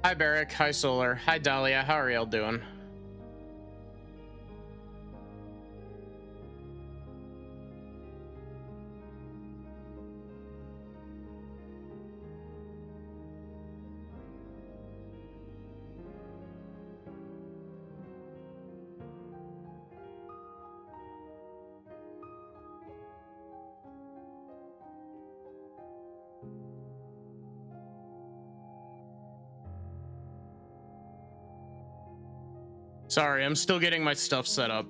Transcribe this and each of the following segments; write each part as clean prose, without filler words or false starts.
Hi, Barrick. Hi, Solar. Hi, Dahlia. How are y'all doing? Sorry, I'm still getting my stuff set up.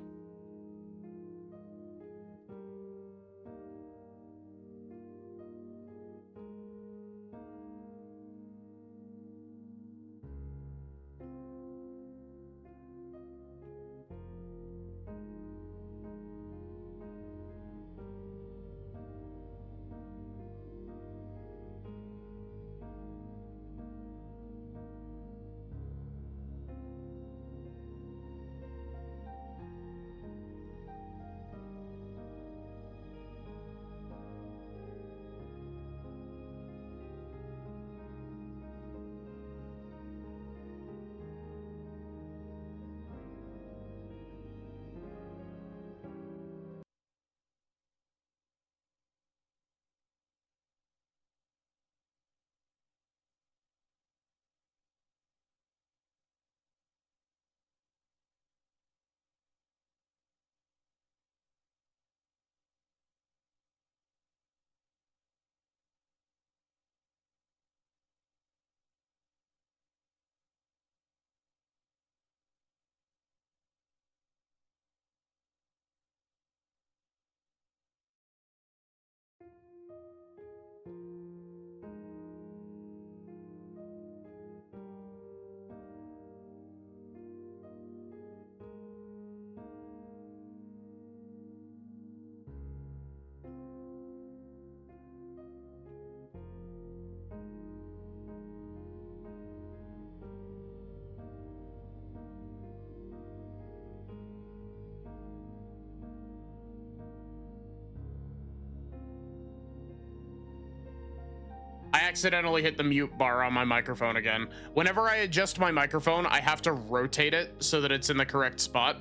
I accidentally hit the mute bar on my microphone again. Whenever I adjust my microphone, I have to rotate it so that it's in the correct spot.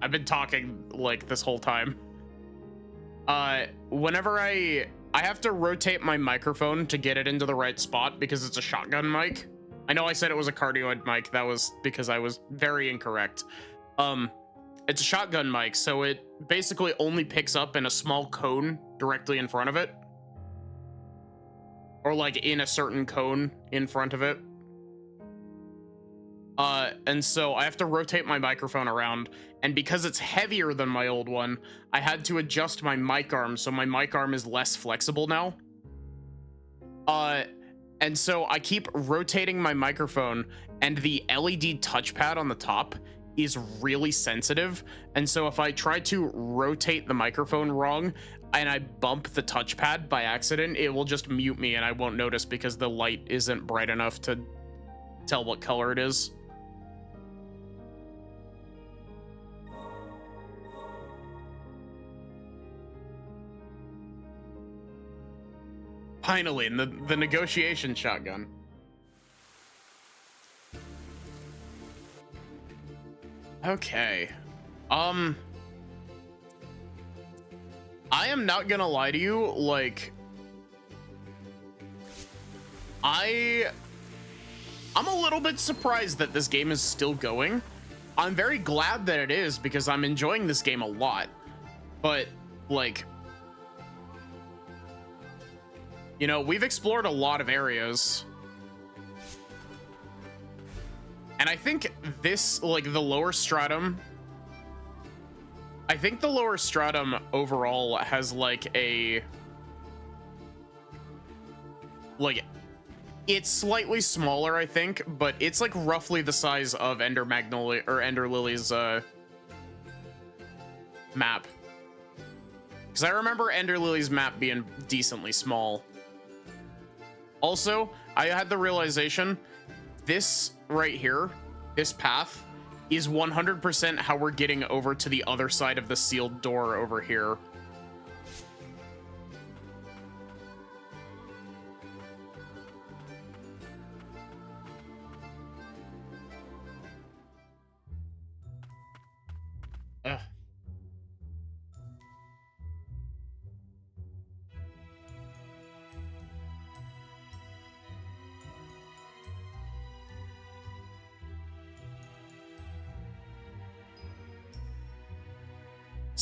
I've been talking like this whole time. Whenever I have to rotate my microphone to get it into the right spot because it's a shotgun mic. I know I said it was a cardioid mic. That was because I was very incorrect. It's a shotgun mic, so it basically only picks up in a small cone directly in front of it. Or like in a certain cone in front of it. And so I have to rotate my microphone around, and because it's heavier than my old one, I had to adjust my mic arm, so my mic arm is less flexible now. And so I keep rotating my microphone, and the LED touchpad on the top is really sensitive, and so if I try to rotate the microphone wrong and I bump the touchpad by accident, it will just mute me and I won't notice because the light isn't bright enough to tell what color it is. Finally, the negotiation shotgun. Okay. I am not gonna lie to you, like, I'm a little bit surprised that this game is still going. I'm very glad that it is because I'm enjoying this game a lot. But, like, you know, we've explored a lot of areas. And I think this, like, the lower stratum, I think the lower stratum overall has like a, like, it's slightly smaller, I think, but it's like roughly the size of Ender Magnolia or Ender Lily's map. Because I remember Ender Lily's map being decently small. Also, I had the realization, this right here, this path, is 100% how we're getting over to the other side of the sealed door over here.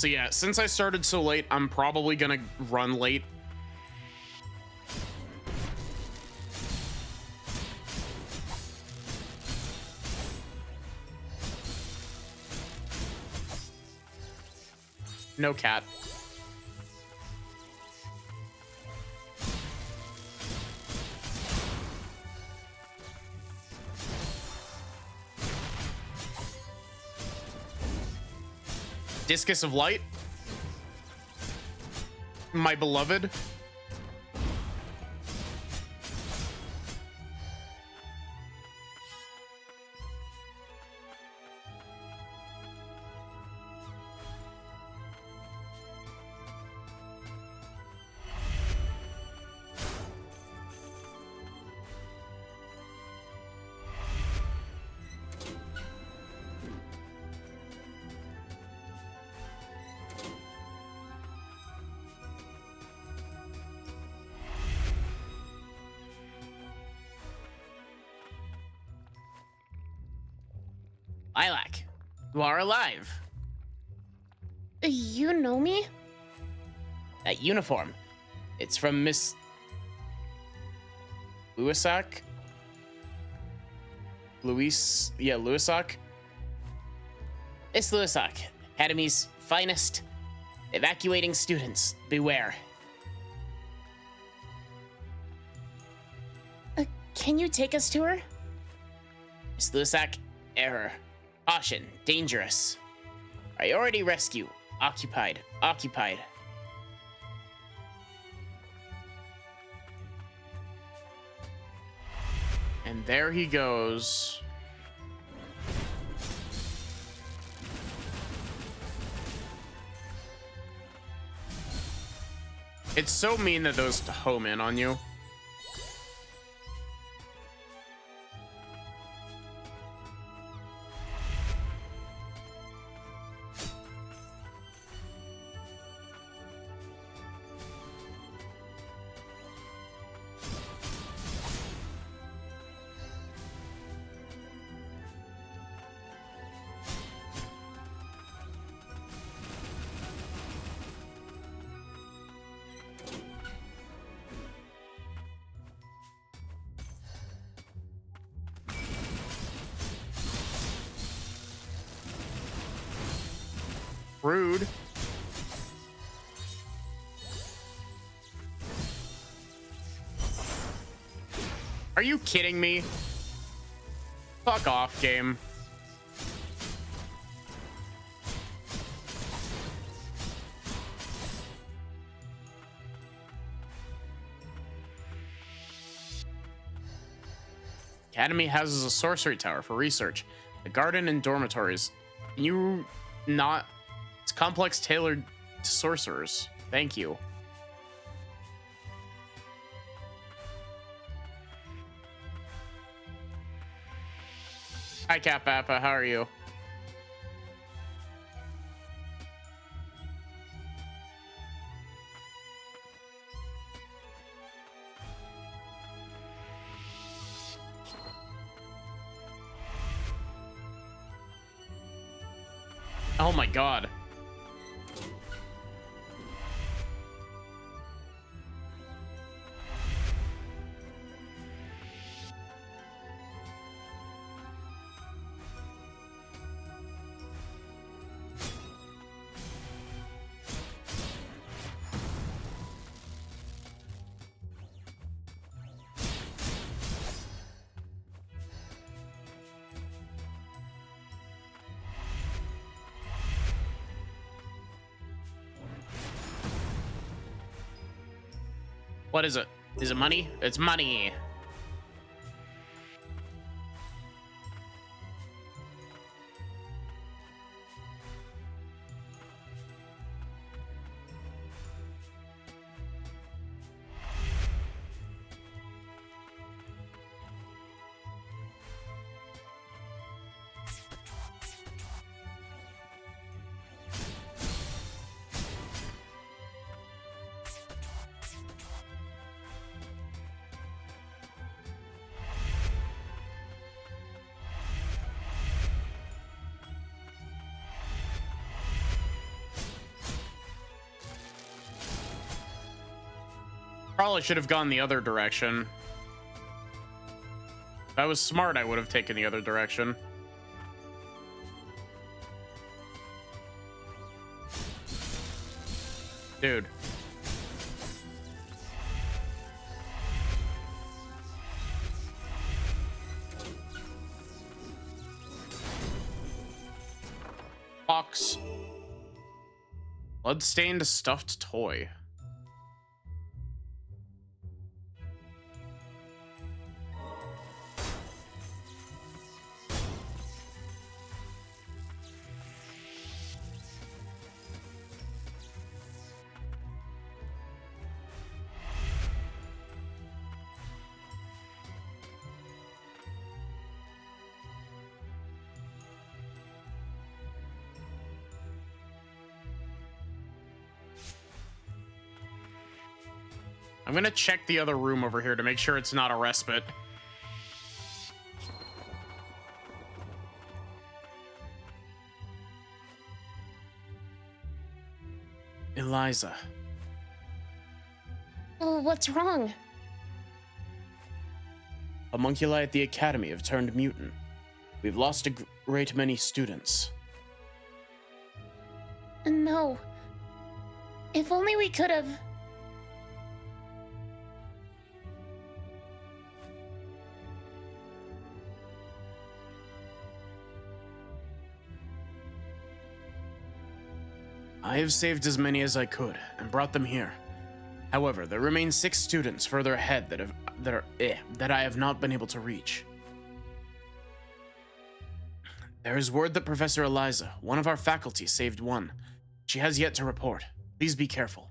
So yeah, since I started so late, I'm probably gonna run late. No cat. Discus of Light. My beloved. Lilac, you are alive. You know me? That uniform. It's from Miss Lewisak. Lewisak. Miss Lewisak, Academy's finest. Evacuating students, beware. Can you take us to her? Miss Lewisak, error. Caution, dangerous. Priority rescue, occupied. And there he goes. It's so mean that those home in on you. Rude. Are you kidding me? Fuck off, game. Academy houses a sorcery tower for research, a garden and dormitories. Can you not? It's complex tailored to sorcerers. Thank you. Hi, Cat Papa. How are you? Oh my god. What is it? Is it money? It's money. probably should have gone the other direction. If I was smart, I would have taken the other direction. Dude. Box. Bloodstained stuffed toy. I'm gonna check the other room over here to make sure it's not a respite. Eliza. Oh, what's wrong? Homunculi at the Academy have turned mutant. We've lost a great many students. No. If only we could have. I have saved as many as I could and brought them here. However, there remain 6 students further ahead that I have not been able to reach. There is word that Professor Eliza, one of our faculty, saved one. She has yet to report. Please be careful.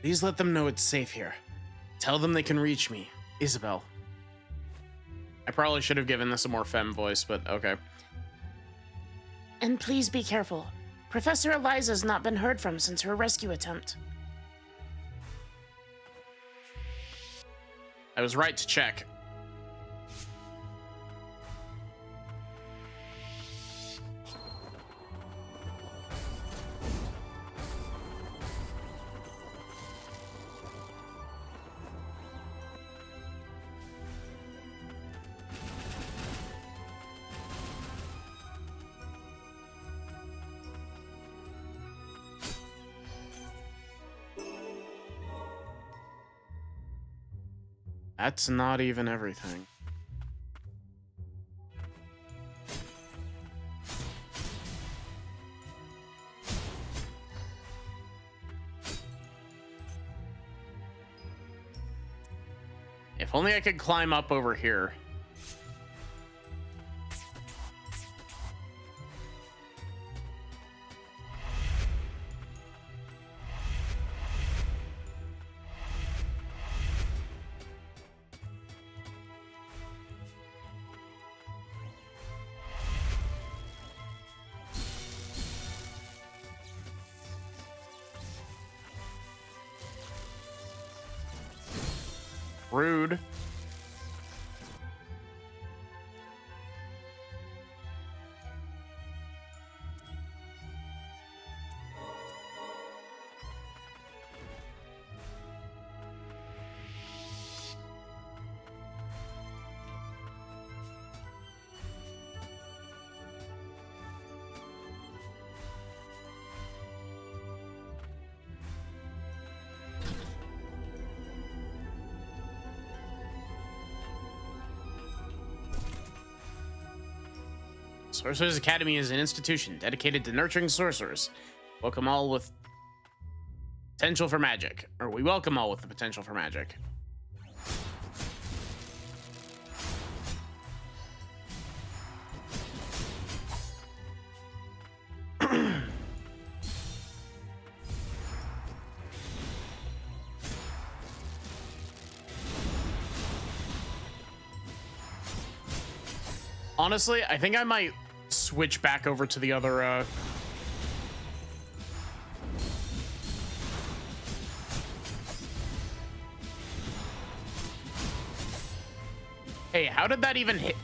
Please let them know it's safe here. Tell them they can reach me, Isabel. I probably should have given this a more femme voice, but okay. And please be careful. Professor Eliza's not been heard from since her rescue attempt. I was right to check. That's not even everything. If only I could climb up over here. Rude. Sorcerer's Academy is an institution dedicated to nurturing sorcerers. Welcome all with potential for magic. Or we welcome all with the potential for magic. Honestly, I think I might switch back over to the other, Hey, how did that even hit?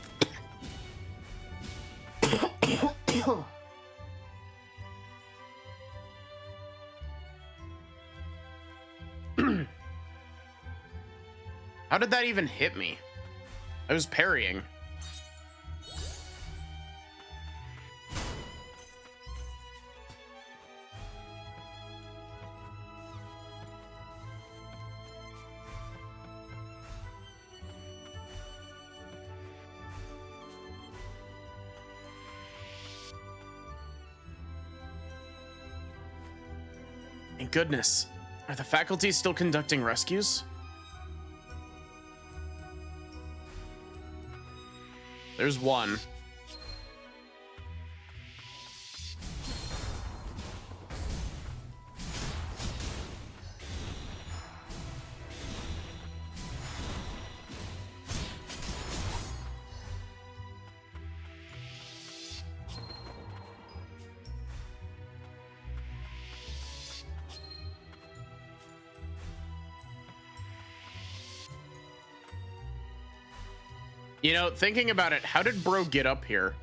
How did that even hit me? I was parrying. Thank goodness. Are the faculty still conducting rescues? There's one. You know, thinking about it, how did bro get up here?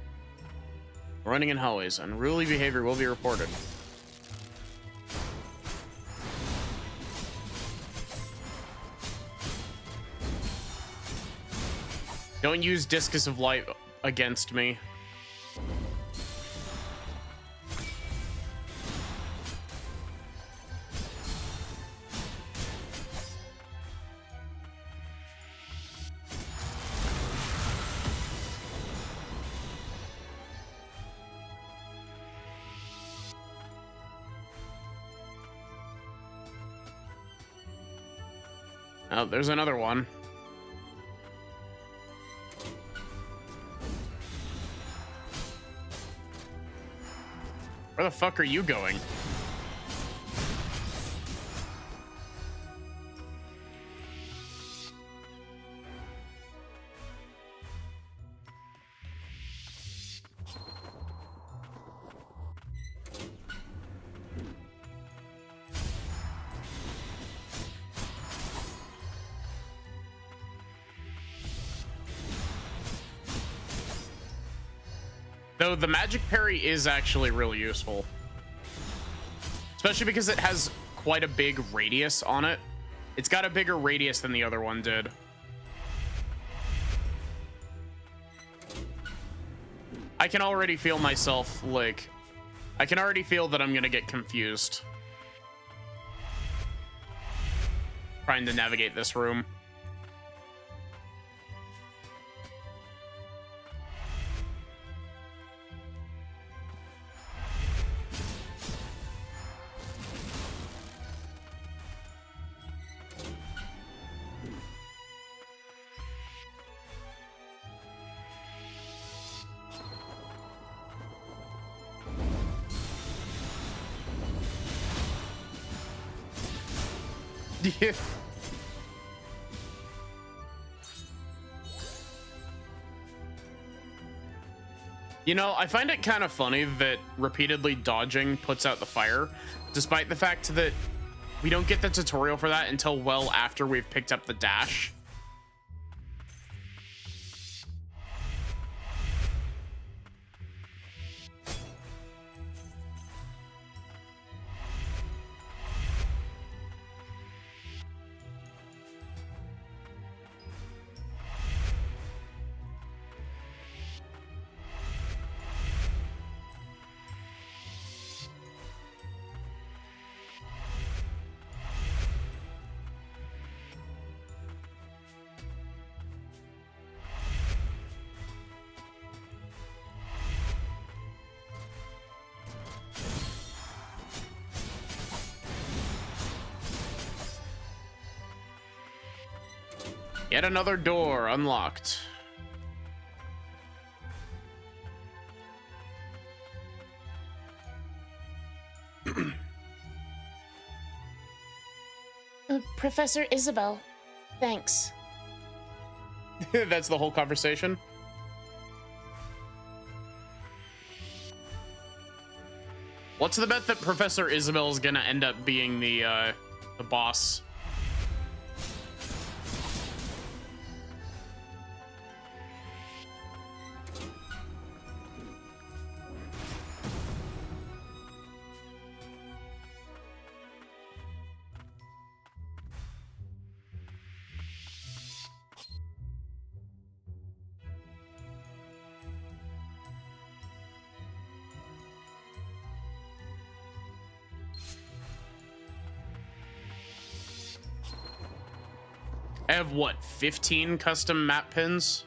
Running in hallways. Unruly behavior will be reported. Don't use Discus of Light against me. Oh, there's another one. Where the fuck are you going? Though the magic parry is actually really useful. Especially because it has quite a big radius on it. It's got a bigger radius than the other one did. I can already feel myself, like... I can already feel that I'm gonna get confused. Trying to navigate this room. Yeah. You know, I find it kind of funny that repeatedly dodging puts out the fire, despite the fact that we don't get the tutorial for that until well after we've picked up the dash. Yet another door unlocked. Professor Isabel, thanks. That's the whole conversation. What's the bet that Professor Isabel is gonna end up being the boss? I have what, 15 custom map pins?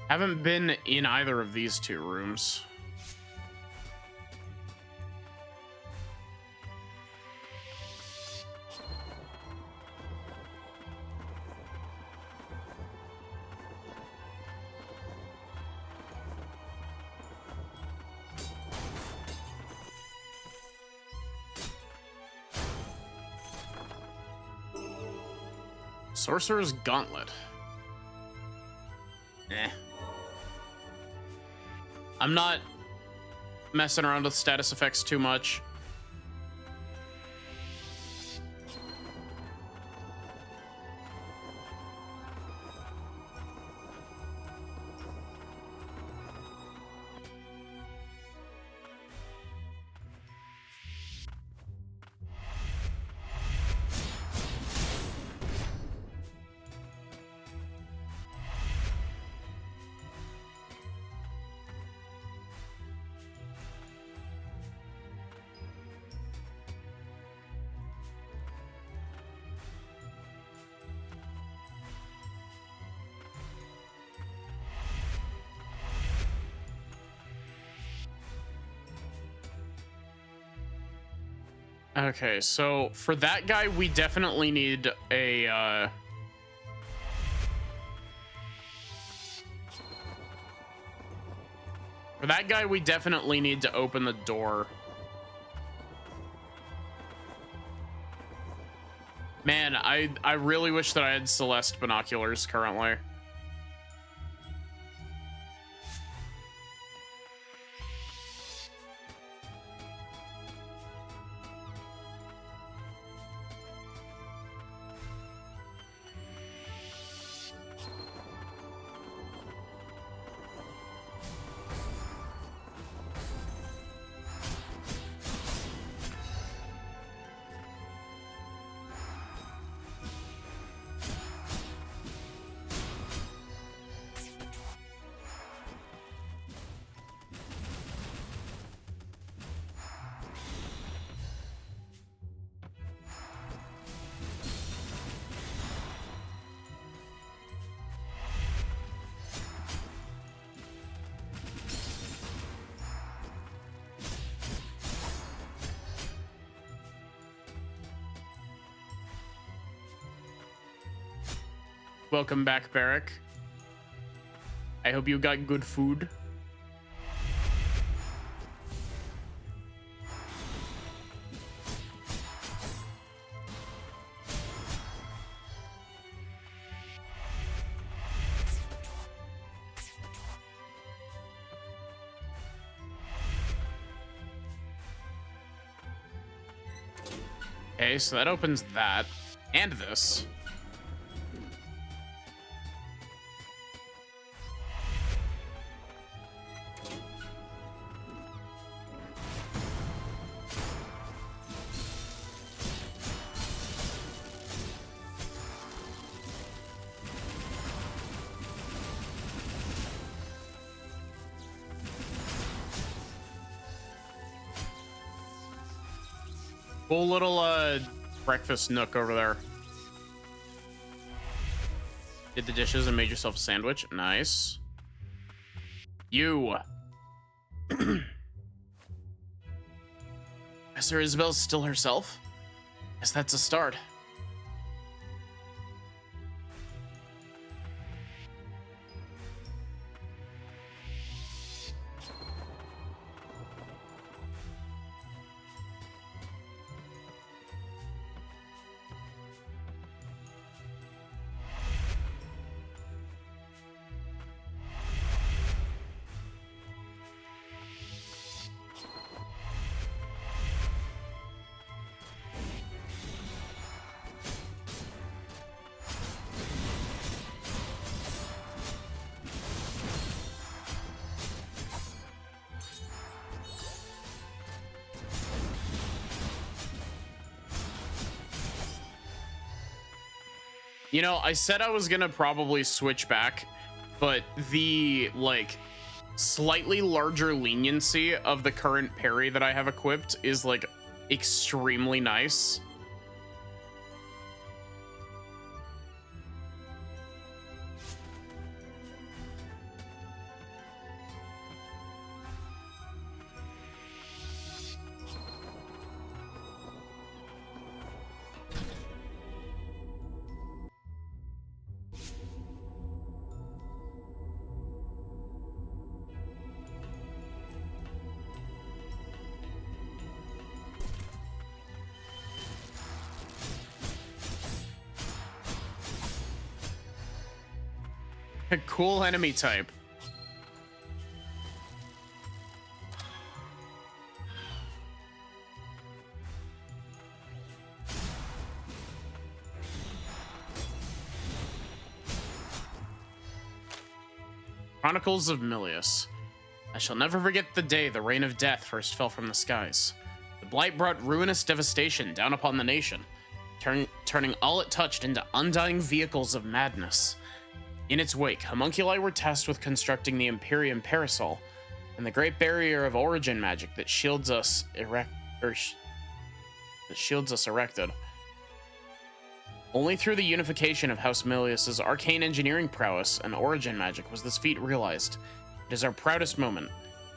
Haven't been in either of these two rooms. Sorcerer's Gauntlet. Eh. I'm not messing around with status effects too much. Okay, so for that guy, we definitely need a, for that guy, we definitely need to open the door. Man, I really wish that I had Celeste binoculars currently. Welcome back, Barrick. I hope you got good food. Okay, so that opens that and this. Cool little breakfast nook over there. Did the dishes and made yourself a sandwich. Nice. You. Esther Isabel's still herself? Guess that's a start. You know, I said I was gonna probably switch back, but the like slightly larger leniency of the current parry that I have equipped is like extremely nice. A cool enemy type. Chronicles of Milius. I shall never forget the day the rain of death first fell from the skies. The blight brought ruinous devastation down upon the nation, turning all it touched into undying vehicles of madness. In its wake, homunculi were tasked with constructing the Imperium Parasol and the great barrier of origin magic that shields us erected. Only through the unification of House Milius's arcane engineering prowess and origin magic was this feat realized. It is our proudest moment.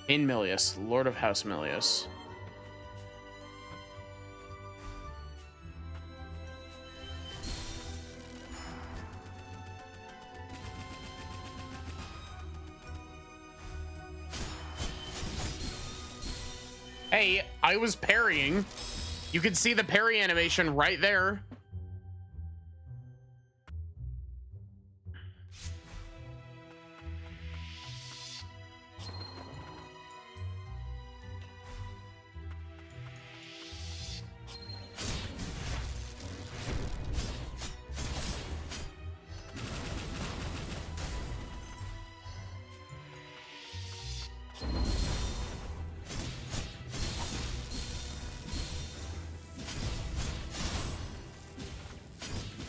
Cain Milius, Lord of House Milius. Hey, I was parrying. You can see the parry animation right there.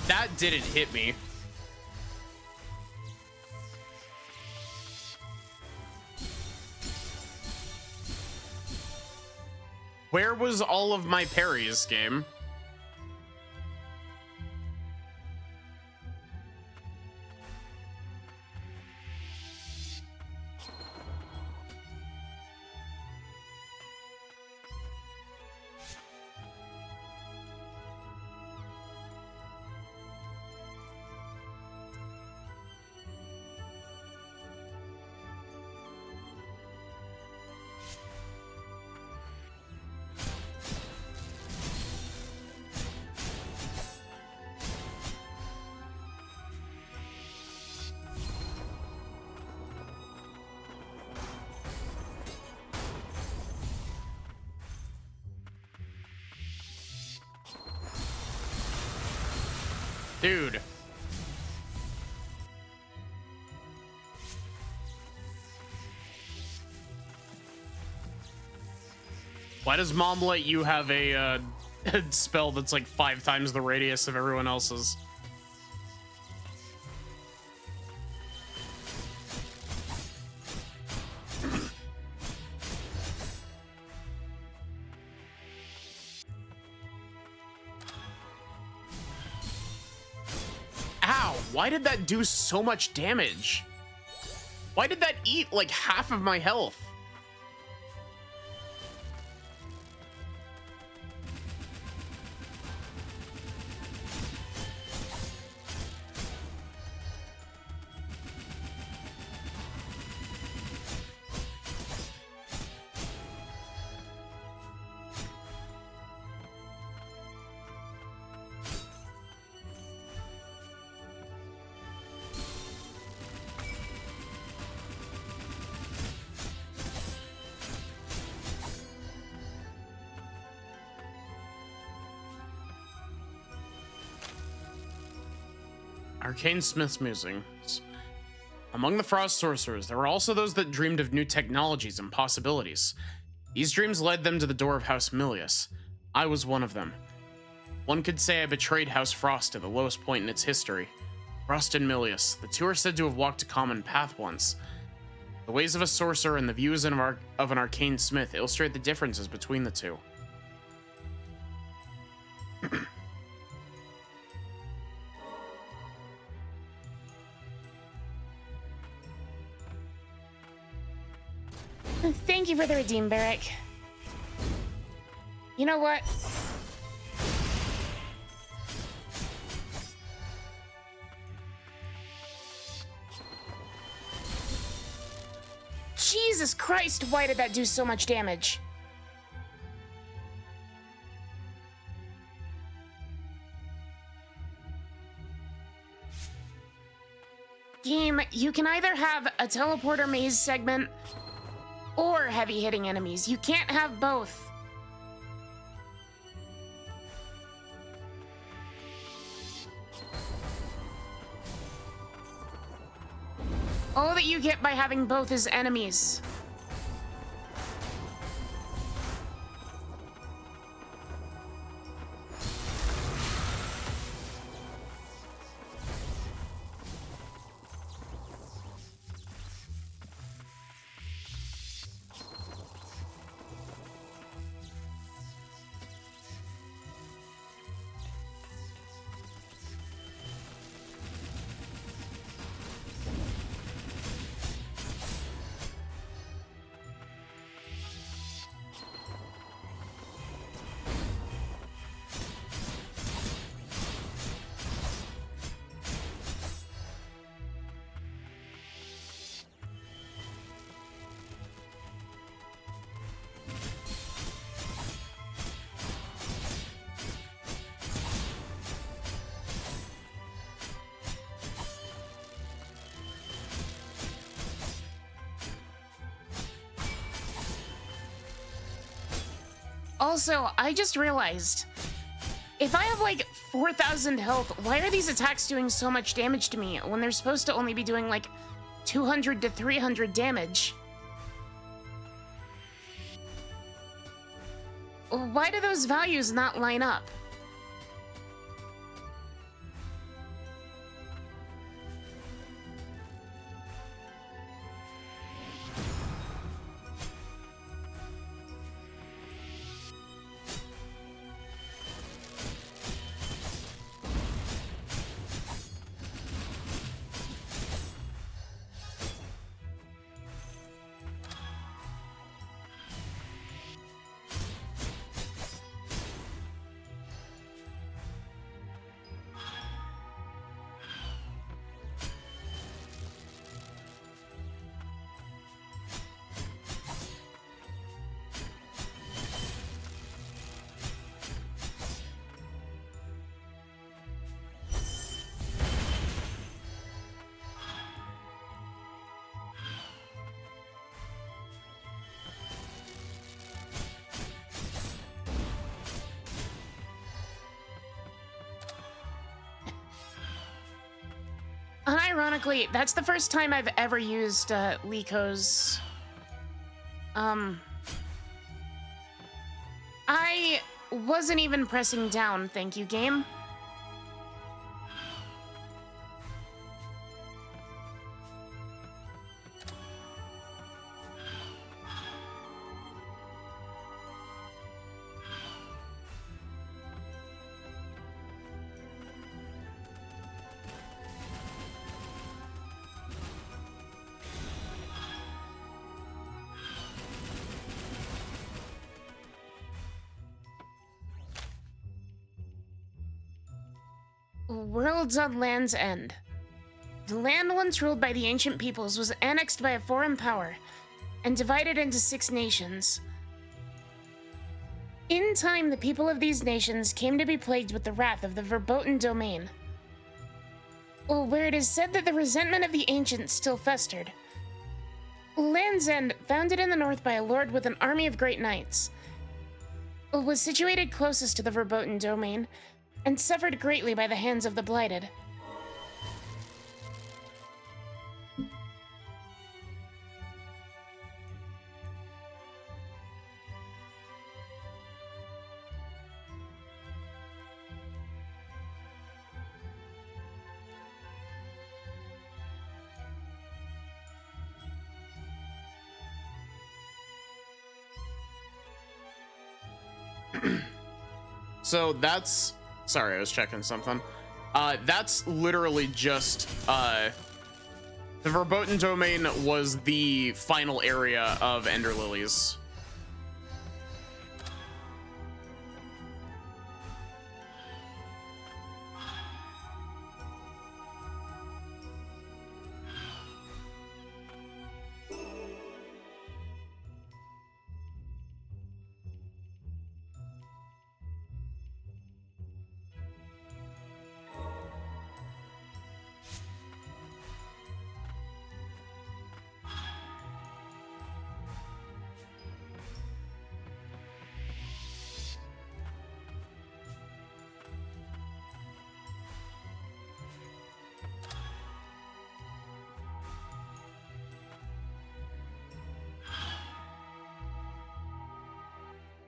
That didn't hit me. Where was all of my parries, game? Dude. Why does Mom let you have a spell that's like 5 times the radius of everyone else's? Ow, why did that do so much damage? Why did that eat like half of my health? Arcane Smith's musings. Among the Frost sorcerers, there were also those that dreamed of new technologies and possibilities. These dreams led them to the door of House Milius. I was one of them. One could say I betrayed House Frost at the lowest point in its history. Frost and Milius, the two are said to have walked a common path once. The ways of a sorcerer and the views of an arcane smith illustrate the differences between the two. Thank you for the redeem, Barrick. You know what? Jesus Christ, why did that do so much damage? Game, you can either have a teleporter maze segment or heavy hitting enemies. You can't have both. All that you get by having both is enemies. Also, I just realized, if I have like 4,000 health, why are these attacks doing so much damage to me when they're supposed to only be doing like 200 to 300 damage? Why do those values not line up? Unironically, that's the first time I've ever used Liko's. I wasn't even pressing down, thank you, game. Worlds on Land's End. The land once ruled by the ancient peoples was annexed by a foreign power and divided into 6 nations. In time, the people of these nations came to be plagued with the wrath of the verboten domain, where it is said that the resentment of the ancients still festered. Land's End, founded in the north by a lord with an army of great knights, was situated closest to the verboten domain and suffered greatly by the hands of the blighted. So that's, sorry, I was checking something. That's literally just, the Verboten Domain was the final area of Ender Lilies.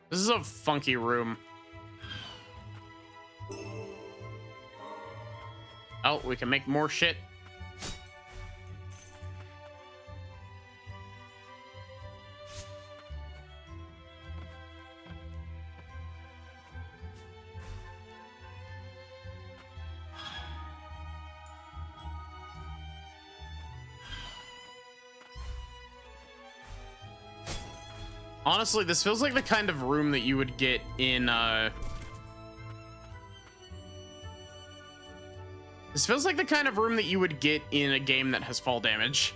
This is a funky room. Oh, we can make more shit. Honestly, this feels like the kind of room that you would get in, this feels like the kind of room that you would get in a game that has fall damage.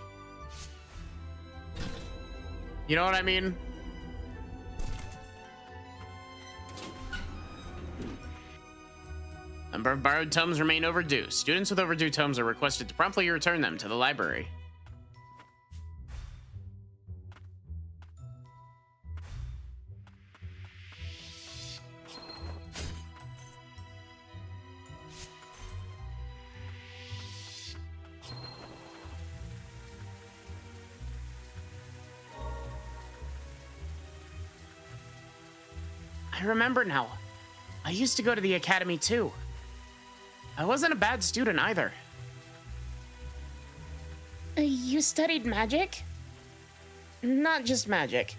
You know what I mean? Number of borrowed tomes remain overdue. Students with overdue tomes are requested to promptly return them to the library. I remember now. I used to go to the academy too. I wasn't a bad student either. You studied magic? Not just magic.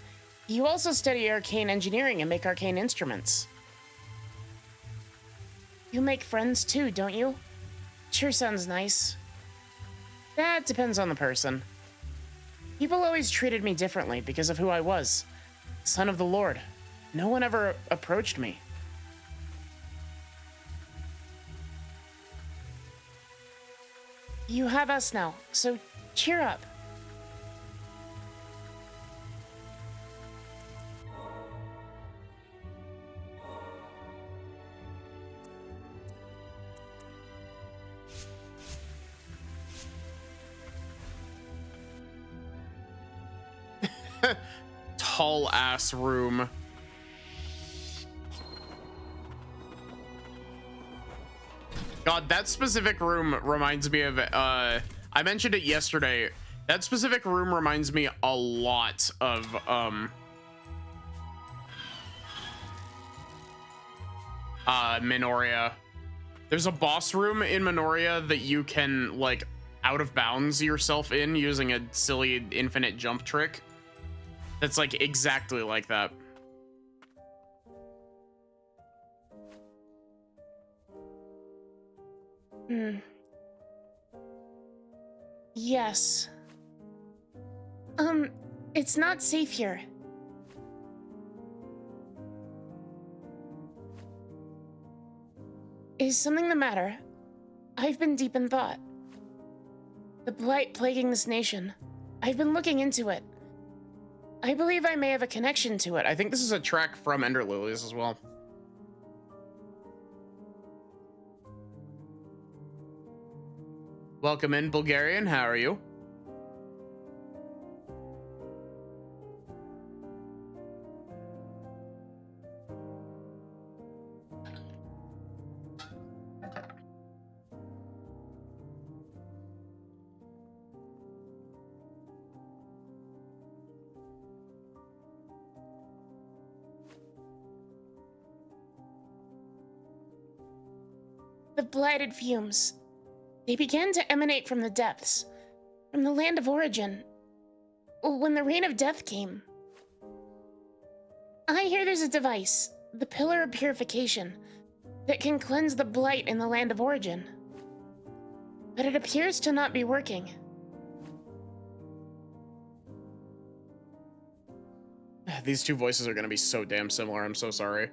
You also study arcane engineering and make arcane instruments. You make friends too, don't you? Sure sounds nice. That depends on the person. People always treated me differently because of who I was. Son of the Lord. No one ever approached me. You have us now, so cheer up. Tall ass room. God, that specific room reminds me of, I mentioned it yesterday. That specific room reminds me a lot of, Minoria. There's a boss room in Minoria that you can, like, out of bounds yourself in using a silly infinite jump trick. That's, like, exactly like that. Yes. It's not safe here. Is something the matter? I've been deep in thought. The blight plaguing this nation. I've been looking into it. I believe I may have a connection to it. I think this is a track from Ender Lilies as well. Welcome in, Bulgarian. How are you? The blighted fumes. They began to emanate from the depths, from the land of origin, when the reign of death came. I hear there's a device, the Pillar of Purification that can cleanse the blight in the land of origin. But it appears to not be working. These two voices are gonna be so damn similar. I'm so sorry.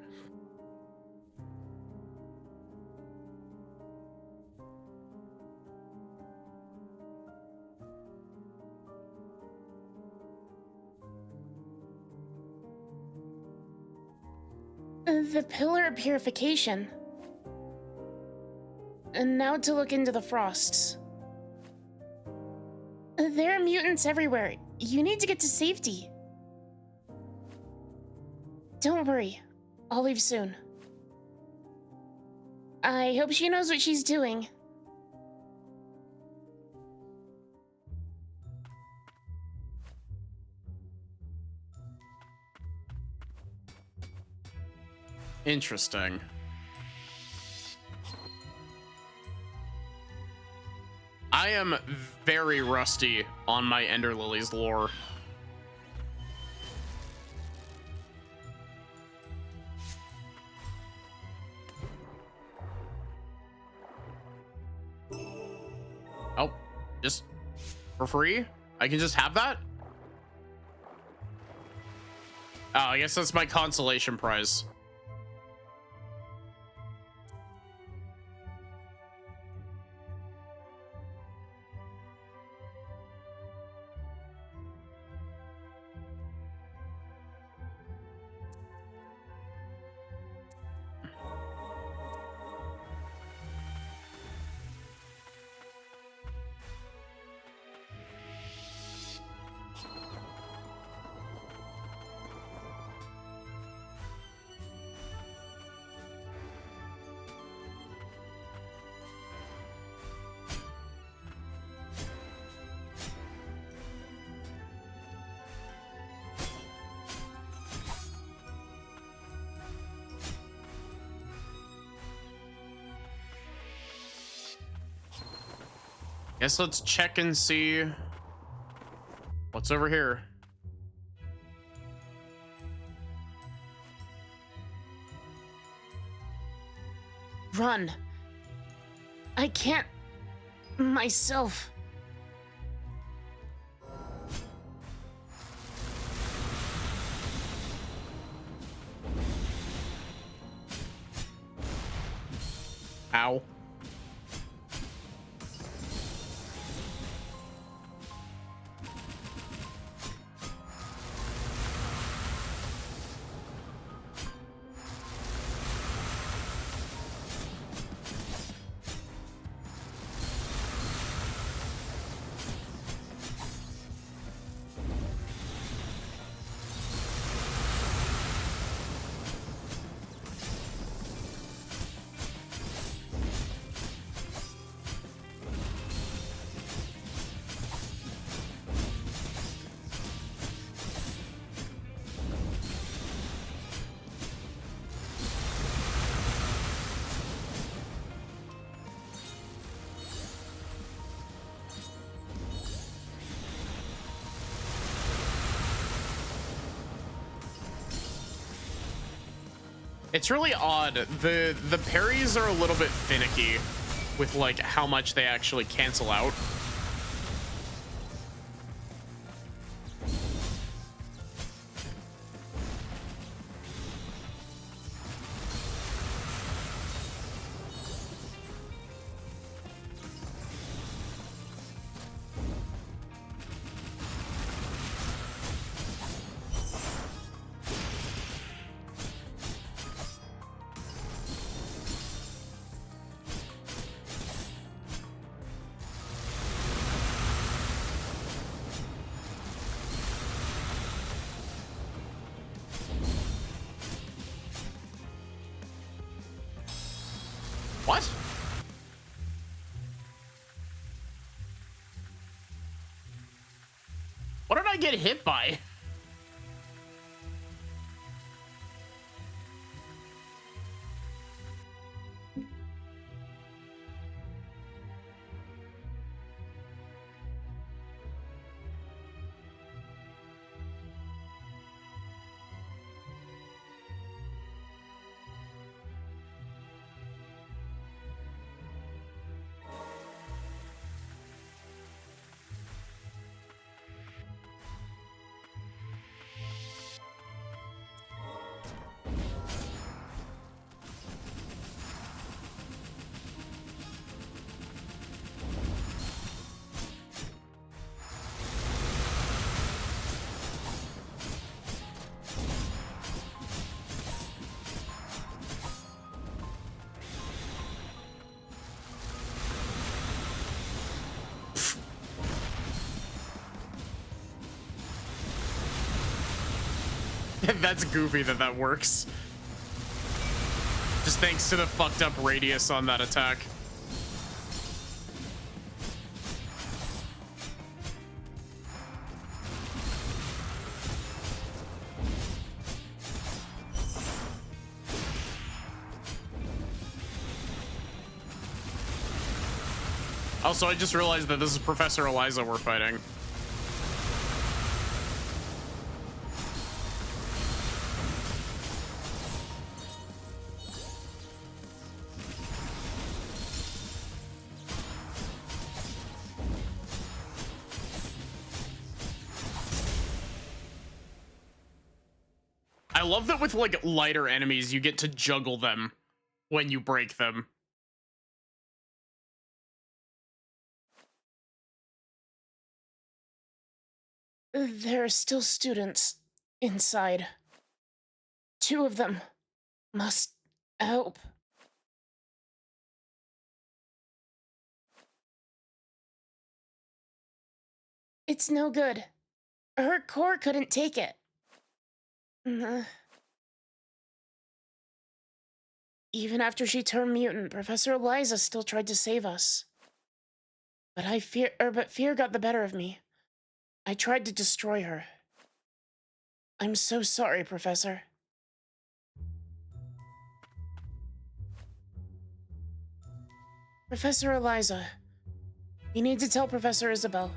The Pillar of Purification. And now to look into the frosts. There are mutants everywhere. You need to get to safety. Don't worry. I'll leave soon. I hope she knows what she's doing. Interesting. I am very rusty on my Ender Lilies lore. Oh, just for free? I can just have that? Oh, I guess that's my consolation prize. Guess let's check and see what's over here. Run. I can't myself. Ow. It's really odd. The parries are a little bit finicky with like how much they actually cancel out. What? What did I get hit by? That's goofy that that works. Just thanks to the fucked up radius on that attack. Also, I just realized that this is Professor Eliza we're fighting. I love that with like lighter enemies, you get to juggle them when you break them. There are still students inside. 2 of them must help. It's no good. Her core couldn't take it. Even after she turned mutant, Professor Eliza still tried to save us. But fear got the better of me. I tried to destroy her. I'm so sorry, Professor. Professor Eliza, you need to tell Professor Isabel.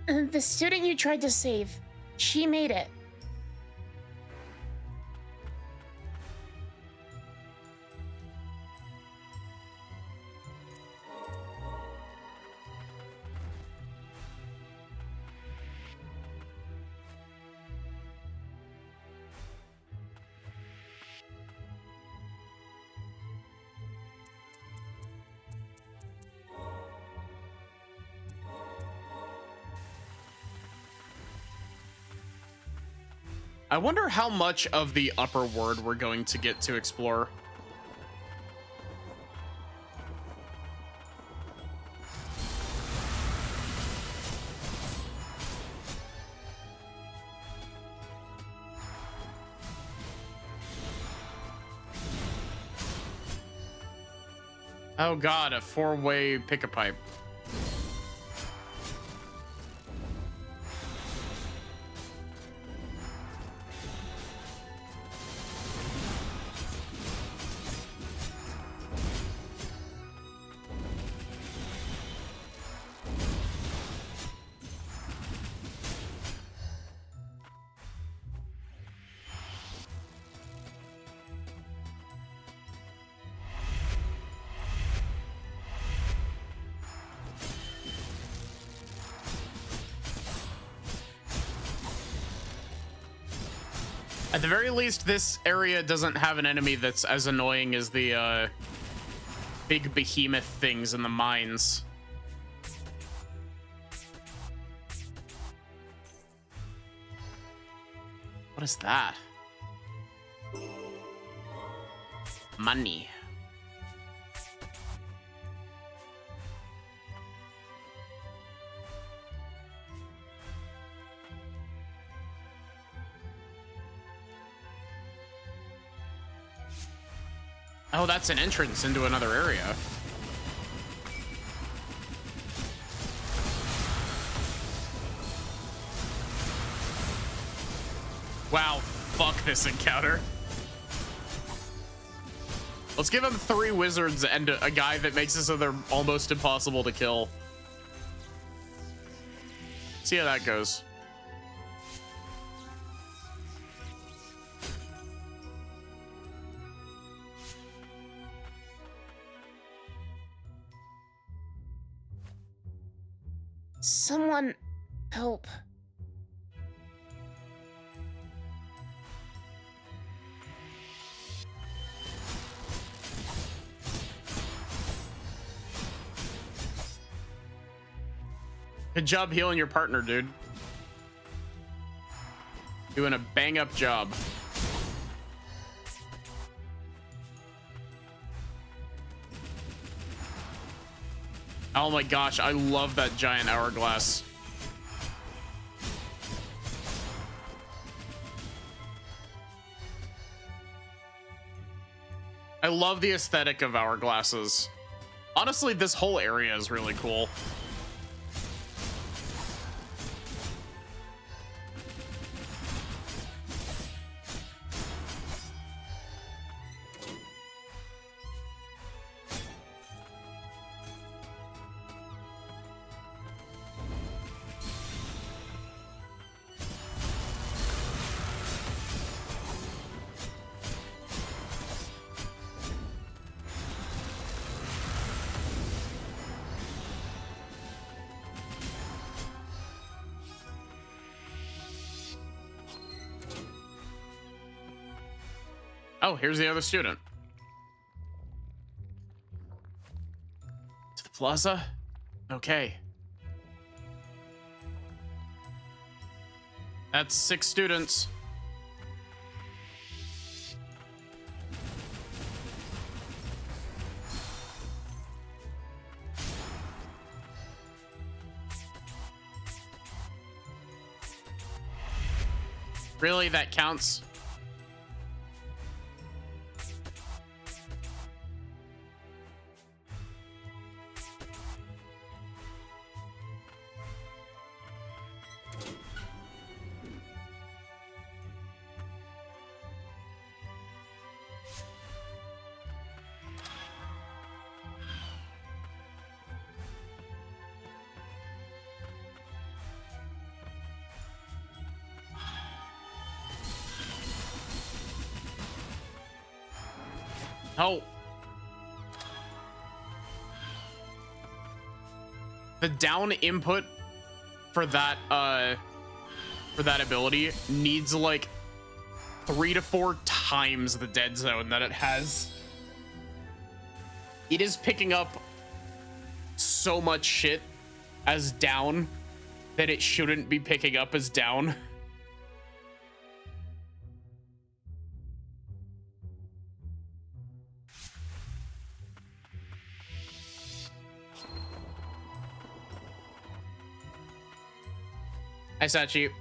The student you tried to save, she made it. I wonder how much of the upper ward we're going to get to explore. Oh god, a 4-way pick-a-pipe. At the very least, this area doesn't have an enemy that's as annoying as the big behemoth things in the mines. What is that? Money. Oh, that's an entrance into another area. Wow, fuck this encounter. Let's give him 3 wizards and a guy that makes it so they're almost impossible to kill. See how that goes. Someone help. Good job healing your partner, dude. Doing a bang-up job. Oh my gosh, I love that giant hourglass. I love the aesthetic of hourglasses. Honestly, this whole area is really cool. Oh, here's the other student. To the plaza? Okay. That's 6 students. Really, that counts? Oh. The down input for that ability needs like 3 to 4 times the dead zone that it has. It is picking up so much shit as down that it shouldn't be picking up as down. Hi, Sachi.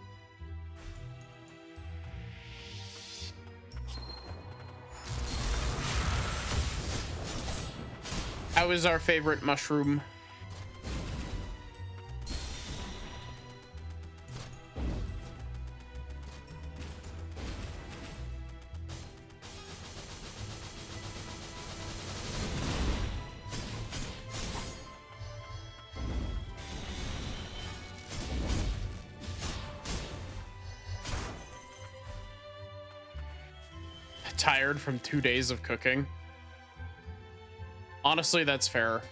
How is our favorite mushroom? Tired from 2 days of cooking. Honestly, that's fair.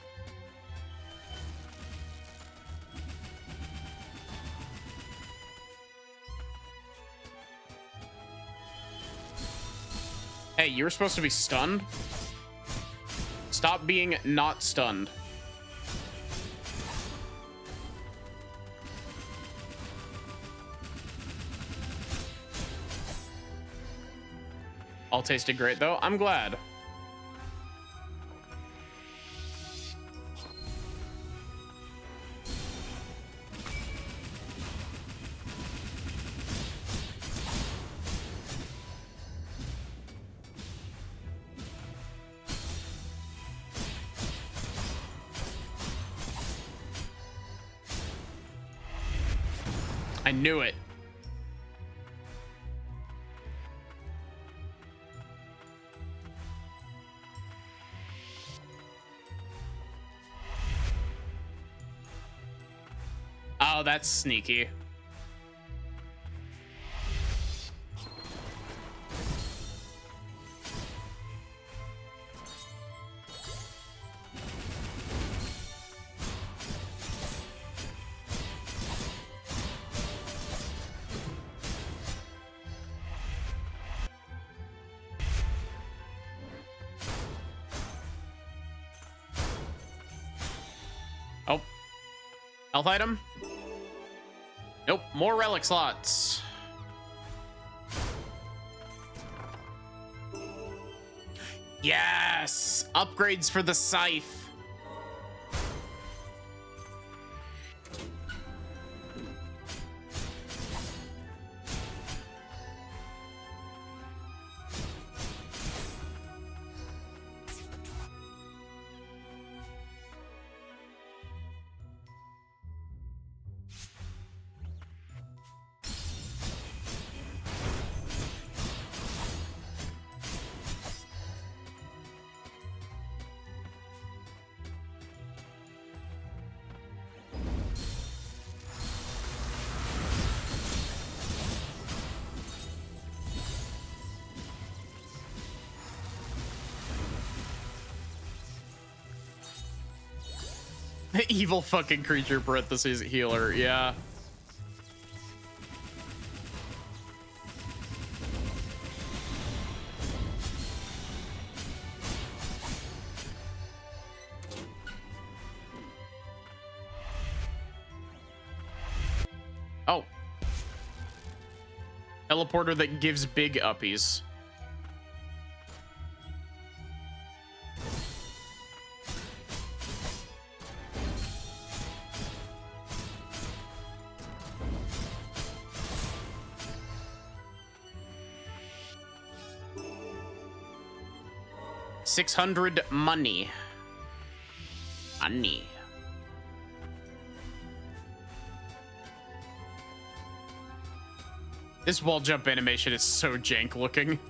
Hey, you're supposed to be stunned? Stop being not stunned. All tasted great, though. I'm glad. I knew it. Oh, that's sneaky. Oh, health item? Nope, more relic slots. Yes! Upgrades for the scythe. The evil fucking creature, parentheses, healer. Yeah. Oh. Teleporter that gives big uppies. $600 money. Money. This wall jump animation is so jank looking.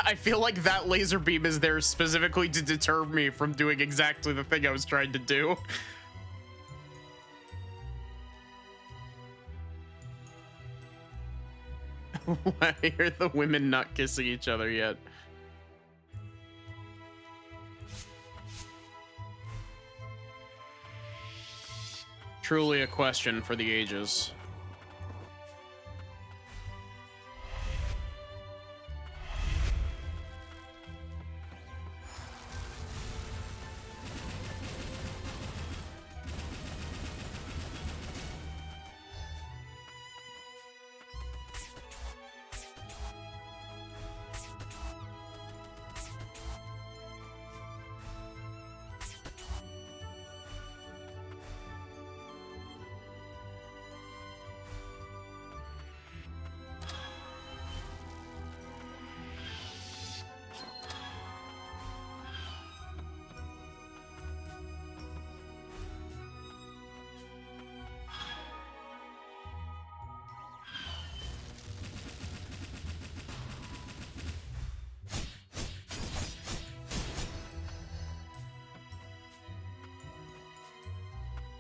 I feel like that laser beam is there specifically to deter me from doing exactly the thing I was trying to do. I hear the women not kissing each other yet. Truly a question for the ages.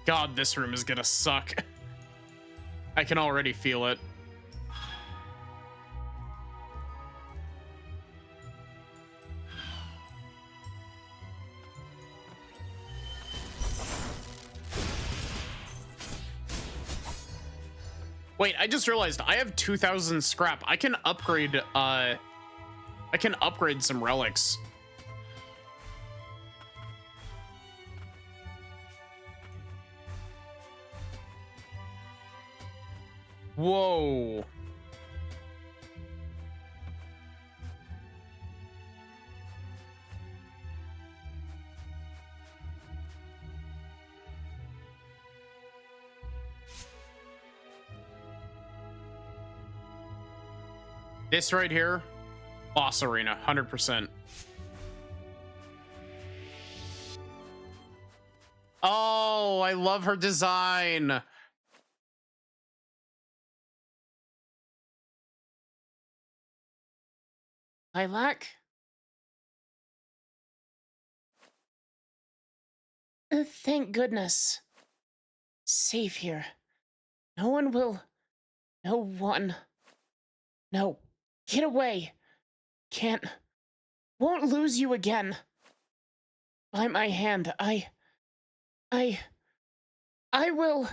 God, this room is gonna suck. I can already feel it. Wait, I just realized I have 2,000 scrap. I can upgrade some relics. Whoa. This right here, boss arena, 100%. Oh, I love her design. Lilac? Thank goodness. Safe here. No one will... No one... No. Get away. Can't... Won't lose you again. By my hand, I will...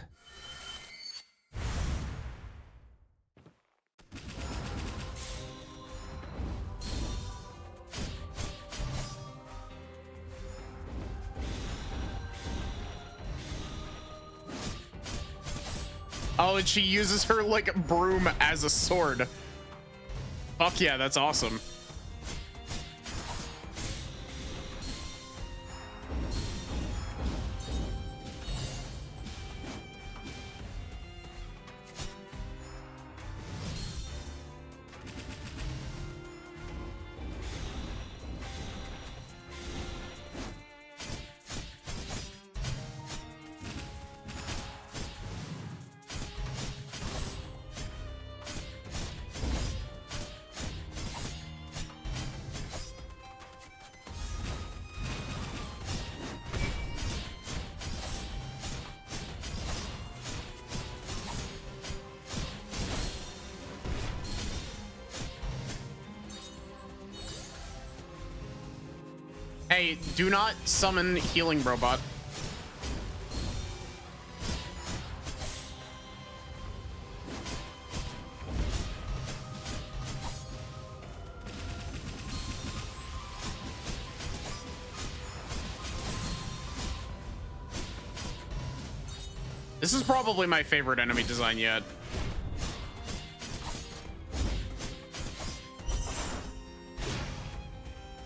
Oh, and she uses her, like, broom as a sword. Fuck yeah, that's awesome. Hey, do not summon healing robot. This is probably my favorite enemy design yet.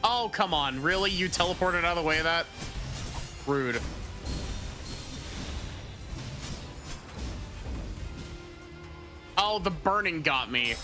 Oh, come on. Really? You teleported out of the way of that? Rude. Oh, the burning got me.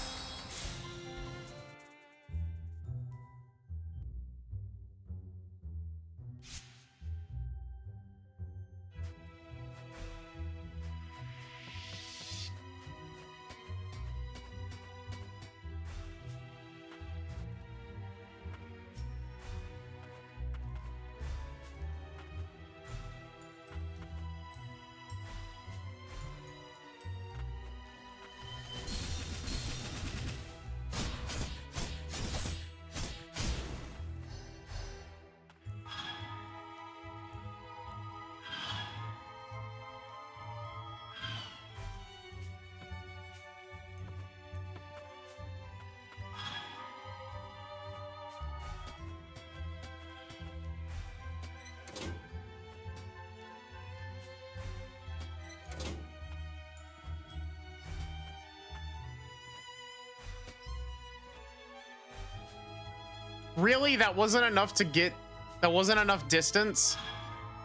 Really? That wasn't enough to get... That wasn't enough distance?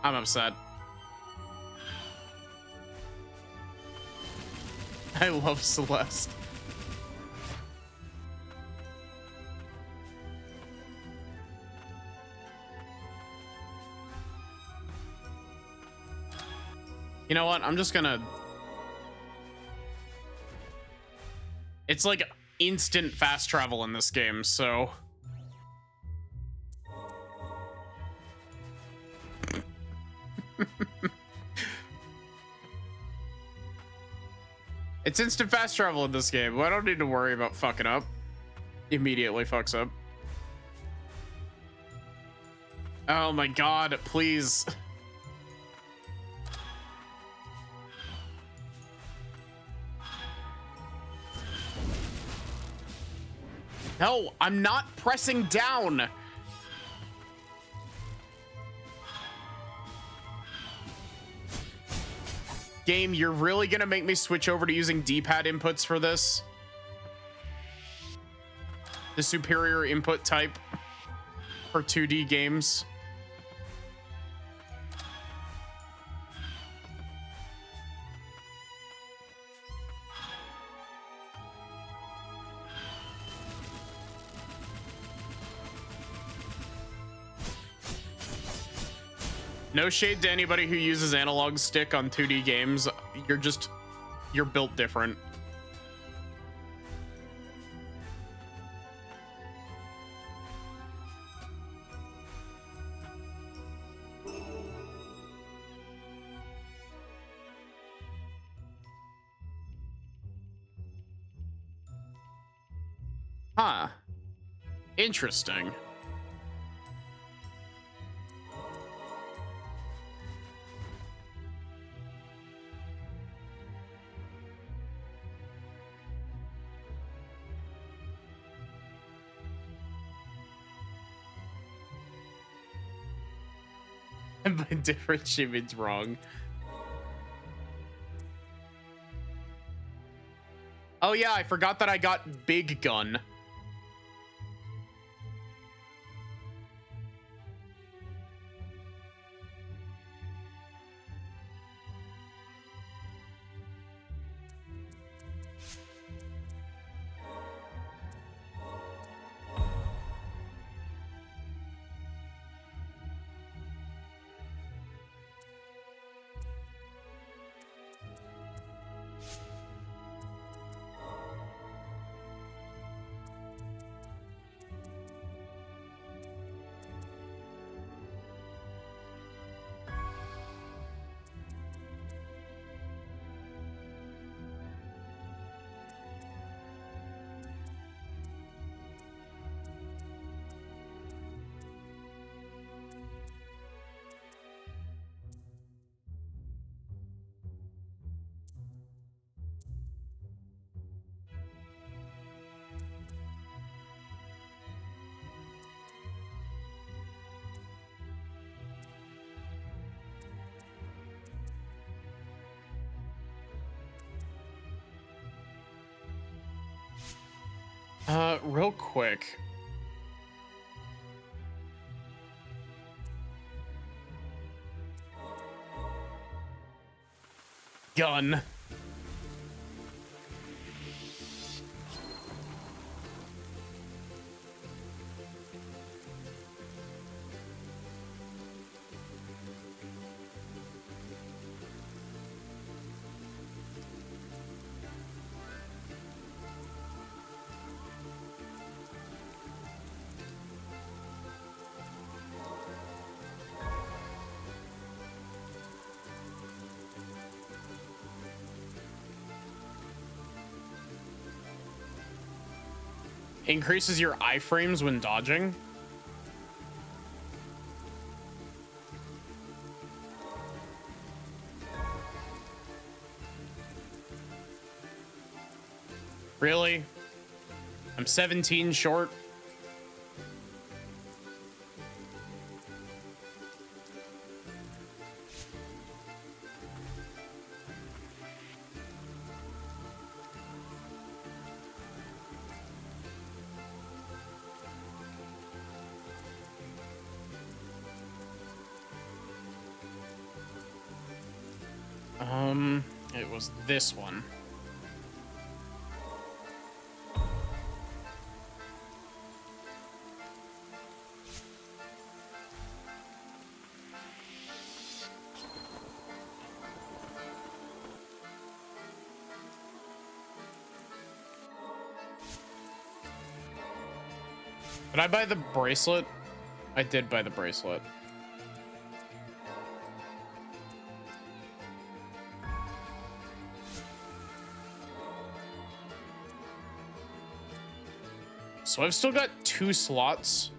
I'm upset. I love Celeste. You know what? I'm just gonna... It's like instant fast travel in this game, so... It's instant fast travel in this game. I don't need to worry about fucking up. Immediately fucks up. Oh my god, please. No, I'm not pressing down. Game, you're really gonna make me switch over to using D-pad inputs for this? The superior input type for 2D games. No shade to anybody who uses analog stick on 2D games. You're built different. Huh. Interesting. And by different, she means wrong. Oh yeah, I forgot that I got big gun. Real quick. Gun. Increases your iframes when dodging. Really? I'm 17 short. It was this one. Did I buy the bracelet? I did buy the bracelet. So I've still got 2 slots.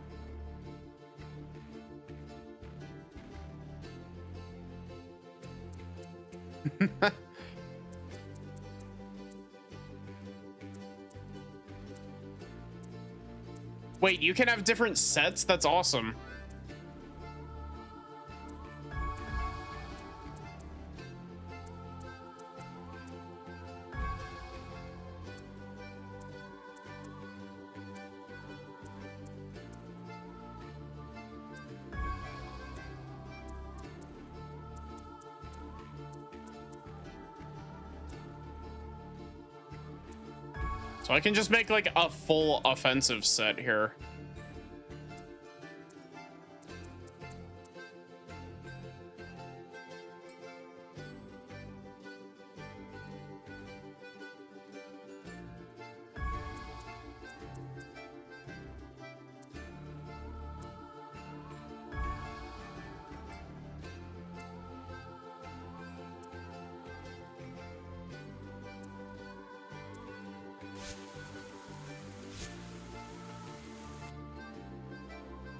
Wait, you can have different sets? That's awesome. So I can just make like a full offensive set here.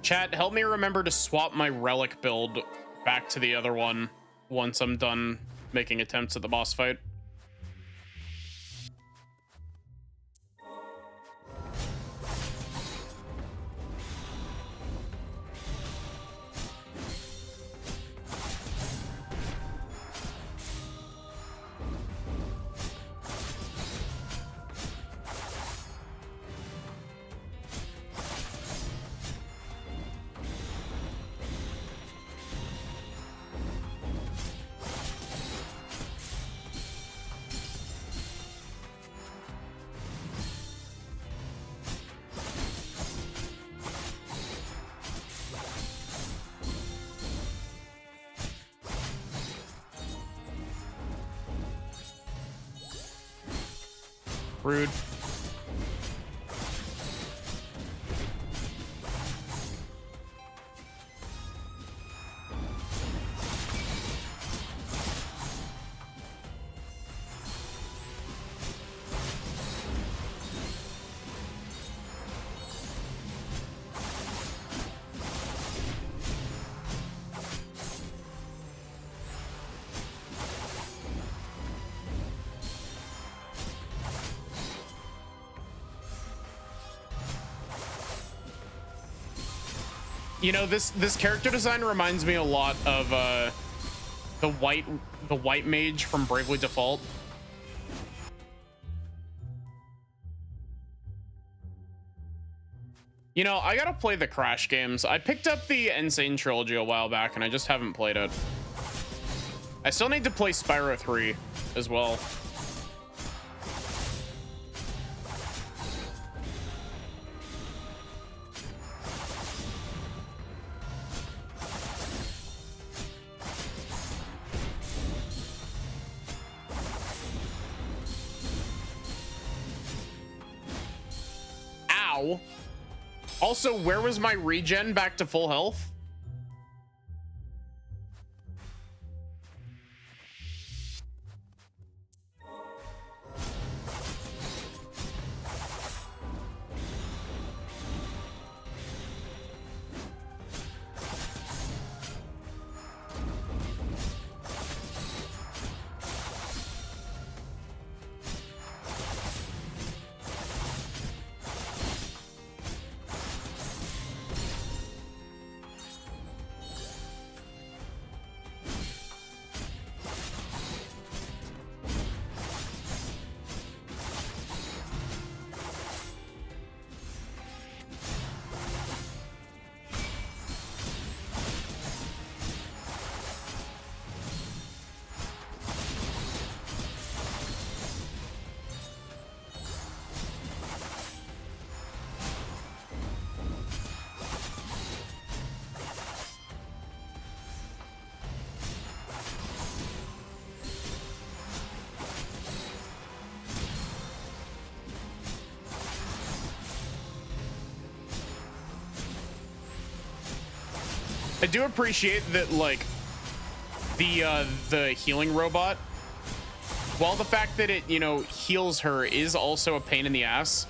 Chat, help me remember to swap my relic build back to the other one once I'm done making attempts at the boss fight. Rude. You know, this character design reminds me a lot of the white mage from Bravely Default. You know, I gotta play the Crash games. I picked up the Insane Trilogy a while back, and I just haven't played it. I still need to play Spyro 3 as well. Ow. Also, where was my regen back to full health? I do appreciate that, like, the healing robot, while the fact that it, you know, heals her is also a pain in the ass,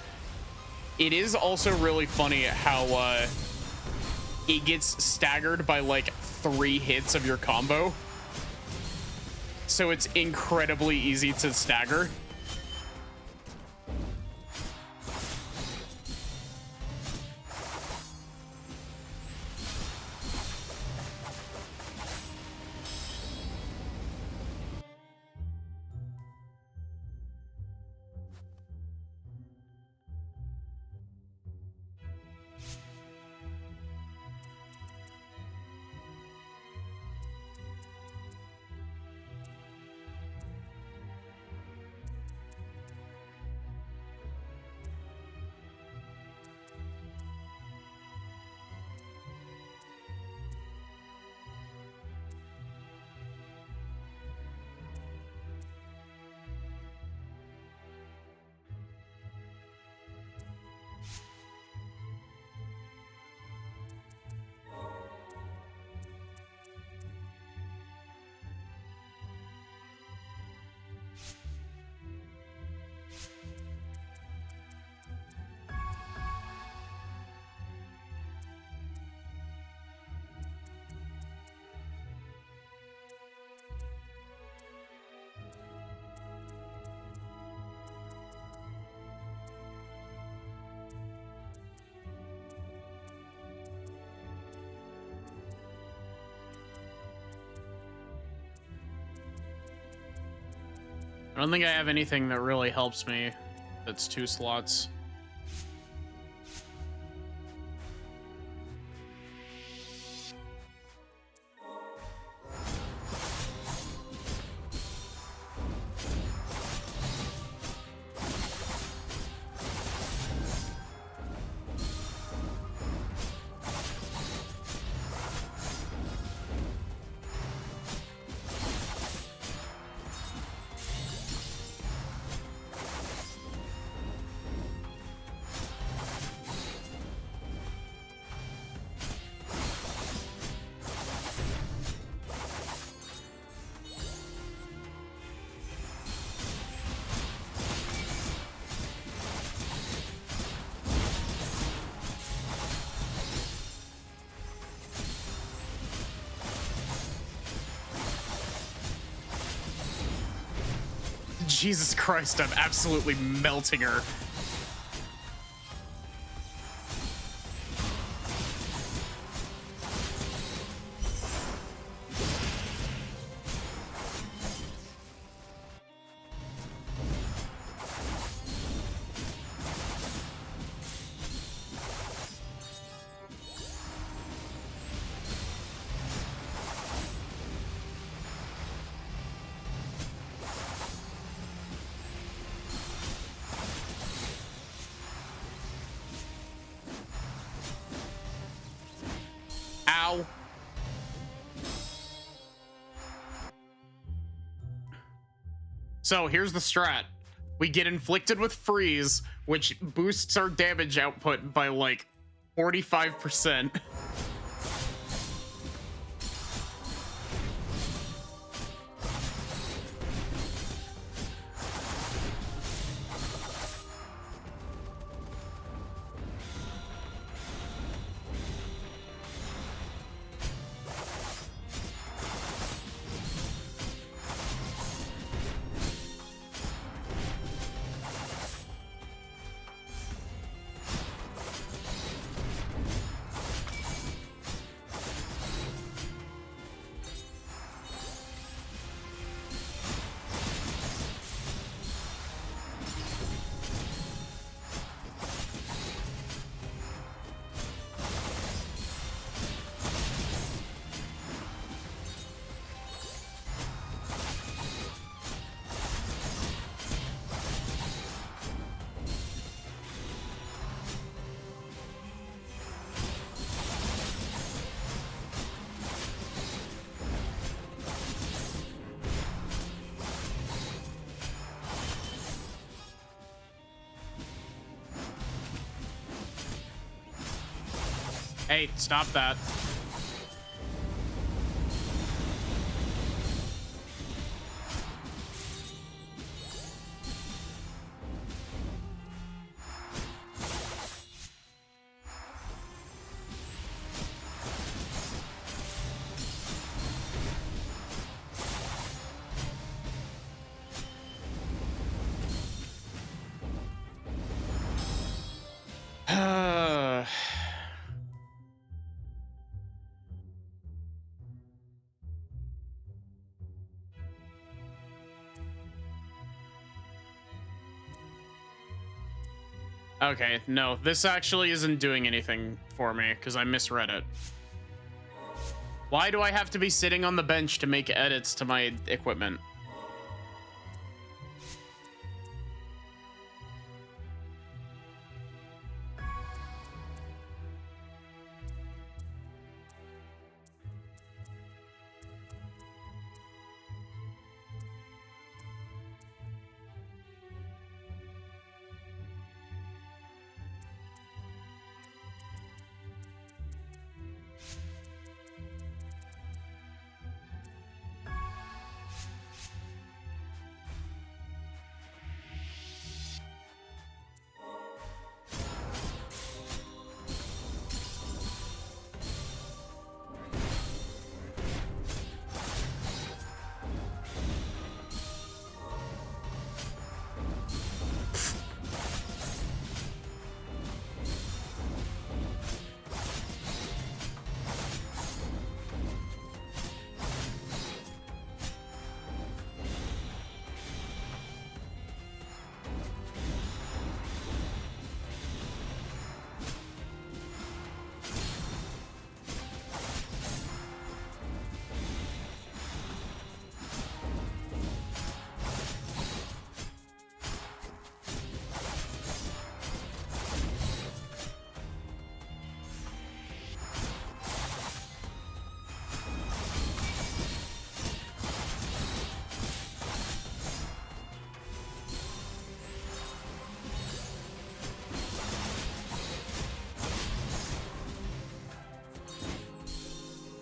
it is also really funny how it gets staggered by like 3 hits of your combo. So it's incredibly easy to stagger. I don't think I have anything that really helps me that's 2 slots. Jesus Christ, I'm absolutely melting her. Ow. So here's the strat. We get inflicted with freeze, which boosts our damage output by like 45%. Hey, stop that. Okay, no, this actually isn't doing anything for me because I misread it. Why do I have to be sitting on the bench to make edits to my equipment?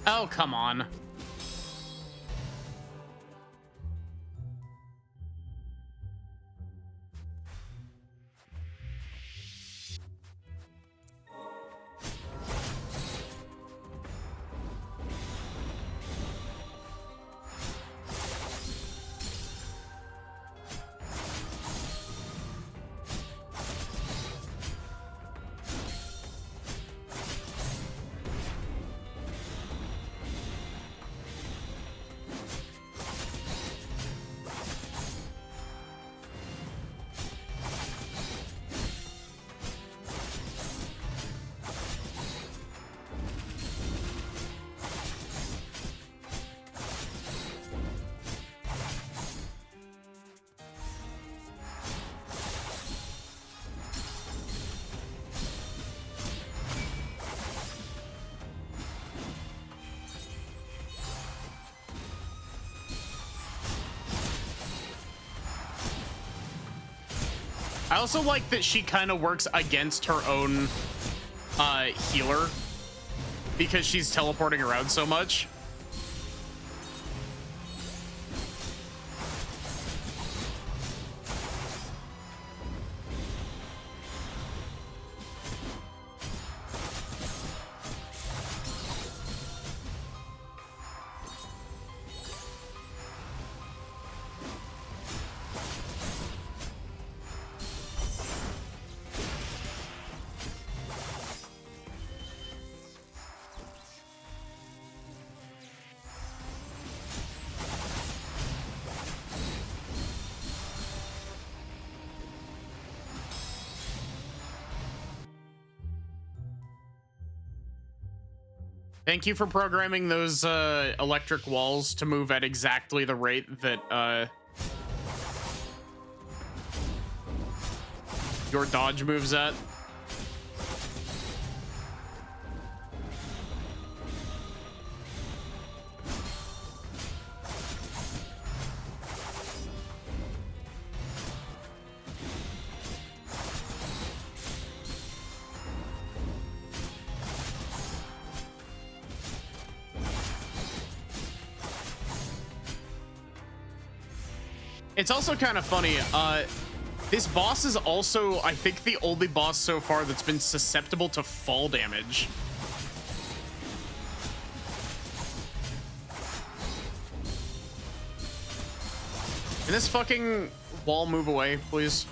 Oh, come on. I also like that she kind of works against her own healer because she's teleporting around so much. Thank you for programming those electric walls to move at exactly the rate that your dodge moves at. It's also kind of funny. This boss is also, I think, the only boss so far that's been susceptible to fall damage. Can this fucking wall move away, please?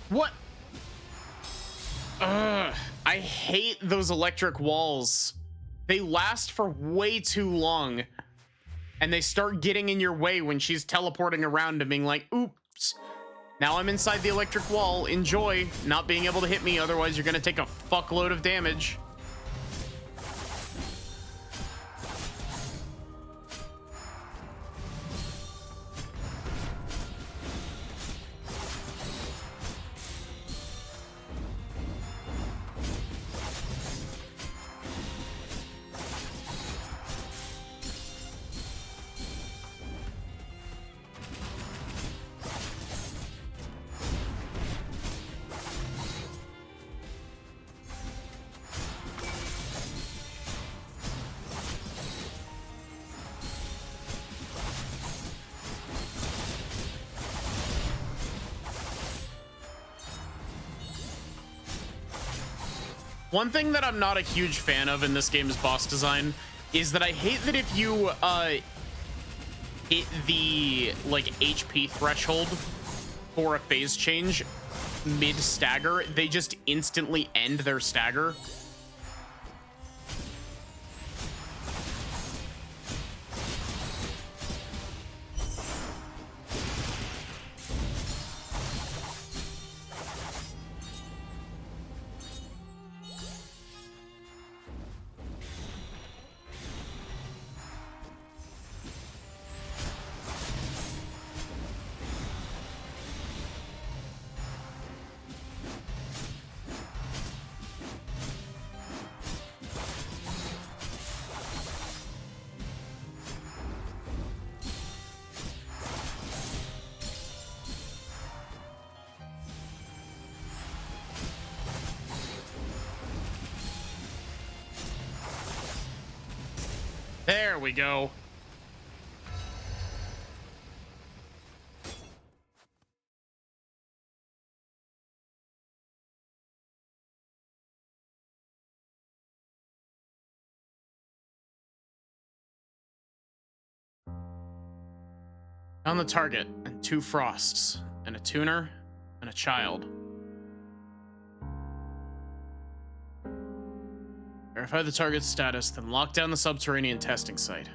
What? I hate those electric walls. They last for way too long. And they start getting in your way when she's teleporting around and being like, oops, now I'm inside the electric wall. Enjoy not being able to hit me. Otherwise, you're going to take a fuckload of damage. One thing that I'm not a huge fan of in this game's boss design is that I hate that if you hit the like HP threshold for a phase change mid stagger, they just instantly end their stagger. There we go. On the target, and 2 frosts, and a tuner, and a child. Verify the target's status, then lock down the subterranean testing site.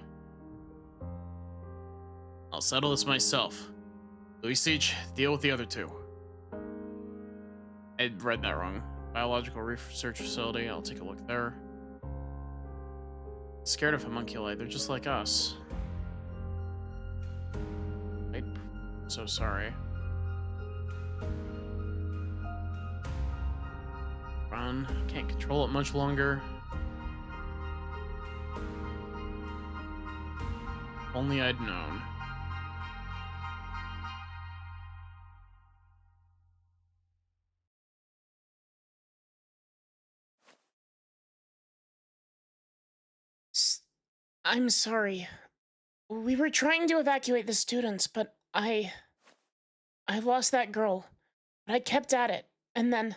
I'll settle this myself. Louis Siege, deal with the other two. I read that wrong. Biological research facility, I'll take a look there. Scared of homunculi, they're just like us. I'm so sorry. Run, can't control it much longer. Only I'd known. I'm sorry. We were trying to evacuate the students, but I lost that girl. But I kept at it, and then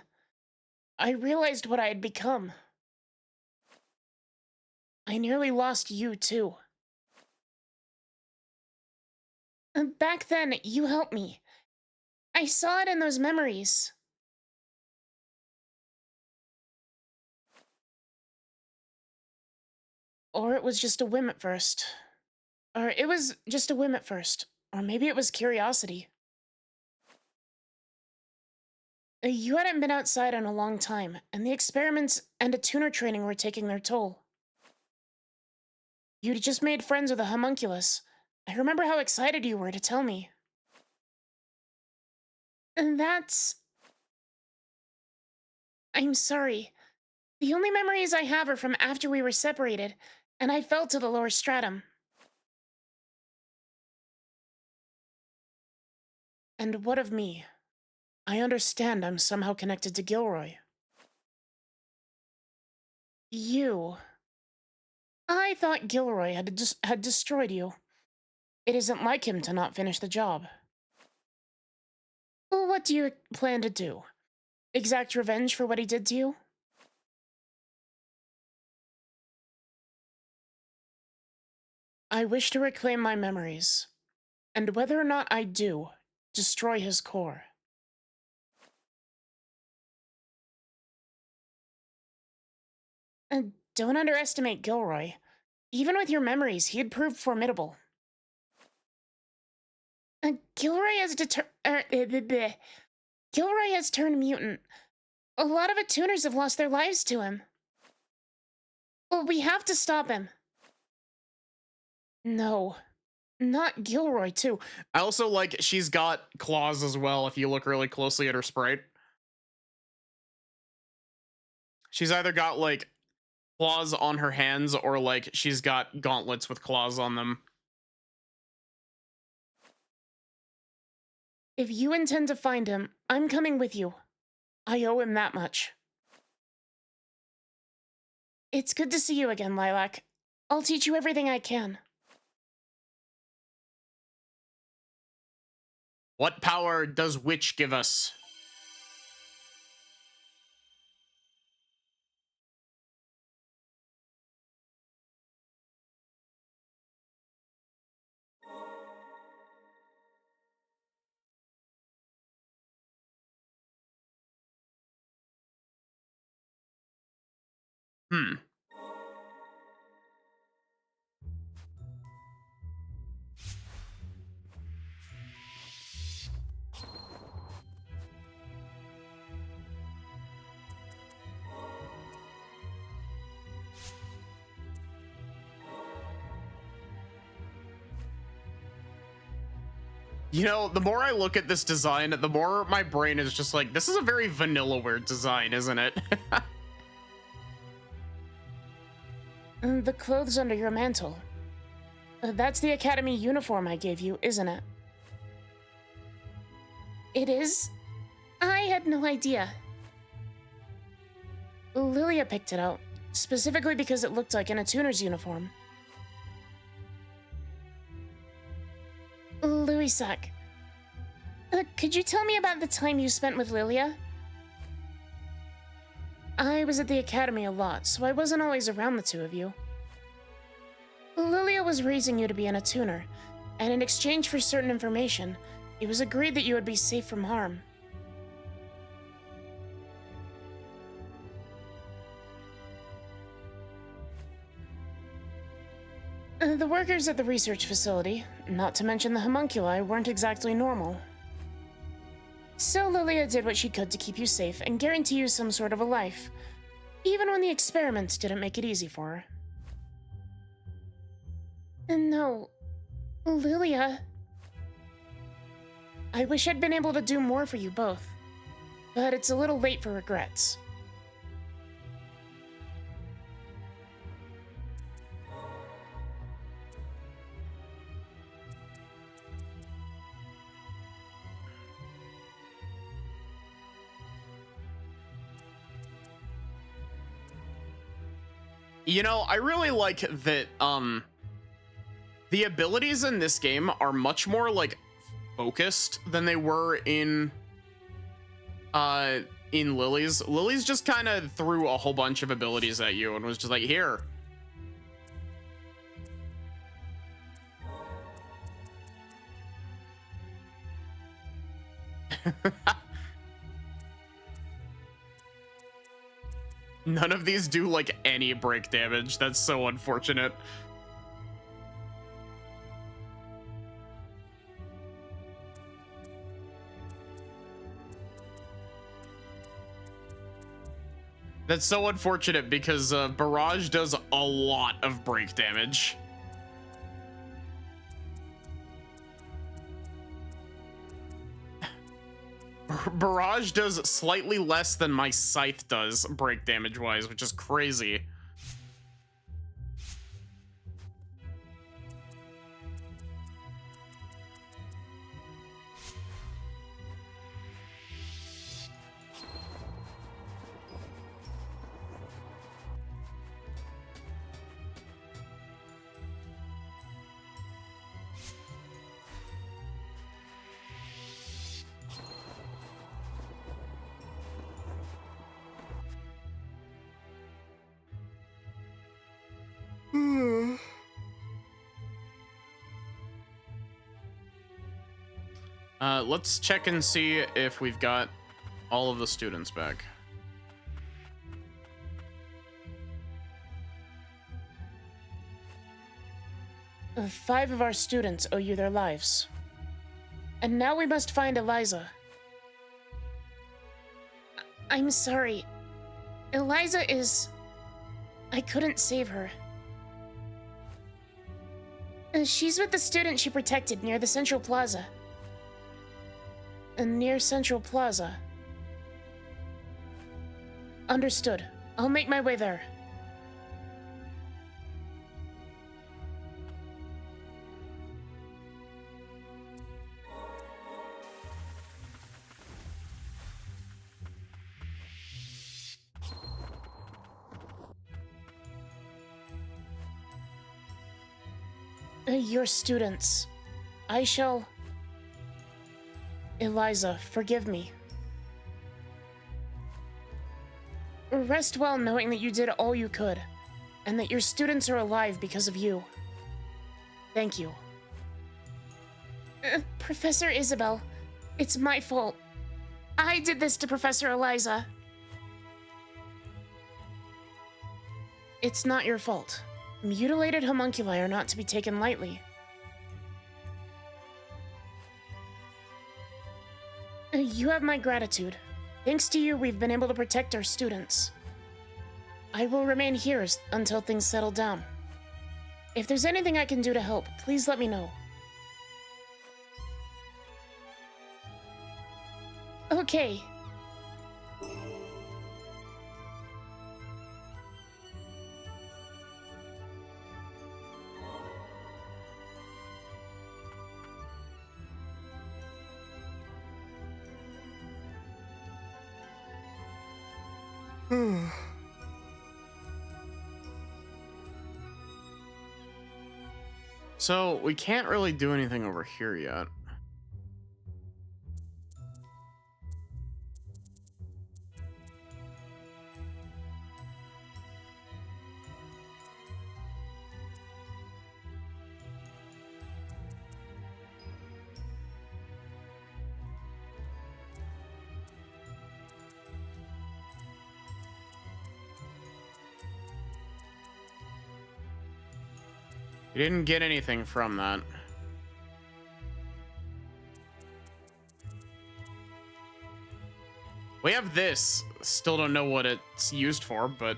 I realized what I had become. I nearly lost you, too. Back then, you helped me. I saw it in those memories. Or it was just a whim at first. Or it was just a whim at first. Or maybe it was curiosity. You hadn't been outside in a long time, and the experiments and a tuner training were taking their toll. You'd just made friends with a homunculus. I remember how excited you were to tell me. And that's... I'm sorry. The only memories I have are from after we were separated, and I fell to the lower stratum. And what of me? I understand I'm somehow connected to Gilroy. You... I thought Gilroy had destroyed you. It isn't like him to not finish the job. Well, what do you plan to do? Exact revenge for what he did to you? I wish to reclaim my memories, and whether or not I do, destroy his core. And don't underestimate Gilroy. Even with your memories, he had proved formidable. Gilroy has Gilroy has turned mutant. A lot of attuners have lost their lives to him. Well, we have to stop him. No. Not Gilroy, too. I also like she's got claws as well if you look really closely at her sprite. She's either got like claws on her hands or like she's got gauntlets with claws on them. If you intend to find him, I'm coming with you. I owe him that much. It's good to see you again, Lilac. I'll teach you everything I can. What power does Witch give us? Hmm. You know, the more I look at this design, the more my brain is just like, this is a very vanillaware design, isn't it? The clothes under your mantle. That's the Academy uniform I gave you, isn't it? It is? I had no idea. Lilia picked it out, specifically because it looked like an attuner's uniform. Louisac, could you tell me about the time you spent with Lilia? I was at the Academy a lot, so I wasn't always around the two of you. Lilia was raising you to be an attuner, and in exchange for certain information, it was agreed that you would be safe from harm. The workers at the research facility, not to mention the homunculi, weren't exactly normal. So Lilia did what she could to keep you safe and guarantee you some sort of a life, even when the experiments didn't make it easy for her. And no, Lilia. I wish I'd been able to do more for you both, but it's a little late for regrets. You know, I really like that the abilities in this game are much more like focused than they were in Lily's. Lily's just kind of threw a whole bunch of abilities at you and was just like, here. None of these do like any break damage. That's so unfortunate. That's so unfortunate because Barrage does a lot of break damage. Barrage does slightly less than my Scythe does break damage wise, which is crazy. Let's check and see if we've got all of the students back. Five of our students owe you their lives. And now we must find Eliza. I'm sorry. Eliza is... I couldn't save her. She's with the student she protected near the Central Plaza. Near Central Plaza. Understood. I'll make my way there. Your students. I shall... Eliza, forgive me. Rest well knowing that you did all you could, and that your students are alive because of you. Thank you. Professor Isabel, it's my fault. I did this to Professor Eliza. It's not your fault. Mutilated homunculi are not to be taken lightly. You have my gratitude. Thanks to you, we've been able to protect our students. I will remain here until things settle down. If there's anything I can do to help, please let me know. Okay. So we can't really do anything over here yet. We didn't get anything from that. We have this. Still don't know what it's used for, but...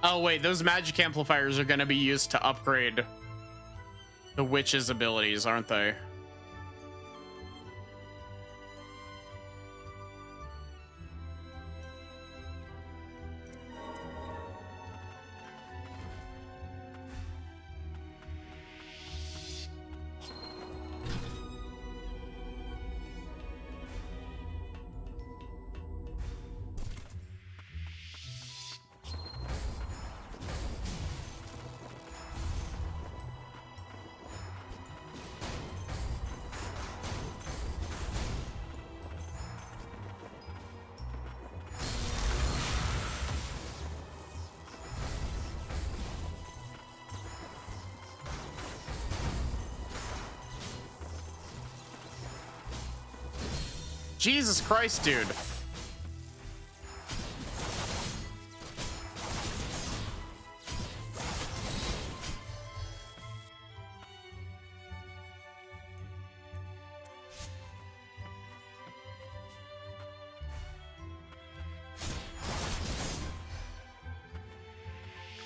Oh, wait, those magic amplifiers are going to be used to upgrade the witch's abilities, aren't they? Jesus Christ, dude.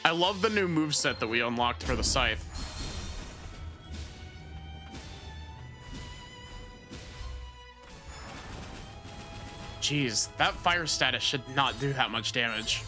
I love the new moveset that we unlocked for the scythe. Jeez, that fire status should not do that much damage.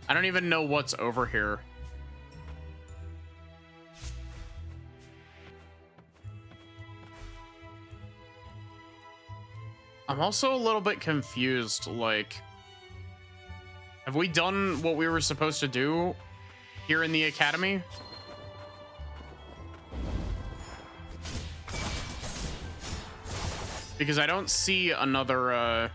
I don't even know what's over here. I'm also a little bit confused. Like, have we done what we were supposed to do here in the academy? Because I don't see another,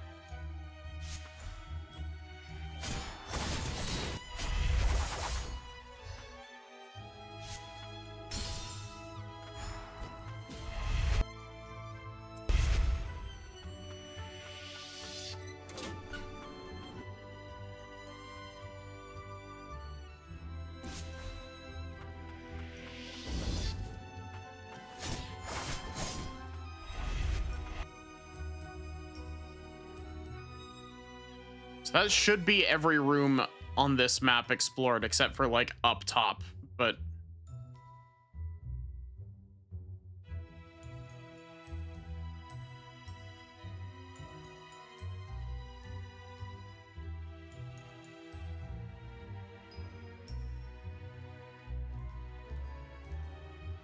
that should be every room on this map explored, except for, like, up top, but...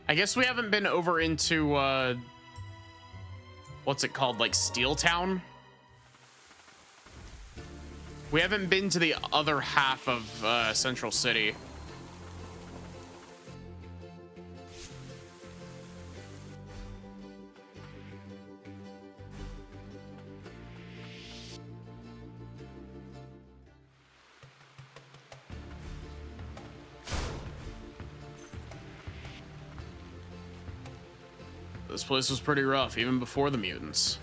I guess we haven't been over into, what's it called, like, Steel Town? We haven't been to the other half of Central City. This place was pretty rough, even before the mutants.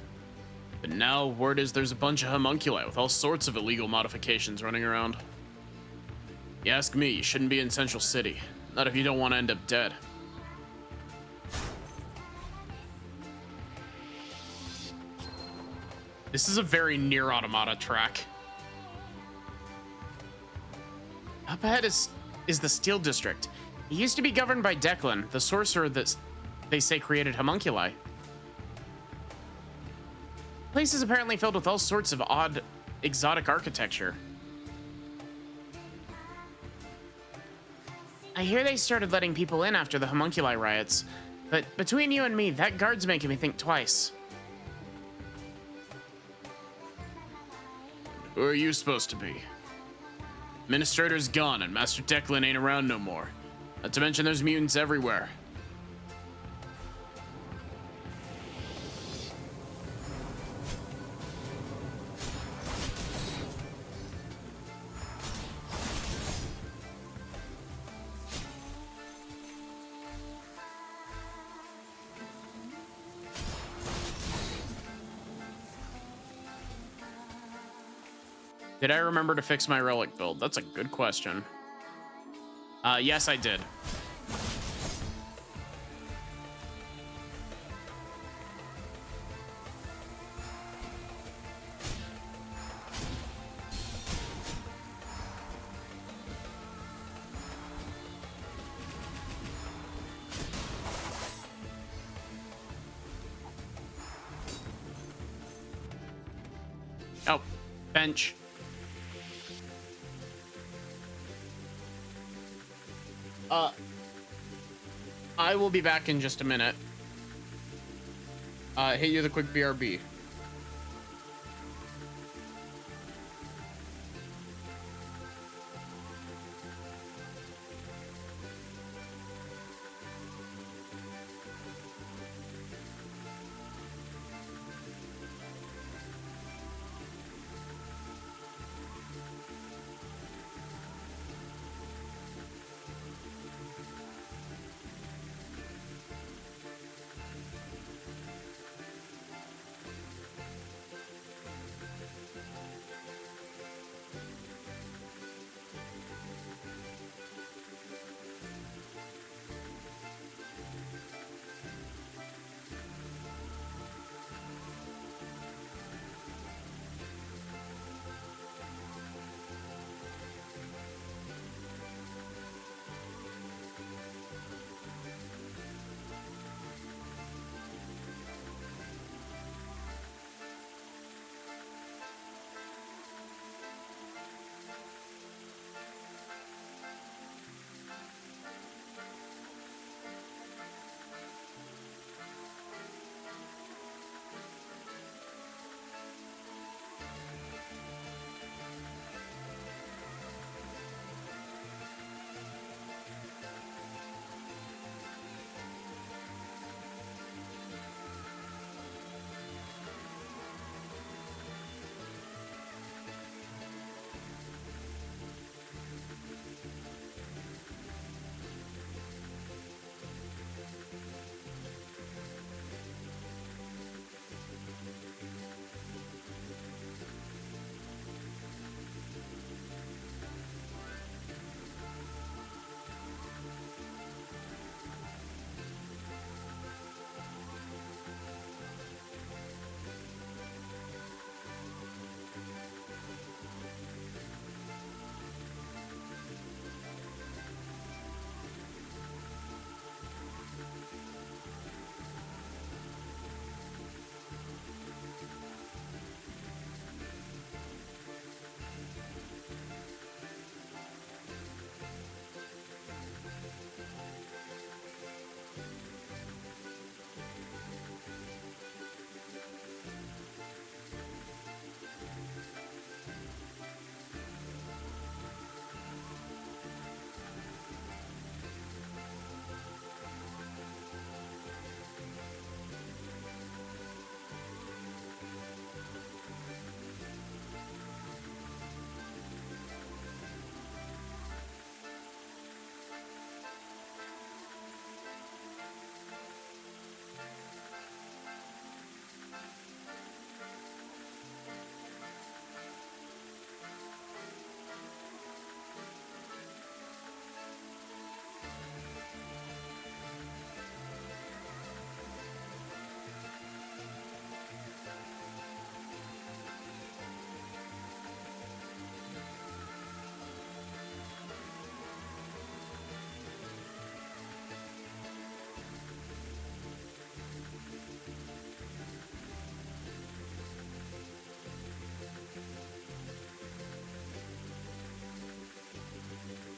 But now, word is there's a bunch of homunculi with all sorts of illegal modifications running around. You ask me, you shouldn't be in Central City. Not if you don't want to end up dead. This is a very near Automata track. Up ahead is the Steel District. It used to be governed by Declan, the sorcerer that they say created homunculi. The place is apparently filled with all sorts of odd, exotic architecture. I hear they started letting people in after the homunculi riots, but between you and me, that guard's making me think twice. Who are you supposed to be? Administrator's gone and Master Declan ain't around no more. Not to mention there's mutants everywhere. Did I remember to fix my relic build? That's a good question. Yes, I did. Oh, bench. I will be back in just a minute. Hit you the quick BRB.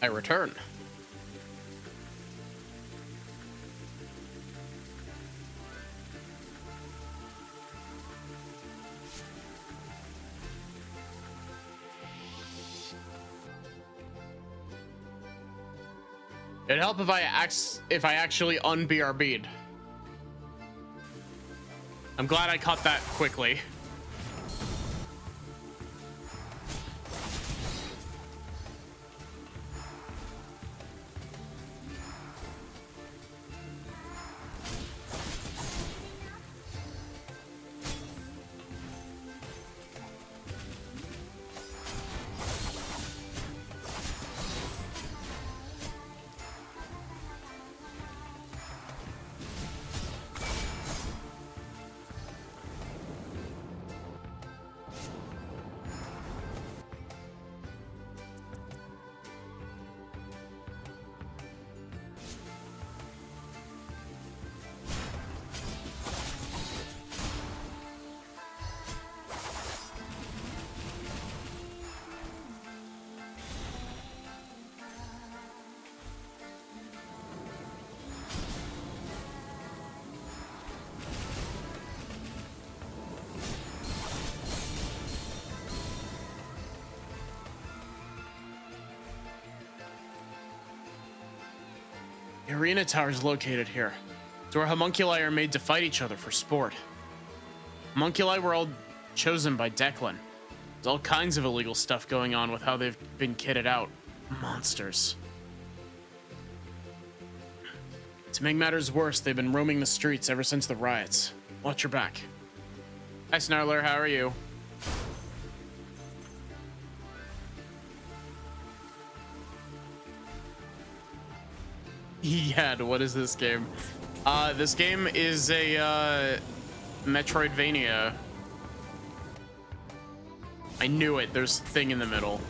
I return. It'd help if I actually un-BRB'd. I'm glad I caught that quickly. The arena tower is located here. It's where homunculi are made to fight each other for sport. Homunculi were all chosen by Declan. There's all kinds of illegal stuff going on with how they've been kitted out. Monsters. To make matters worse, they've been roaming the streets ever since the riots. Watch your back. Hi, Snarler. How are you? Yeah, what is this game? This game is a Metroidvania. I knew it. There's a thing in the middle.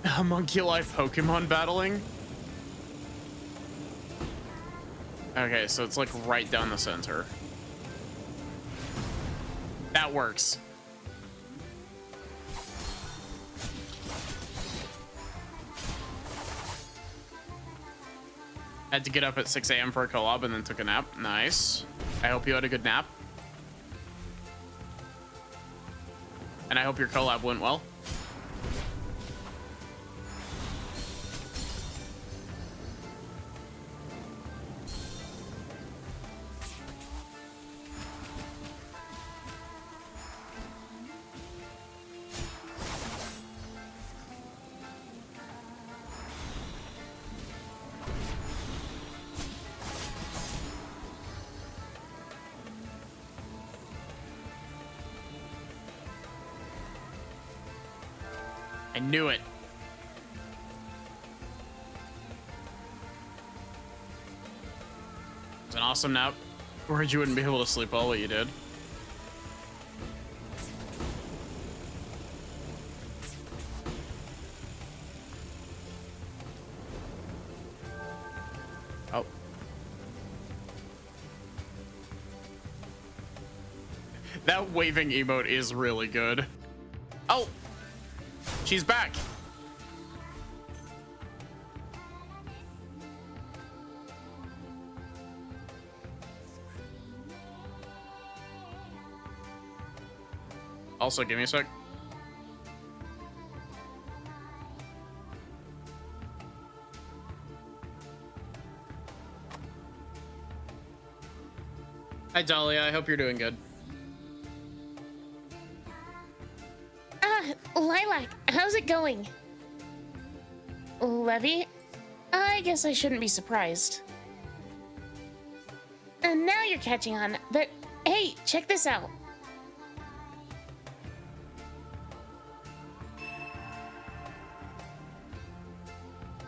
Homunculi Pokemon battling? Okay, so it's like right down the center. That works. Had to get up at 6 a.m. for a collab and then took a nap. Nice. I hope you had a good nap. And I hope your collab went well. I knew it. It's an awesome nap. Worried you wouldn't be able to sleep all what you did. Oh. That waving emote is really good. Oh! She's back. Also, give me a sec. Hi, Dahlia. I hope you're doing good. Lilac, how's it going? Levy? I guess I shouldn't be surprised. And now you're catching on, but hey, check this out.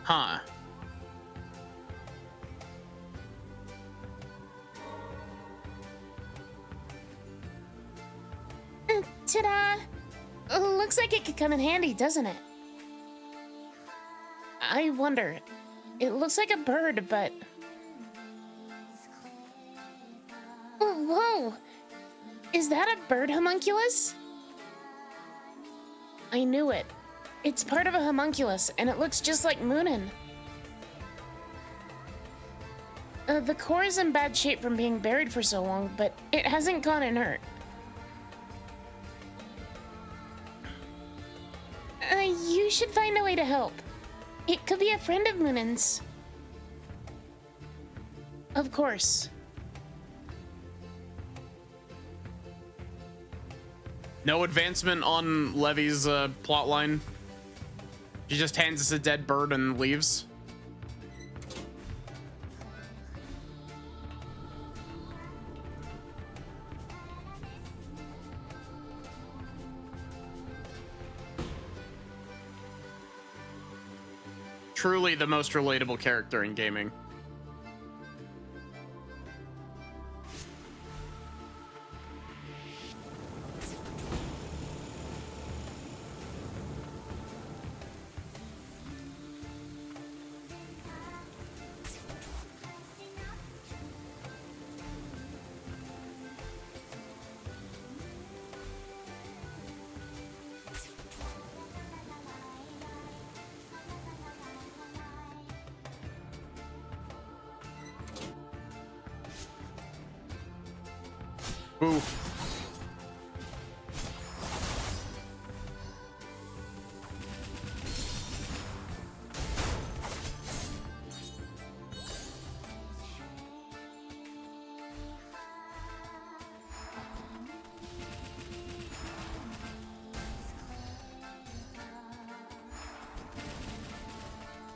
Huh. Ta-da! Looks like it could come in handy, doesn't it? I wonder. It looks like a bird, but... Oh, whoa! Is that a bird homunculus? I knew it. It's part of a homunculus, and it looks just like Moonin. The core is in bad shape from being buried for so long, but it hasn't gone inert. You should find a way to help. It could be a friend of Moonin's. Of course. No advancement on Levy's plotline. She just hands us a dead bird and leaves. Truly the most relatable character in gaming. Ooh.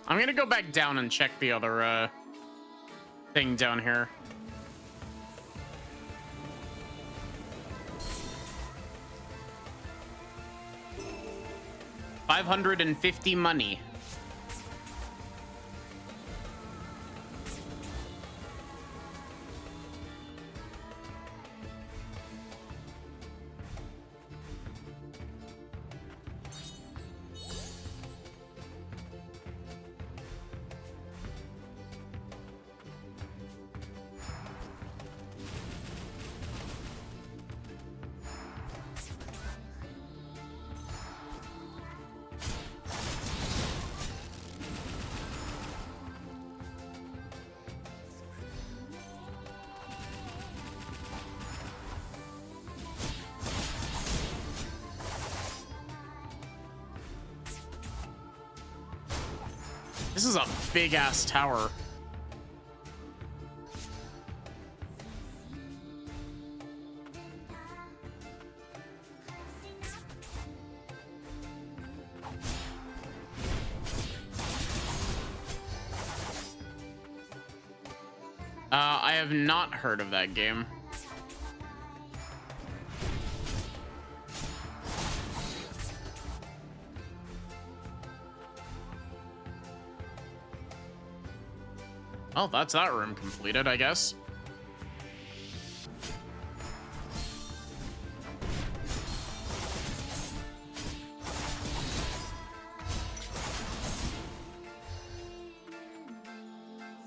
I'm gonna go back down and check the other thing down here. 550 money. This is a big ass tower. I have not heard of that game. Well, that's that room completed, I guess.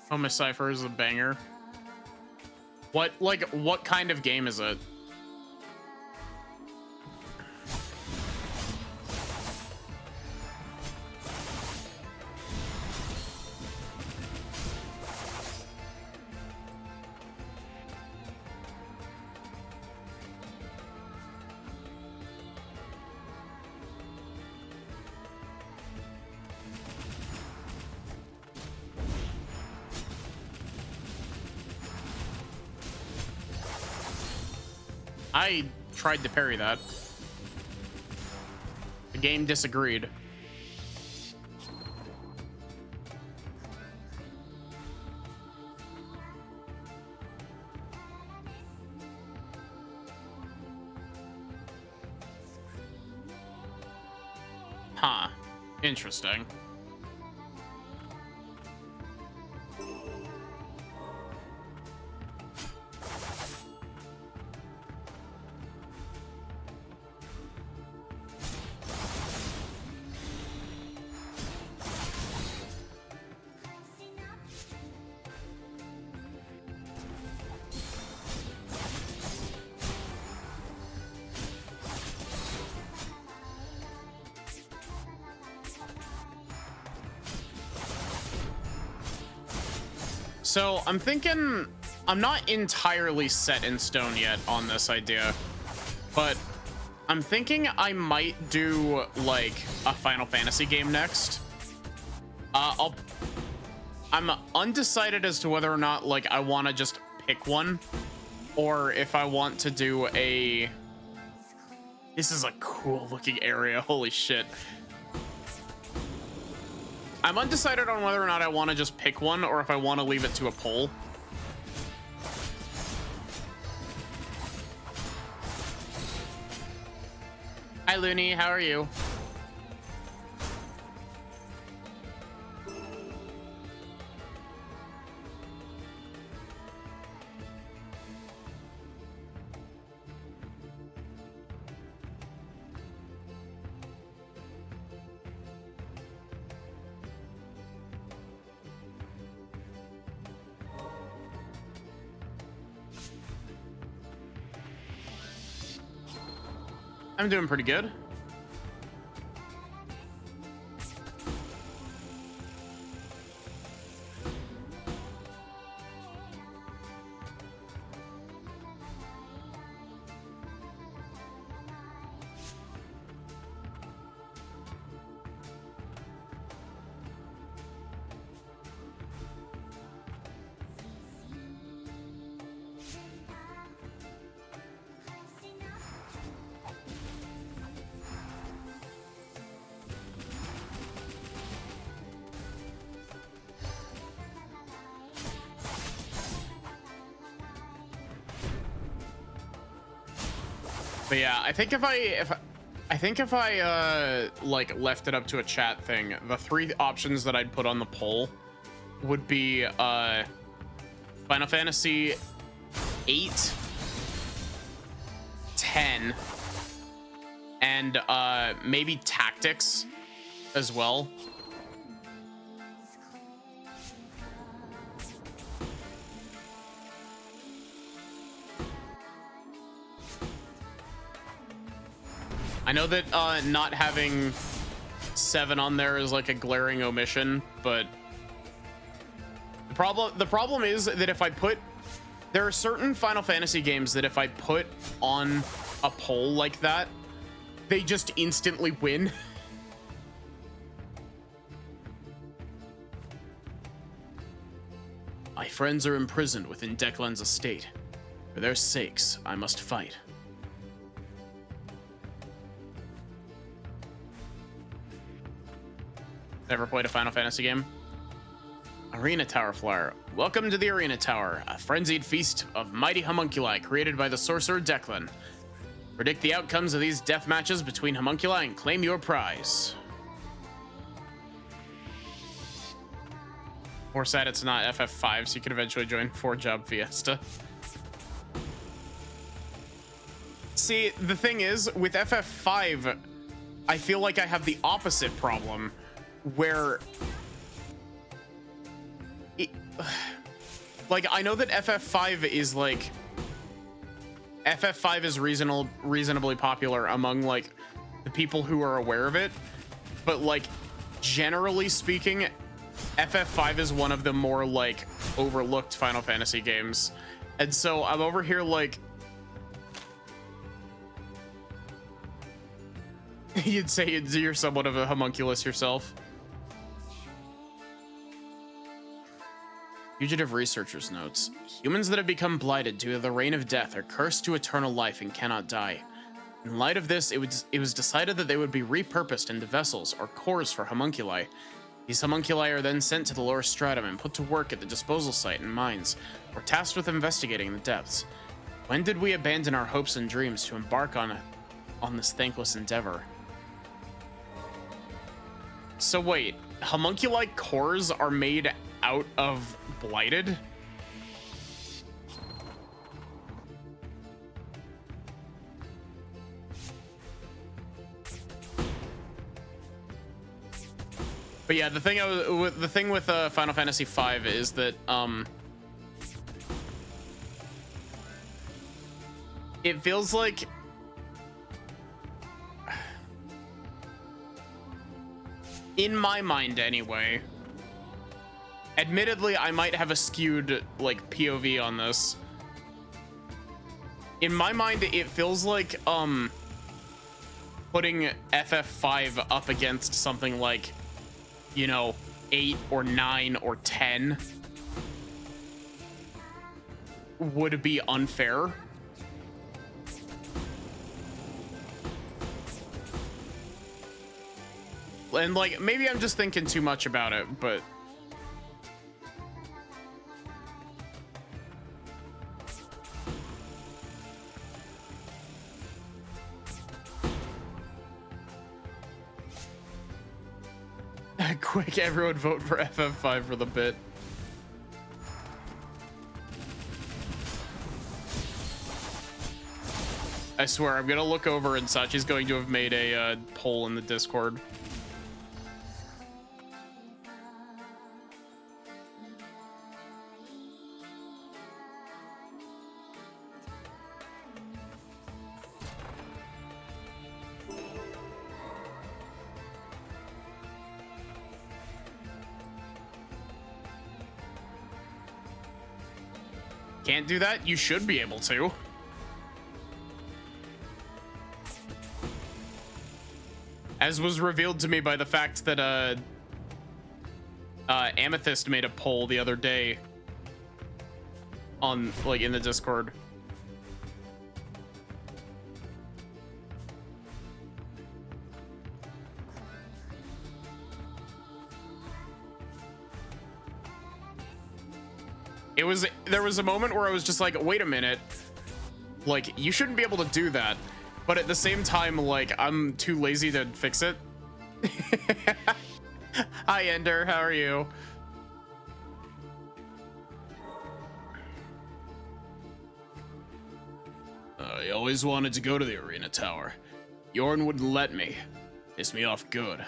Homicipher is a banger. What kind of game is it? I tried to parry that. The game disagreed. Huh. Interesting. So I'm thinking, I'm not entirely set in stone yet on this idea, but I'm thinking I might do like a Final Fantasy game next. I'm undecided as to whether or not like I want to just pick one, or if I want to do a. This is a cool looking area. Holy shit. I'm undecided on whether or not I want to just pick one or if I want to leave it to a poll. Hi, Looney. How are you? I'm doing pretty good. But yeah, I think if I like left it up to a chat thing, the three options that I'd put on the poll would be Final Fantasy 8, 10, and maybe Tactics as well. I know that not having 7 on there is like a glaring omission, but the problem is that if I put, there are certain Final Fantasy games that if I put on a poll like that, they just instantly win. My friends are imprisoned within Declan's estate. For their sakes, I must fight. Ever played a Final Fantasy game? Arena Tower Flyer. Welcome to the Arena Tower, a frenzied feast of mighty homunculi created by the sorcerer Declan. Predict the outcomes of these death matches between homunculi and claim your prize. More sad it's not FF5, so you could eventually join 4-Job Fiesta. See, the thing is, with FF5, I feel like I have the opposite problem, where like I know that FF5 is like FF5 is reasonably popular among like the people who are aware of it, but like generally speaking, FF5 is one of the more like overlooked Final Fantasy games, and so I'm over here like you'd say you're somewhat of a homunculus yourself. Fugitive researchers notes, humans that have become blighted due to the reign of death are cursed to eternal life and cannot die. In light of this, it was decided that they would be repurposed into vessels or cores for homunculi. These homunculi are then sent to the lower stratum and put to work at the disposal site in mines, or tasked with investigating the depths. When did we abandon our hopes and dreams to embark on this thankless endeavor? So wait, homunculi cores are made out of blighted? But yeah, the thing with Final Fantasy V is that it feels like in my mind anyway, Admittedly, I might have a skewed like POV on this. In my mind, it feels like putting FF5 up against something like, you know, 8 or 9 or 10 would be unfair. And like, maybe I'm just thinking too much about it, but quick, everyone vote for FF5 for the bit. I swear, I'm gonna look over and Sachi's going to have made a poll in the Discord. Can't do that? You should be able to. As was revealed to me by the fact that Amethyst made a poll the other day on, like, in the Discord. There was a moment where I was just like, wait a minute, like, you shouldn't be able to do that, but at the same time, like, I'm too lazy to fix it. Hi Ender, how are you? I always wanted to go to the arena tower. Yorn wouldn't let me. Pissed me off good.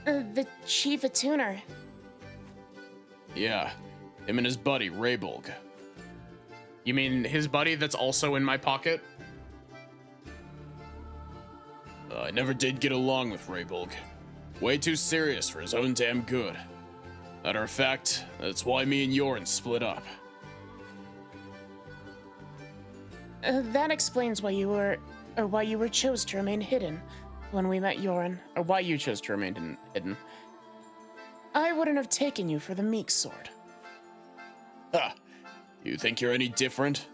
The chief attuner. Yeah, him and his buddy, Raybolg. You mean his buddy that's also in my pocket? I never did get along with Raybolg. Way too serious for his own damn good. Matter of fact, that's why me and Yorn split up. That explains why you were chose to remain hidden when we met Yorin. Or why you chose to remain hidden. I wouldn't have taken you for the meek sort. Ha! You think you're any different?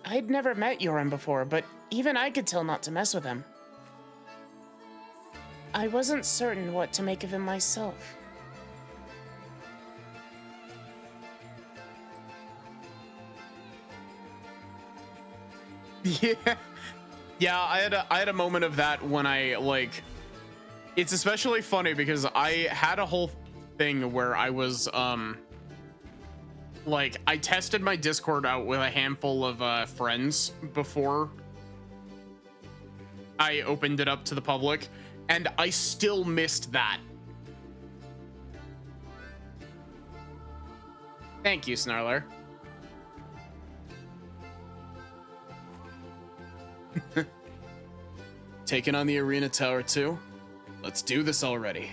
I'd never met Yorin before, but even I could tell not to mess with him. I wasn't certain what to make of him myself. Yeah, I had a moment of that when I, like, it's especially funny because I had a whole thing where I was like, I tested my Discord out with a handful of friends before I opened it up to the public, and I still missed that. Thank you, Snarler. Taking on the arena tower too? Let's do this already.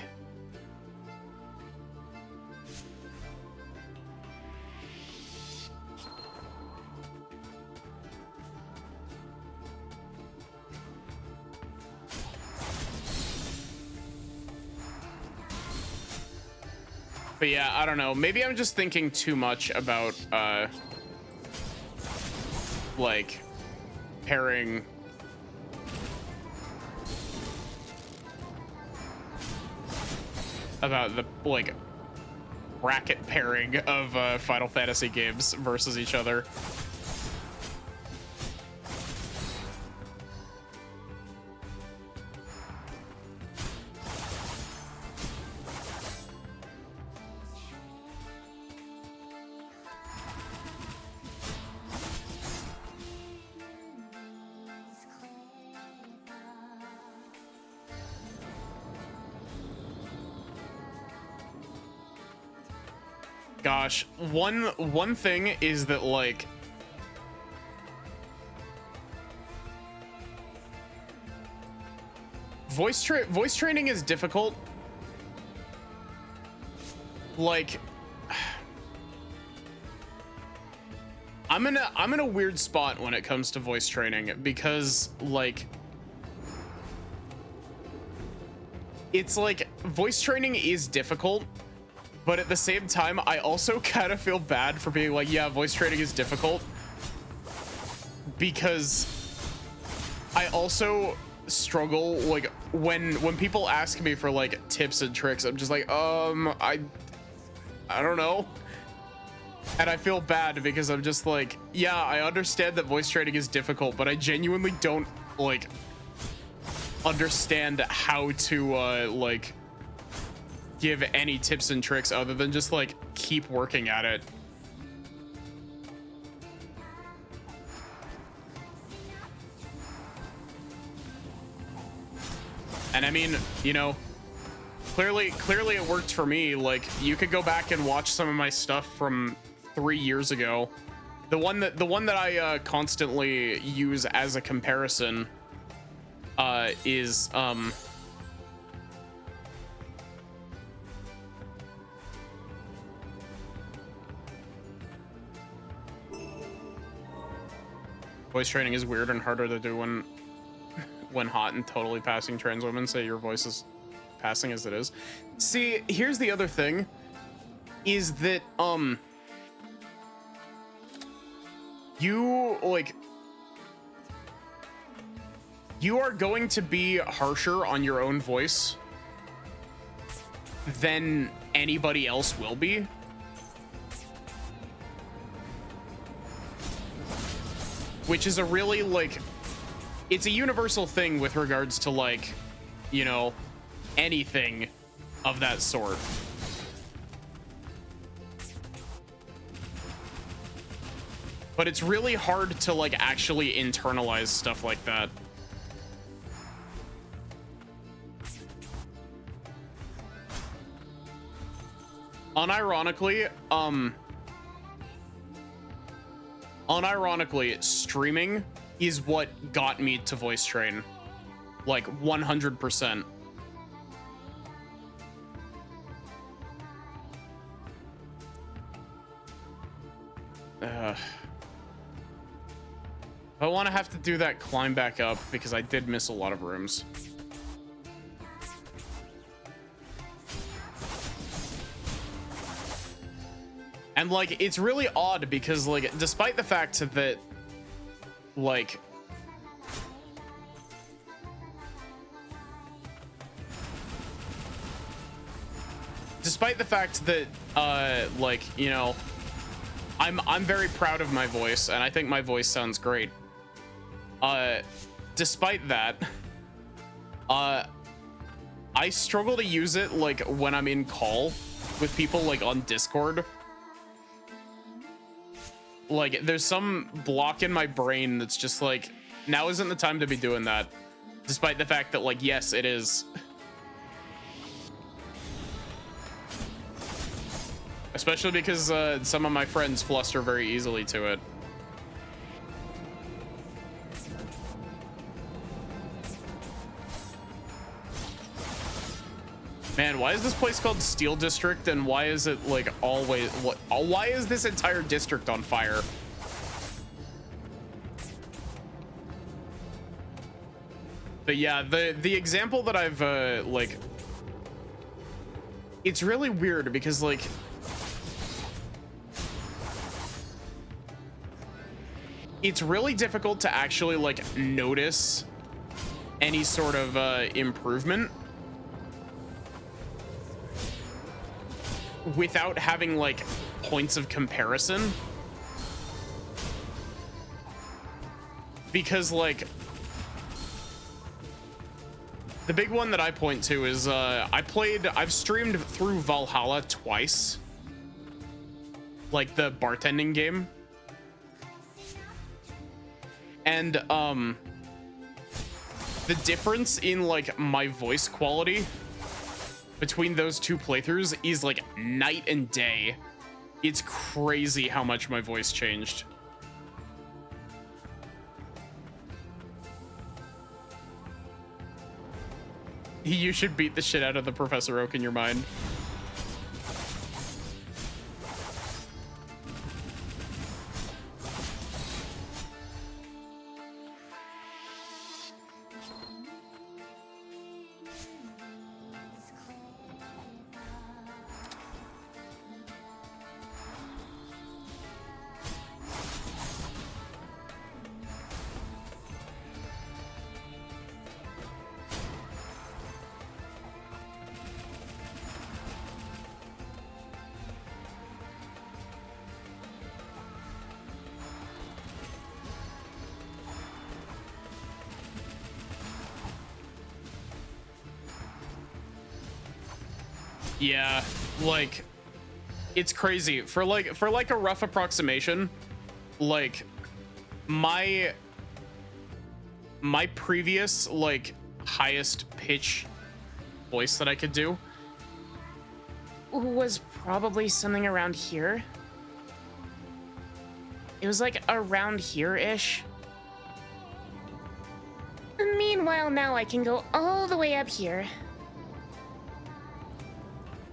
But yeah, I don't know. Maybe I'm just thinking too much about, like, pairing... about the, like, bracket pairing of Final Fantasy games versus each other. Gosh, one thing is that, like, voice training is difficult like, I'm in a weird spot when it comes to voice training, because like, it's like voice training is difficult, but at the same time, I also kind of feel bad for being like, yeah, voice training is difficult, because I also struggle, like, when people ask me for like tips and tricks, I'm just like, I don't know. And I feel bad because I'm just like, yeah, I understand that voice training is difficult, but I genuinely don't like understand how to like give any tips and tricks other than just like keep working at it. And I mean, you know, clearly it worked for me. Like, you could go back and watch some of my stuff from 3 years ago. The one that I constantly use as a comparison is voice training is weird and harder to do when hot and totally passing trans women say your voice is passing as it is. See, here's the other thing, is that you are going to be harsher on your own voice than anybody else will be. Which is a really, like, it's a universal thing with regards to, like, you know, anything of that sort. But it's really hard to, like, actually internalize stuff like that. Unironically, streaming is what got me to voice train, like 100%. I want to have to do that climb back up because I did miss a lot of rooms. And like, it's really odd because, like, despite the fact that, like, like, you know, I'm very proud of my voice and I think my voice sounds great. Despite that, I struggle to use it, like, when I'm in call with people, like, on Discord. Like, there's some block in my brain that's just like, now isn't the time to be doing that, despite the fact that, like, yes, it is. Especially because some of my friends fluster very easily to it. Man, why is this place called Steel District, and why is it, like, always, why is this entire district on fire? But yeah, the example that I've like, it's really weird because, like, it's really difficult to actually, like, notice any sort of improvement without having, like, points of comparison, because, like, the big one that I point to is I've streamed through Valhalla twice, like the bartending game, and the difference in, like, my voice quality between those two playthroughs is like night and day. It's crazy how much my voice changed. You should beat the shit out of the Professor Oak in your mind. Yeah, like it's crazy for like a rough approximation. Like my previous like highest pitch voice that I could do was probably something around here. It was like around here-ish. Meanwhile, now I can go all the way up here.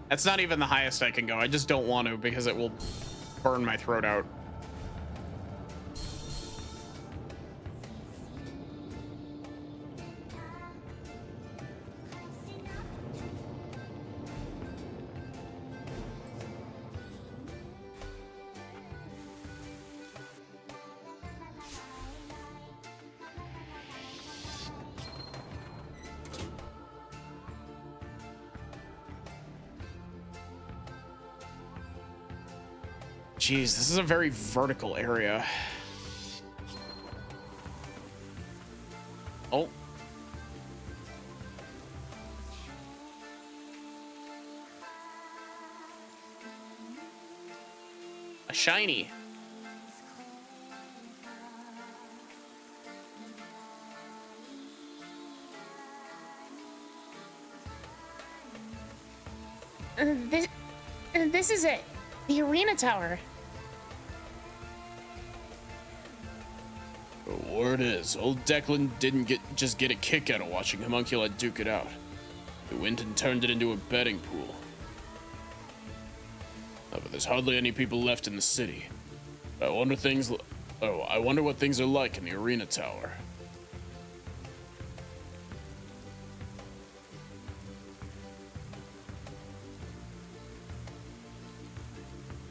That's not even the highest I can go. I just don't want to because it will burn my throat out. Jeez, this is a very vertical area. Oh. A shiny. This is it. The arena tower. Word is, old Declan didn't just get a kick out of watching Homunculi duke it out. He went and turned it into a betting pool. But there's hardly any people left in the city. I wonder what things are like in the arena tower.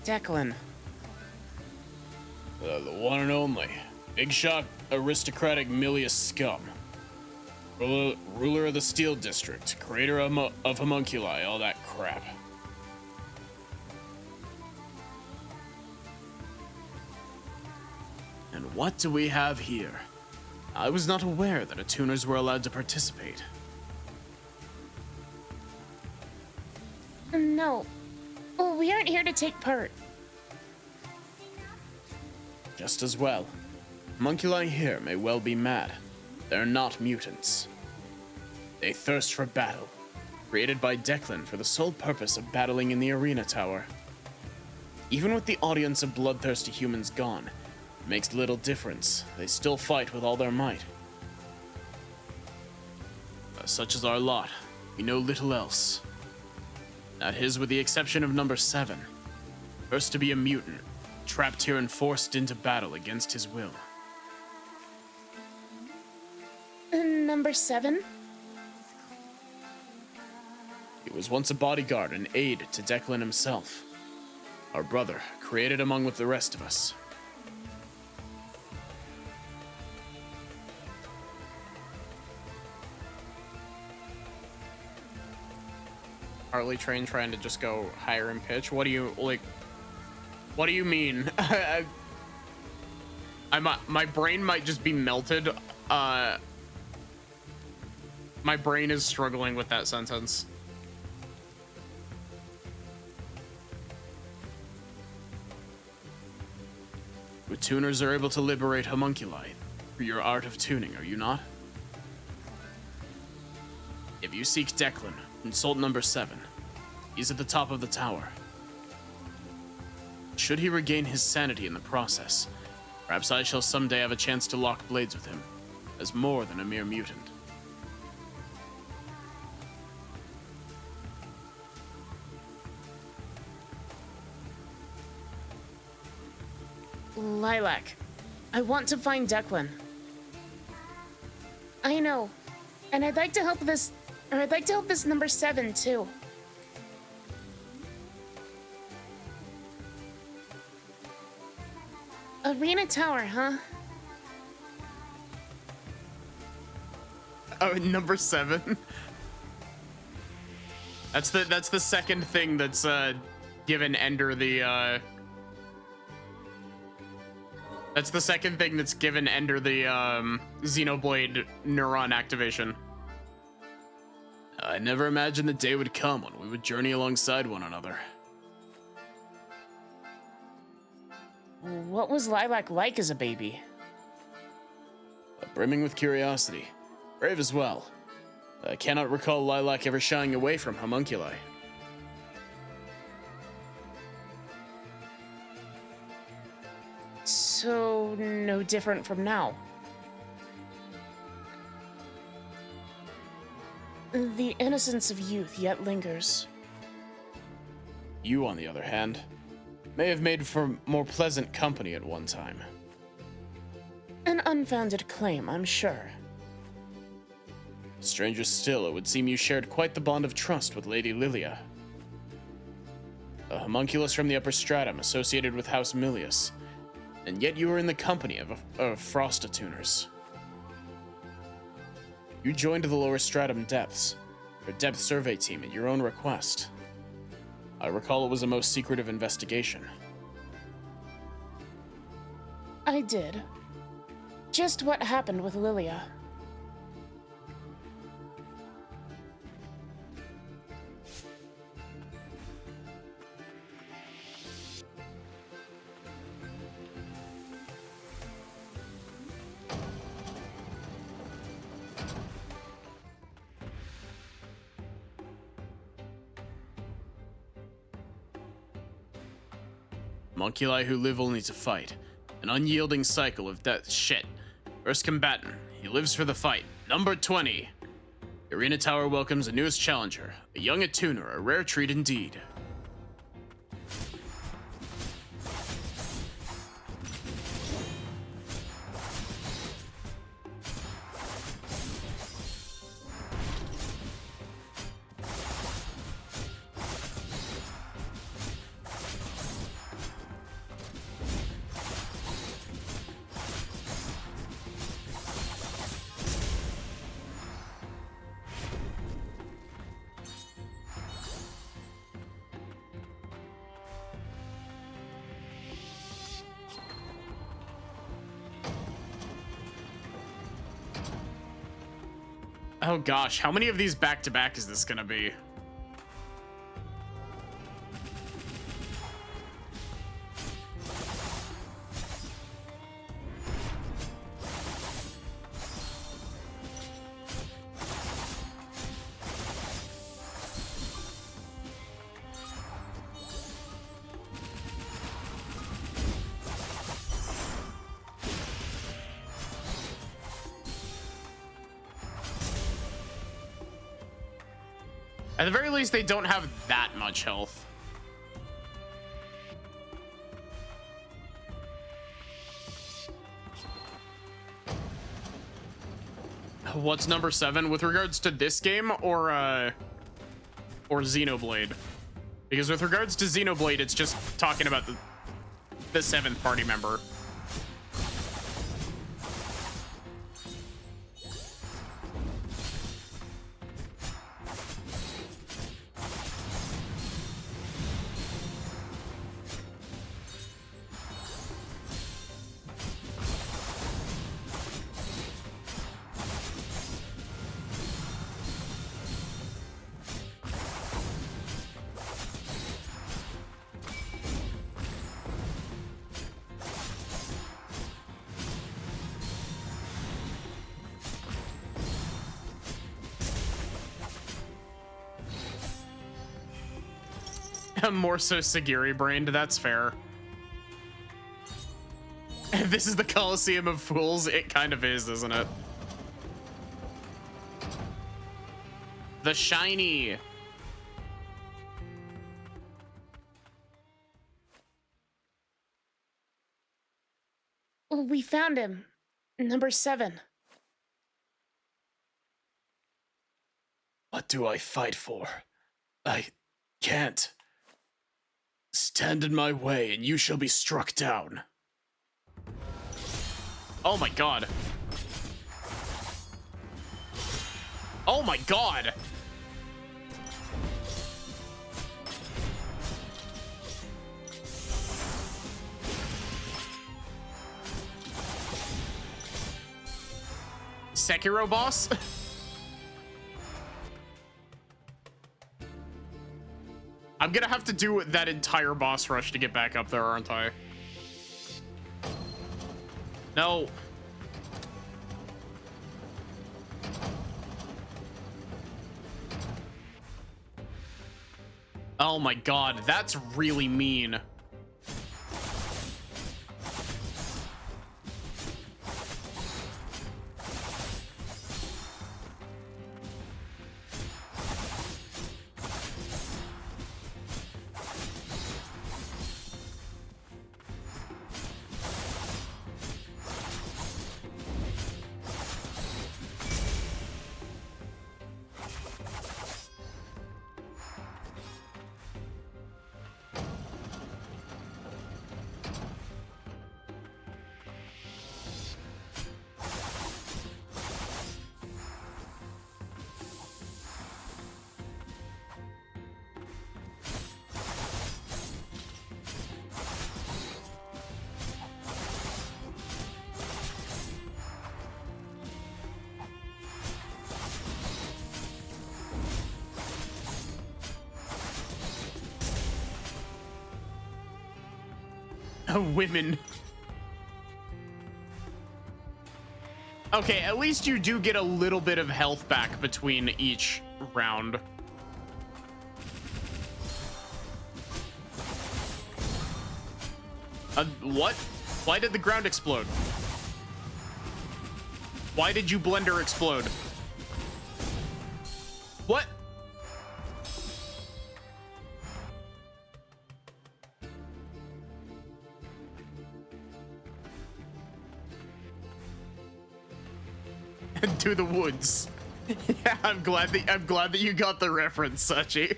Declan. The one and only. Big shot aristocratic Milius scum. Ruler of the Steel District, creator of Homunculi, all that crap. And what do we have here? I was not aware that attuners were allowed to participate. No. Well, we aren't here to take part. Just as well. Homunculi here may well be mad. They're not mutants. They thirst for battle, created by Declan for the sole purpose of battling in the arena tower. Even with the audience of bloodthirsty humans gone, it makes little difference. They still fight with all their might. Such is our lot. We know little else. That is, with the exception of number 7. First to be a mutant, trapped here and forced into battle against his will. Number 7? He was once a bodyguard and aide to Declan himself. Our brother, created among with the rest of us. Harley Train trying to just go higher in pitch. What do you like? What do you mean? My brain might just be melted. My brain is struggling with that sentence. Tuners are able to liberate homunculi through your art of tuning, are you not? If you seek Declan, consult number 7. He's at the top of the tower. Should he regain his sanity in the process, perhaps I shall someday have a chance to lock blades with him, as more than a mere mutant. Lilac. I want to find Declan. I know. And I'd like to help this number 7 too. Arena Tower, huh? Oh, number 7. That's the second thing that's given Ender the That's the second thing that's given Ender the Xenoblade neuron activation. I never imagined the day would come when we would journey alongside one another. What was Lilac like as a baby? Brimming with curiosity. Brave as well. I cannot recall Lilac ever shying away from homunculi. So, no different from now. The innocence of youth yet lingers. You, on the other hand, may have made for more pleasant company at one time. An unfounded claim, I'm sure. Stranger still, it would seem you shared quite the bond of trust with Lady Lilia. A homunculus from the upper stratum associated with House Milius, and yet you were in the company of Frostatuners. You joined the lower stratum depths, your depth survey team at your own request. I recall it was a most secretive investigation. I did. Just what happened with Lilia. Homunculi who live only to fight. An unyielding cycle of death. Shit. First combatant. He lives for the fight. Number 20. Arena Tower welcomes a newest challenger. A young attuner, a rare treat indeed. Oh gosh, how many of these back-to-back is this gonna be? At the very least, they don't have that much health. What's number 7 with regards to this game or Xenoblade? Because with regards to Xenoblade, it's just talking about the 7th party member. I'm more so Sagiri brained, that's fair. This is the Coliseum of Fools. It kind of is, isn't it? The shiny. We found him. Number 7. What do I fight for? I can't. Stand in my way and you shall be struck down. Oh my god. Oh my god. Sekiro boss? I'm gonna have to do that entire boss rush to get back up there, aren't I? No. Oh my god, that's really mean. Women. Okay, at least you do get a little bit of health back between each round. What? Why did the ground explode? Why did you blender explode? What? To the woods. Yeah, I'm glad that you got the reference, Sachi.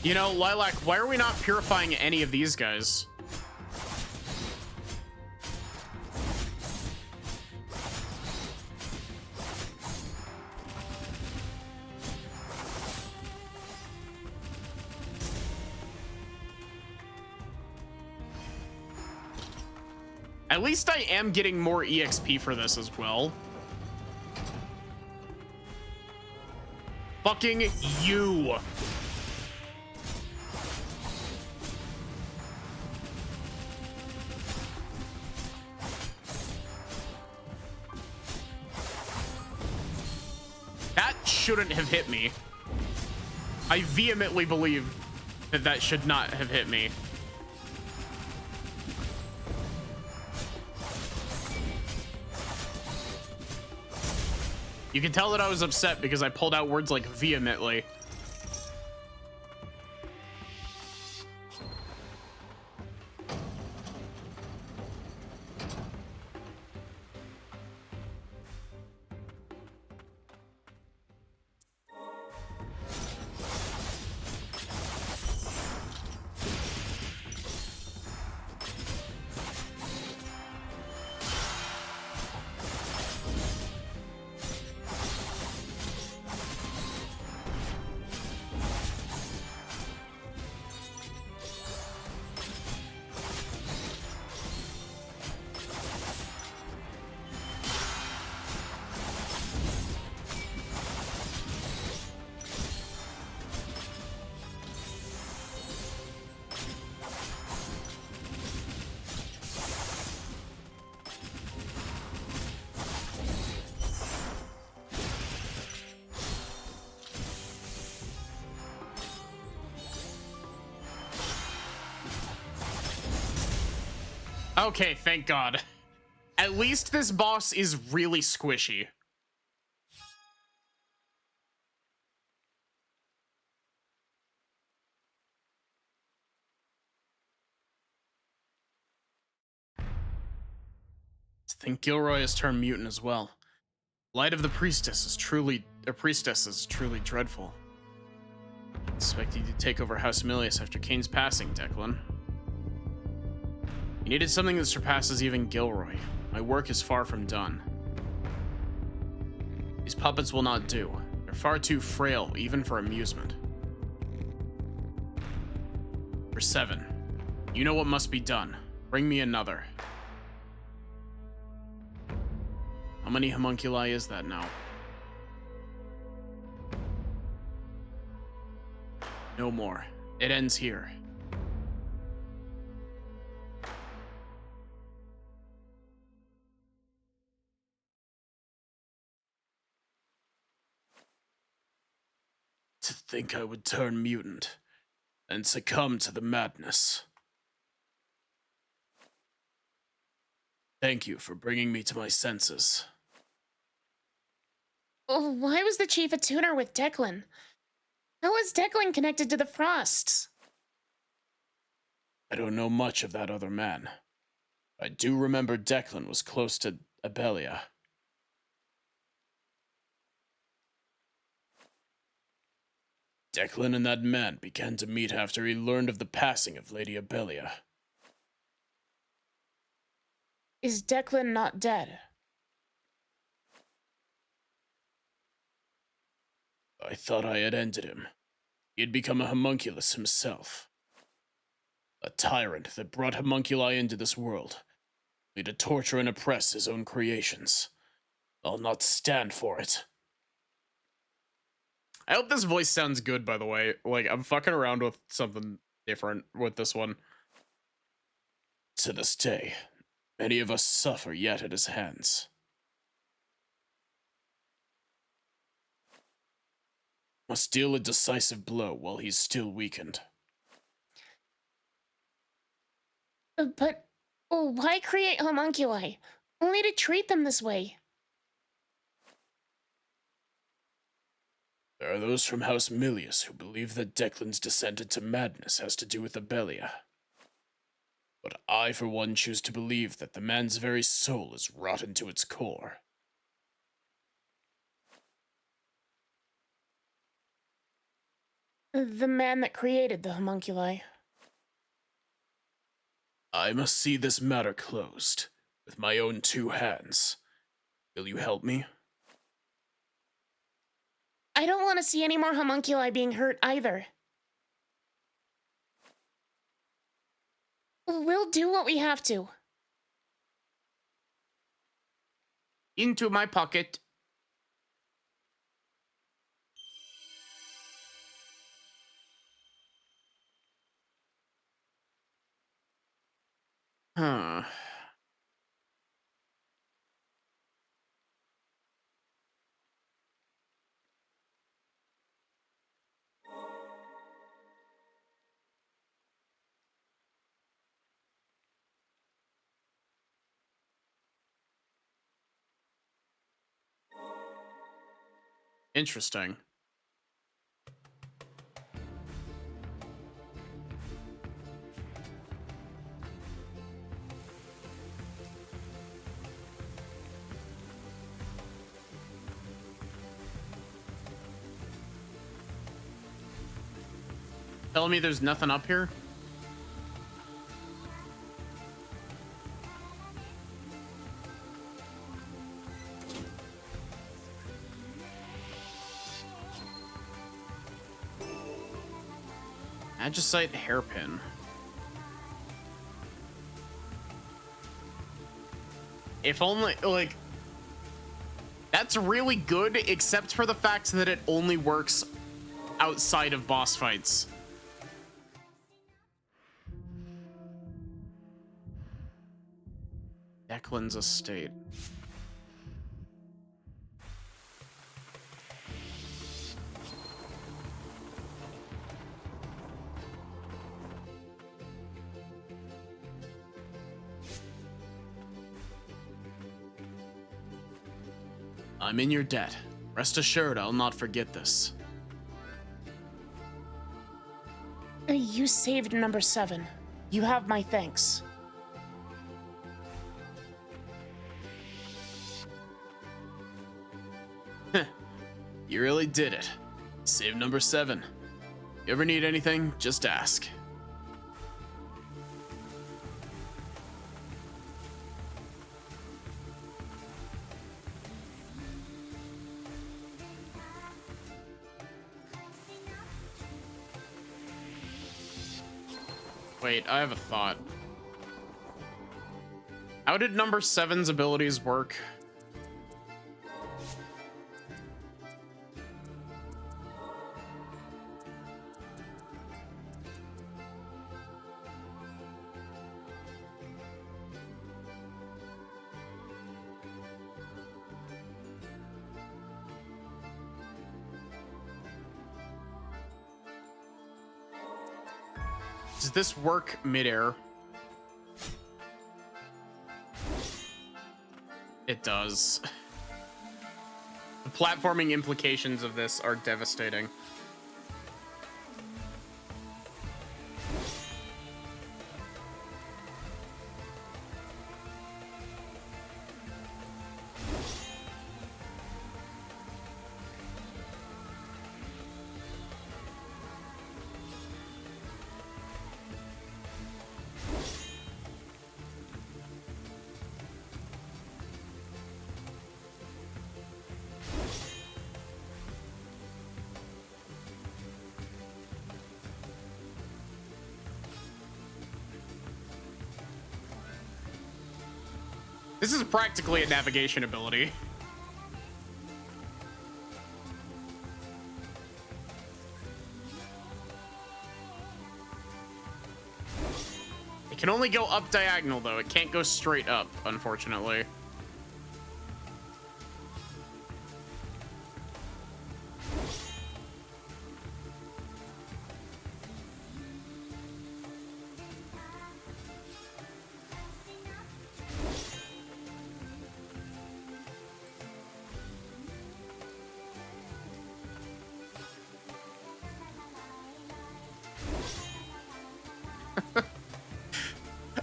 You know, Lilac, why are we not purifying any of these guys? At least I am getting more EXP for this as well. Fucking you. That shouldn't have hit me. I vehemently believe that that should not have hit me. You can tell that I was upset because I pulled out words like vehemently. Okay, thank God. At least this boss is really squishy. To think Gilroy has turned mutant as well. Light of the priestess is truly dreadful. Expected you to take over House Milius after Kane's passing, Declan. You needed something that surpasses even Gilroy. My work is far from done. These puppets will not do. They're far too frail, even for amusement. For 7. You know what must be done. Bring me another. How many homunculi is that now? No more. It ends here. To think I would turn mutant and succumb to the madness. Thank you for bringing me to my senses. Oh, why was the chief a tuner with Declan? How is Declan connected to the Frosts? I don't know much of that other man. I do remember Declan was close to Abelia. Declan and that man began to meet after he learned of the passing of Lady Abelia. Is Declan not dead? I thought I had ended him. He had become a homunculus himself. A tyrant that brought homunculi into this world, only to torture and oppress his own creations. I'll not stand for it. I hope this voice sounds good, by the way. Like, I'm fucking around with something different with this one. To this day, many of us suffer yet at his hands. Must deal a decisive blow while he's still weakened. But why create homunculi? Only to treat them this way. There are those from House Milius who believe that Declan's descent into madness has to do with Abelia. But I, for one, choose to believe that the man's very soul is rotten to its core. The man that created the homunculi. I must see this matter closed, with my own 2 hands. Will you help me? I don't want to see any more homunculi being hurt either. We'll do what we have to. Into my pocket. Huh. Interesting. Telling me there's nothing up here? Magicite hairpin. If only, like, that's really good, except for the fact that it only works outside of boss fights. Declan's estate. I'm in your debt. Rest assured, I'll not forget this. You saved number 7. You have my thanks. You really did it. Save number 7. You ever need anything, just ask. Wait, I have a thought. How did number 7's abilities work? Does this work midair? It does. The platforming implications of this are devastating. This is practically a navigation ability. It can only go up diagonal, though. It can't go straight up, unfortunately.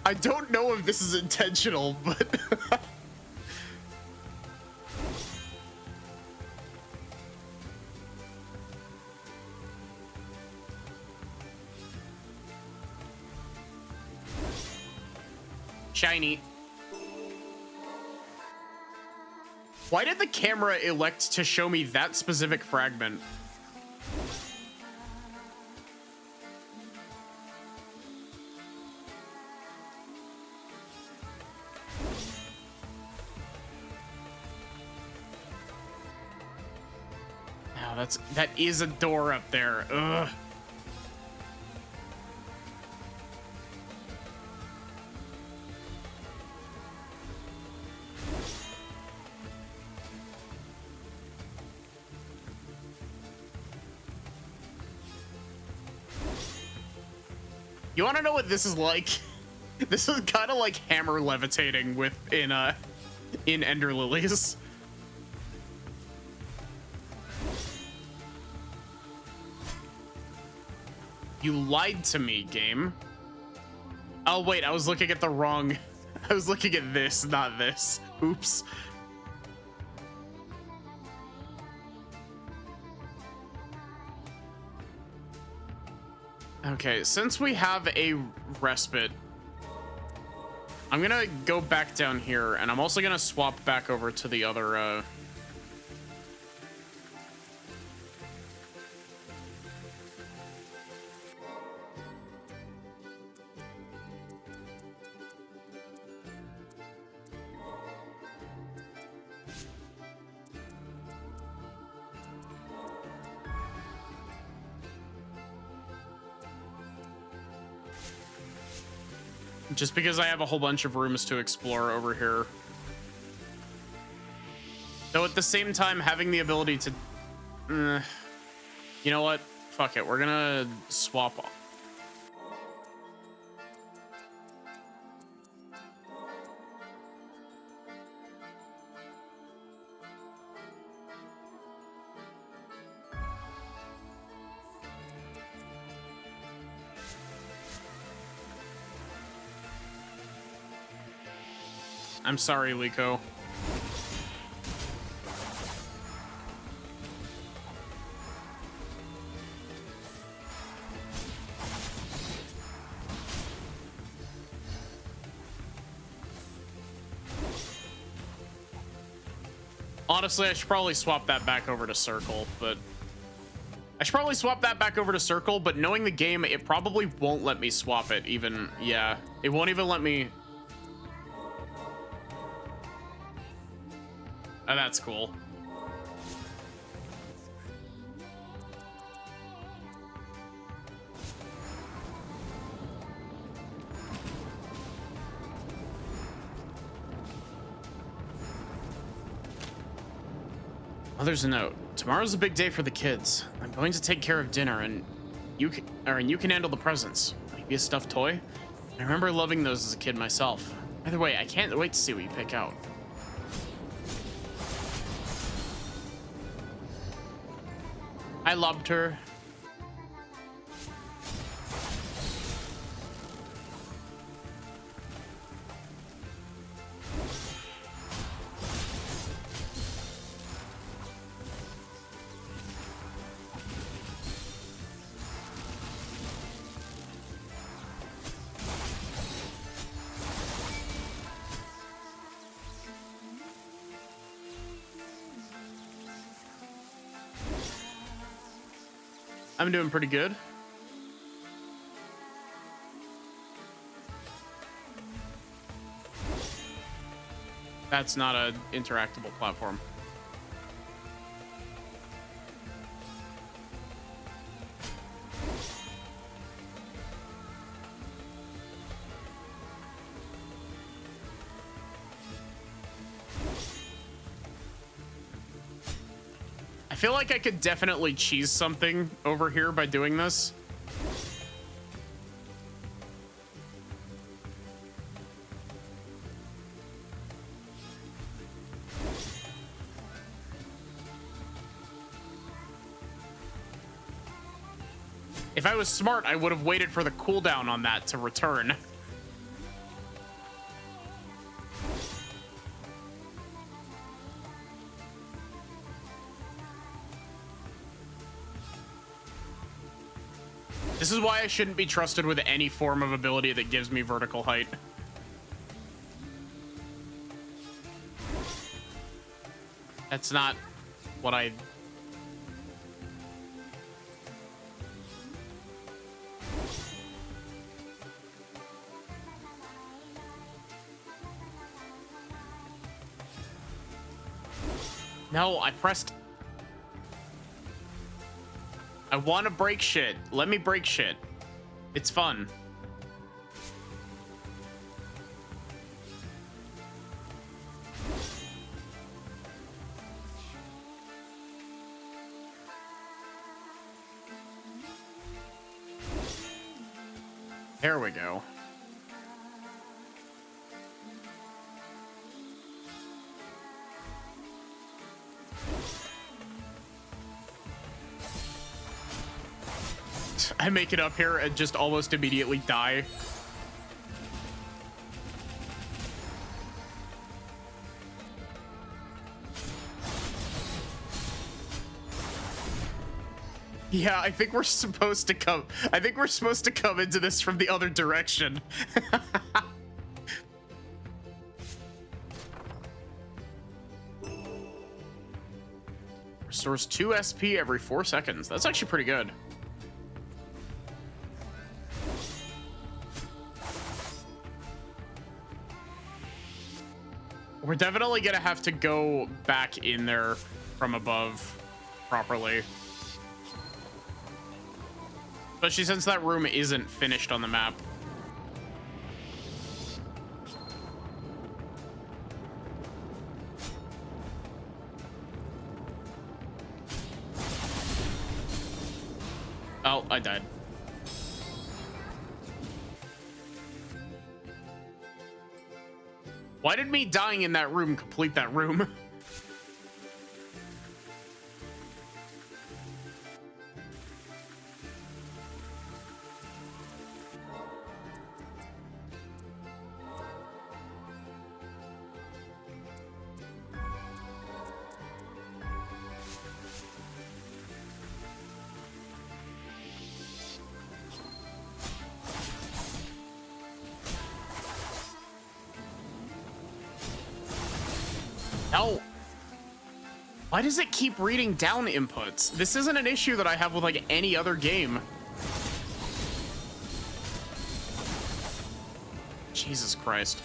I don't know if this is intentional, but shiny. Why did the camera elect to show me that specific fragment? That is a door up there. Ugh. You want to know what this is like? This is kind of like hammer levitating in Ender Lilies. You lied to me, game. Oh, wait, I was looking at the wrong... I was looking at this, not this. Oops. Okay, since we have a respite, I'm gonna go back down here, and I'm also gonna swap back over to the other, just because I have a whole bunch of rooms to explore over here. Though at the same time, having the ability to... you know what? Fuck it. We're gonna swap off. I'm sorry, Liko. Honestly, I should probably swap that back over to circle, but knowing the game, it probably won't let me swap it even. Yeah, it won't even let me. Oh, that's cool. Mother's note. Tomorrow's a big day for the kids. I'm going to take care of dinner, and you can handle the presents. Maybe a stuffed toy? I remember loving those as a kid myself. By the way, I can't wait to see what you pick out. I loved her. I'm doing pretty good. That's not an interactable platform. I feel like I could definitely cheese something over here by doing this. If I was smart, I would have waited for the cooldown on that to return. This is why I shouldn't be trusted with any form of ability that gives me vertical height. That's not what I... No, I pressed... I want to break shit. Let me break shit. It's fun. There we go. I make it up here and just almost immediately die. Yeah, I think we're supposed to come. I think we're supposed to come into this from the other direction. Restores 2 SP every 4 seconds. That's actually pretty good. We're definitely gonna have to go back in there from above properly. Especially since that room isn't finished on the map. Oh, I died. Why did me dying in that room complete that room? No. Why does it keep reading down inputs? This isn't an issue that I have with like any other game. Jesus Christ.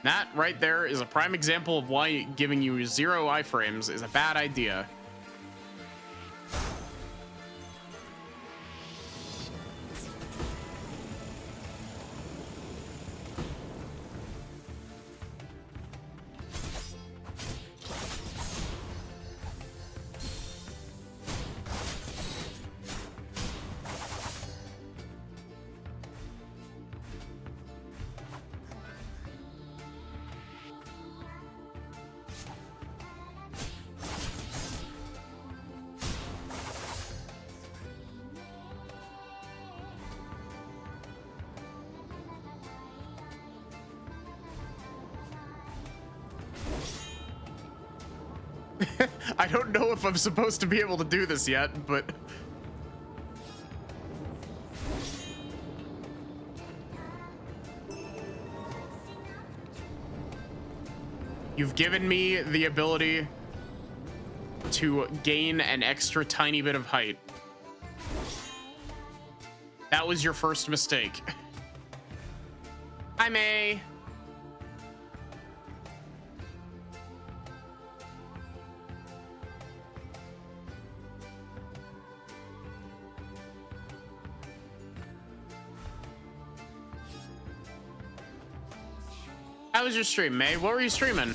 That right there is a prime example of why giving you 0 iframes is a bad idea. I don't know if I'm supposed to be able to do this yet, but... You've given me the ability to gain an extra tiny bit of height. That was your first mistake. Hi, May. How was your stream, May? What were you streaming?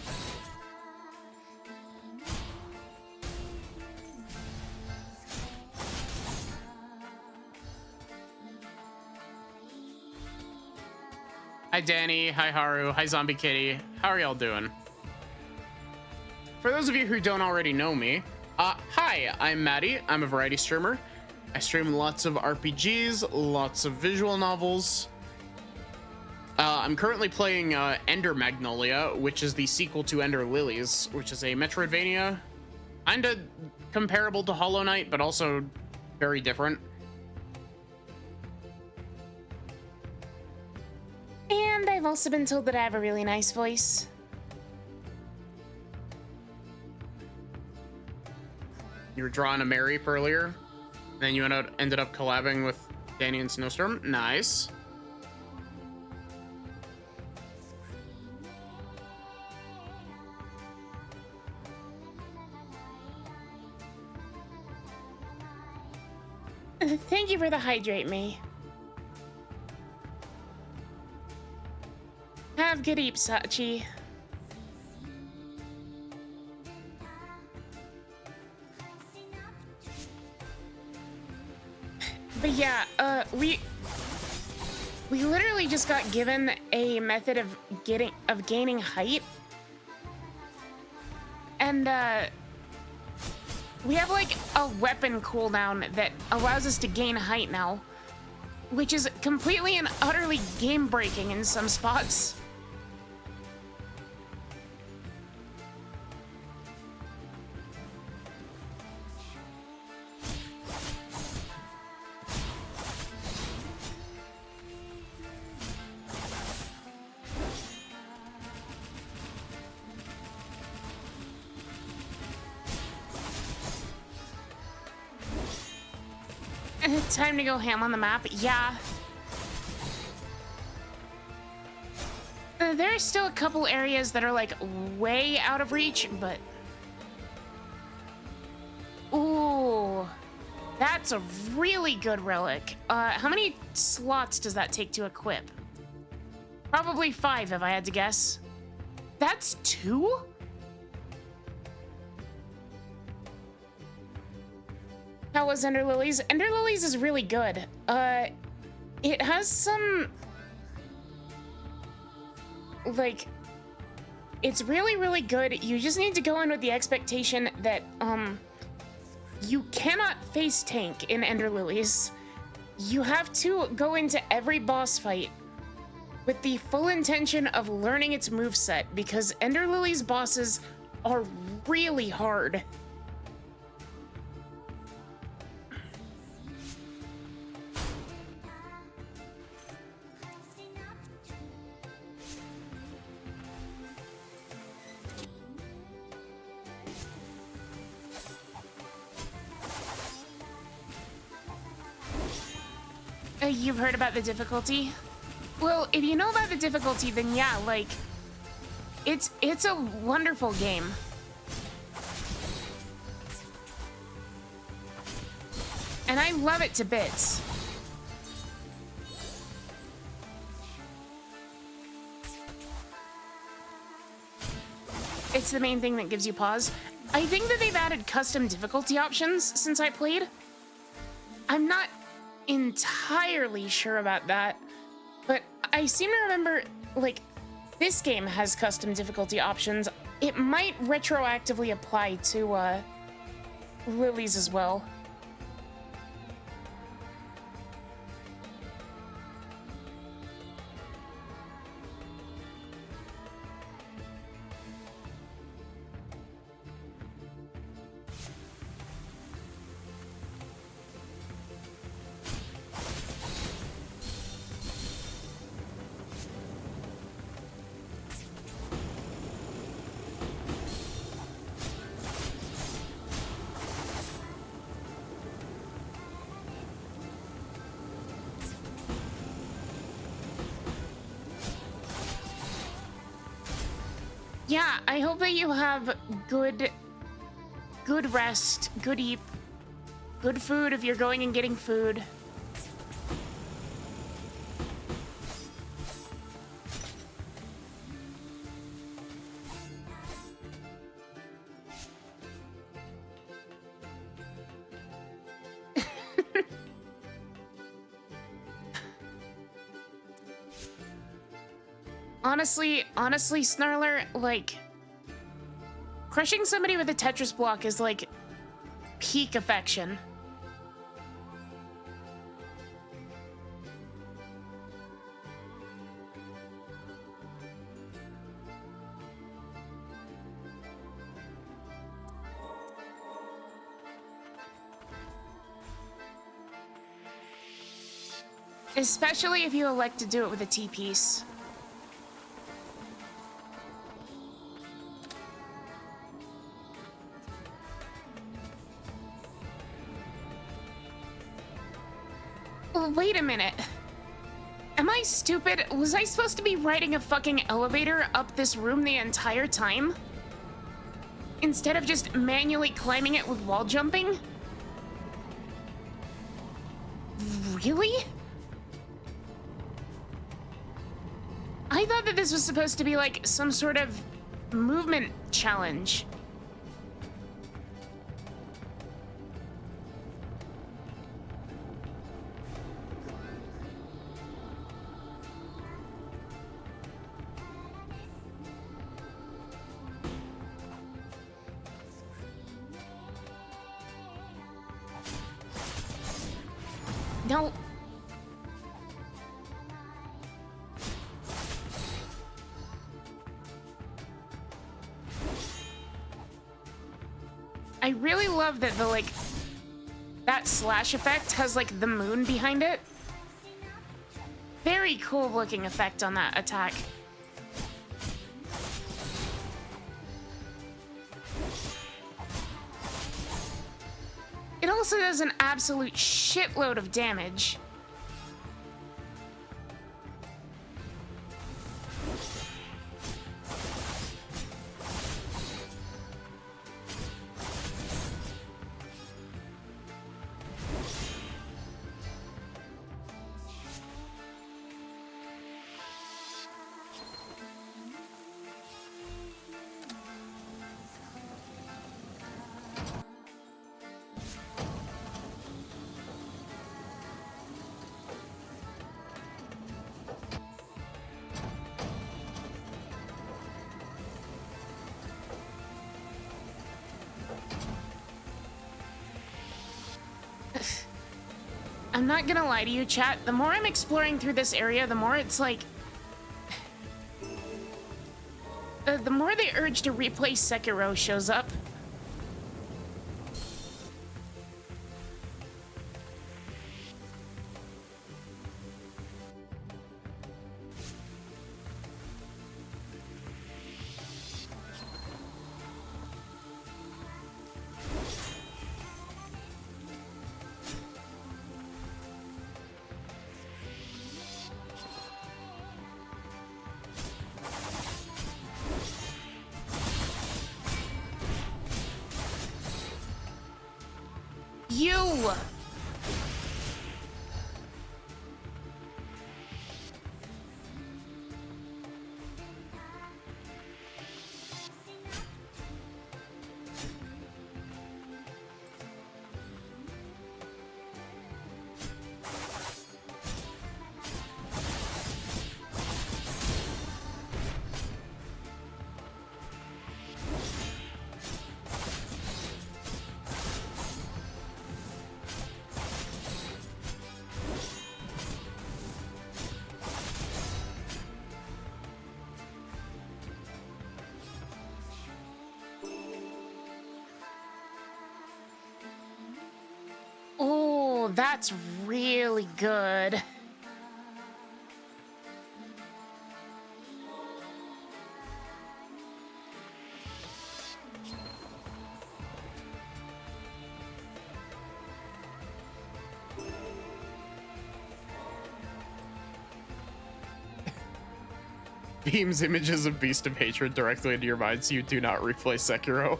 Hi, Danny. Hi, Haru. Hi, Zombie Kitty. How are y'all doing? For those of you who don't already know me, hi, I'm Maddie. I'm a variety streamer. I stream lots of RPGs, lots of visual novels. I'm currently playing Ender Magnolia, which is the sequel to Ender Lilies, which is a Metroidvania, kinda comparable to Hollow Knight, but also very different. And I've also been told that I have a really nice voice. You were drawing a Mary earlier, then you ended up collabing with Danny and Snowstorm. Nice. Thank you for the hydrate, me. Have good eep, Sachi. But yeah, we literally just got given a method of gaining height. And we have like a weapon cooldown that allows us to gain height now, which is completely and utterly game breaking in some spots. Time to go ham on the map. Yeah. There are still a couple areas that are like way out of reach, but... Ooh. That's a really good relic. How many slots does that take to equip? Probably 5 if I had to guess. That's 2? How was Ender Lilies? Ender Lilies is really good. It has some... Like... It's really, really good. You just need to go in with the expectation that, you cannot face tank in Ender Lilies. You have to go into every boss fight with the full intention of learning its moveset, because Ender Lilies bosses are really hard. You've heard about the difficulty? Well, if you know about the difficulty, then yeah, like, it's a wonderful game. And I love it to bits. It's the main thing that gives you pause. I think that they've added custom difficulty options since I played. I'm not entirely sure about that, but I seem to remember, like, this game has custom difficulty options. It might retroactively apply to Lily's as well. Yeah, I hope that you have good rest, good eat, good food if you're going and getting food. Honestly, Snarler, like, crushing somebody with a Tetris block is like peak affection. Especially if you elect to do it with a T-piece. Wait a minute. Am I stupid? Was I supposed to be riding a fucking elevator up this room the entire time? Instead of just manually climbing it with wall jumping? Really? I thought that this was supposed to be like some sort of movement challenge. No. I really love that the, like, that slash effect has, like, the moon behind it. Very cool looking effect on that attack. It also does an absolute shitload of damage. I'm not gonna lie to you, chat. The more I'm exploring through this area, the more it's like... the more the urge to replay Sekiro shows up. You! Oh, that's really good. Beams images of Beast of Hatred directly into your mind so you do not replay Sekiro.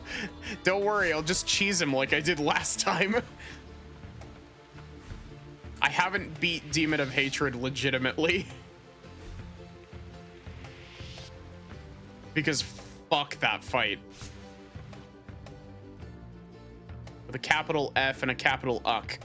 Don't worry, I'll just cheese him like I did last time. I haven't beat Demon of Hatred legitimately. Because fuck that fight. With a capital F and a capital UCK.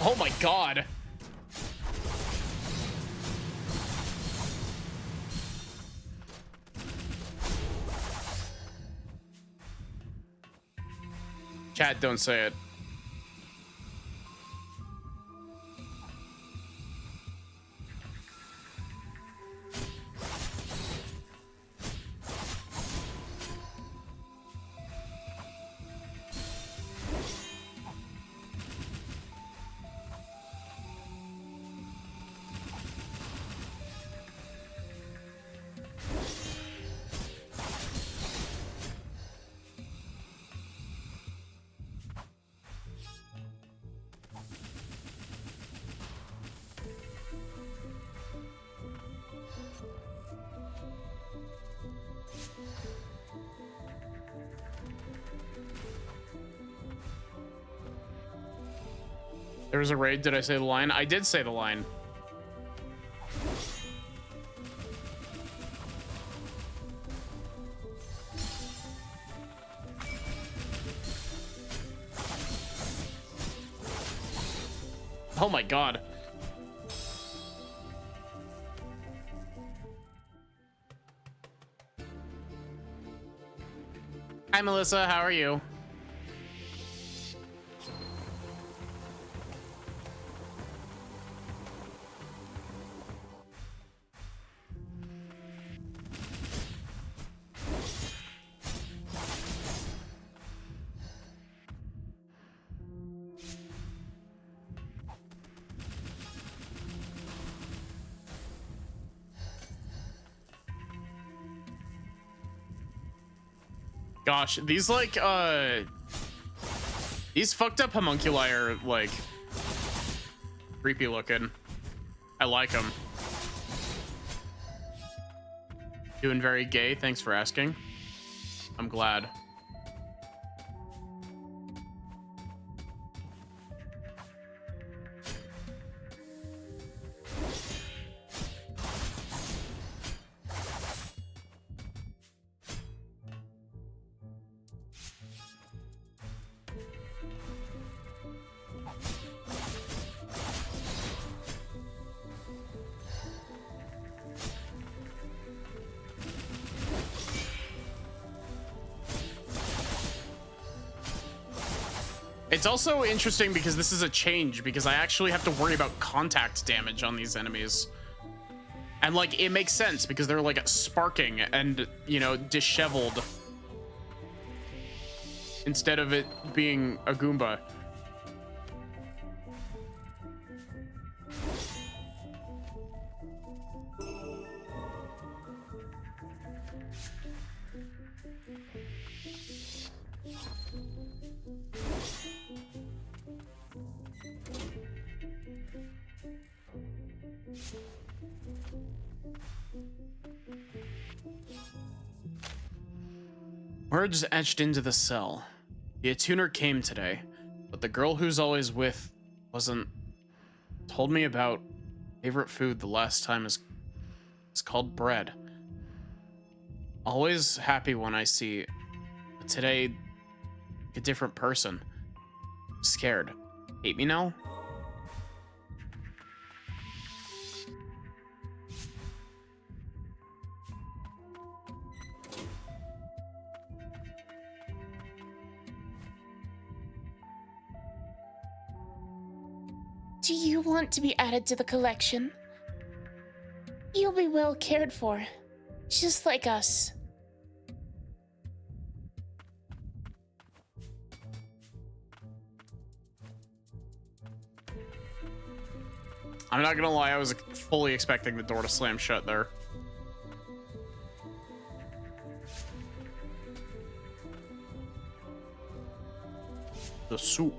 Oh my god. Chat, don't say it. There was a raid. Did I say the line? I did say the line. Oh my god. Hi, Melissa. How are you? Gosh, these like these fucked up homunculi are like creepy looking. I like them. Doing very gay. Thanks for asking. I'm glad. It's also interesting because this is a change because I actually have to worry about contact damage on these enemies. And like, it makes sense because they're like sparking and, you know, disheveled instead of it being a Goomba. Words etched into the cell. The attuner came today, but the girl who's always with wasn't. Told me about favorite food the last time is called bread. Always happy when I see, but today, a different person. I'm scared. Hate me now? Do you want to be added to the collection? You'll be well cared for, just like us. I'm not gonna lie, I was fully expecting the door to slam shut there. The soup.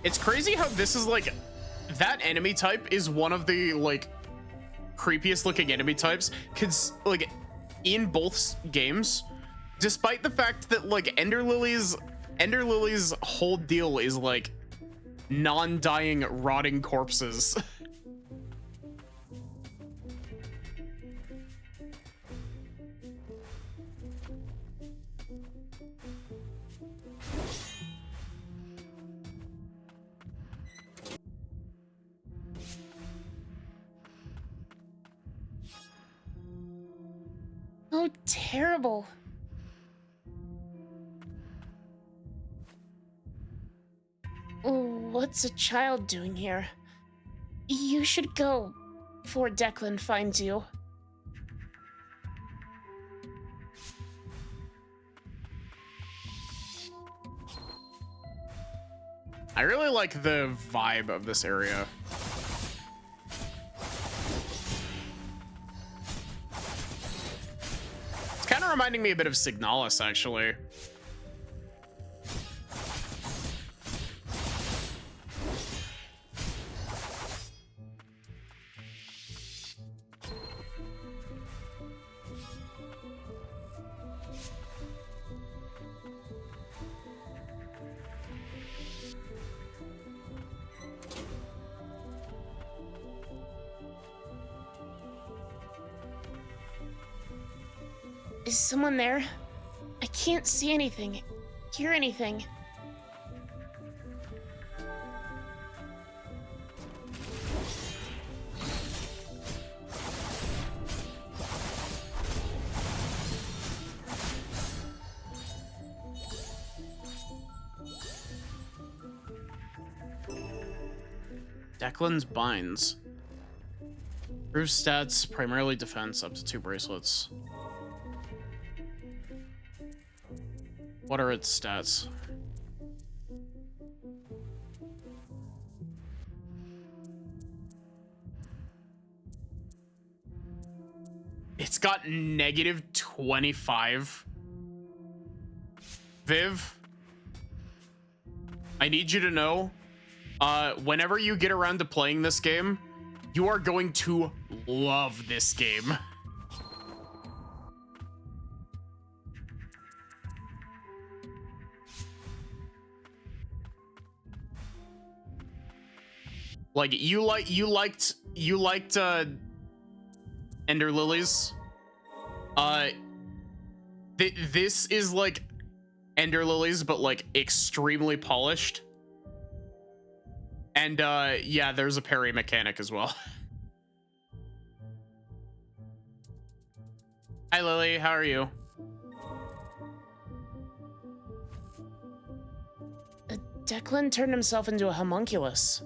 It's crazy how this is like, that enemy type is one of the like creepiest looking enemy types, cause like in both games, despite the fact that like Ender Lily's whole deal is like non-dying rotting corpses. Oh, terrible. What's a child doing here? You should go before Declan finds you. I really like the vibe of this area. It's kind of reminding me a bit of Signalis, actually. Is someone there? I can't see anything, hear anything. Declan's binds. Improves stats, primarily defense, up to 2 bracelets. What are its stats? It's got negative 25. Viv, I need you to know, whenever you get around to playing this game, you are going to love this game. Like you liked Ender Lilies. This is like Ender Lilies, but like extremely polished. And yeah, there's a parry mechanic as well. Hi Lily, how are you? Declan turned himself into a homunculus.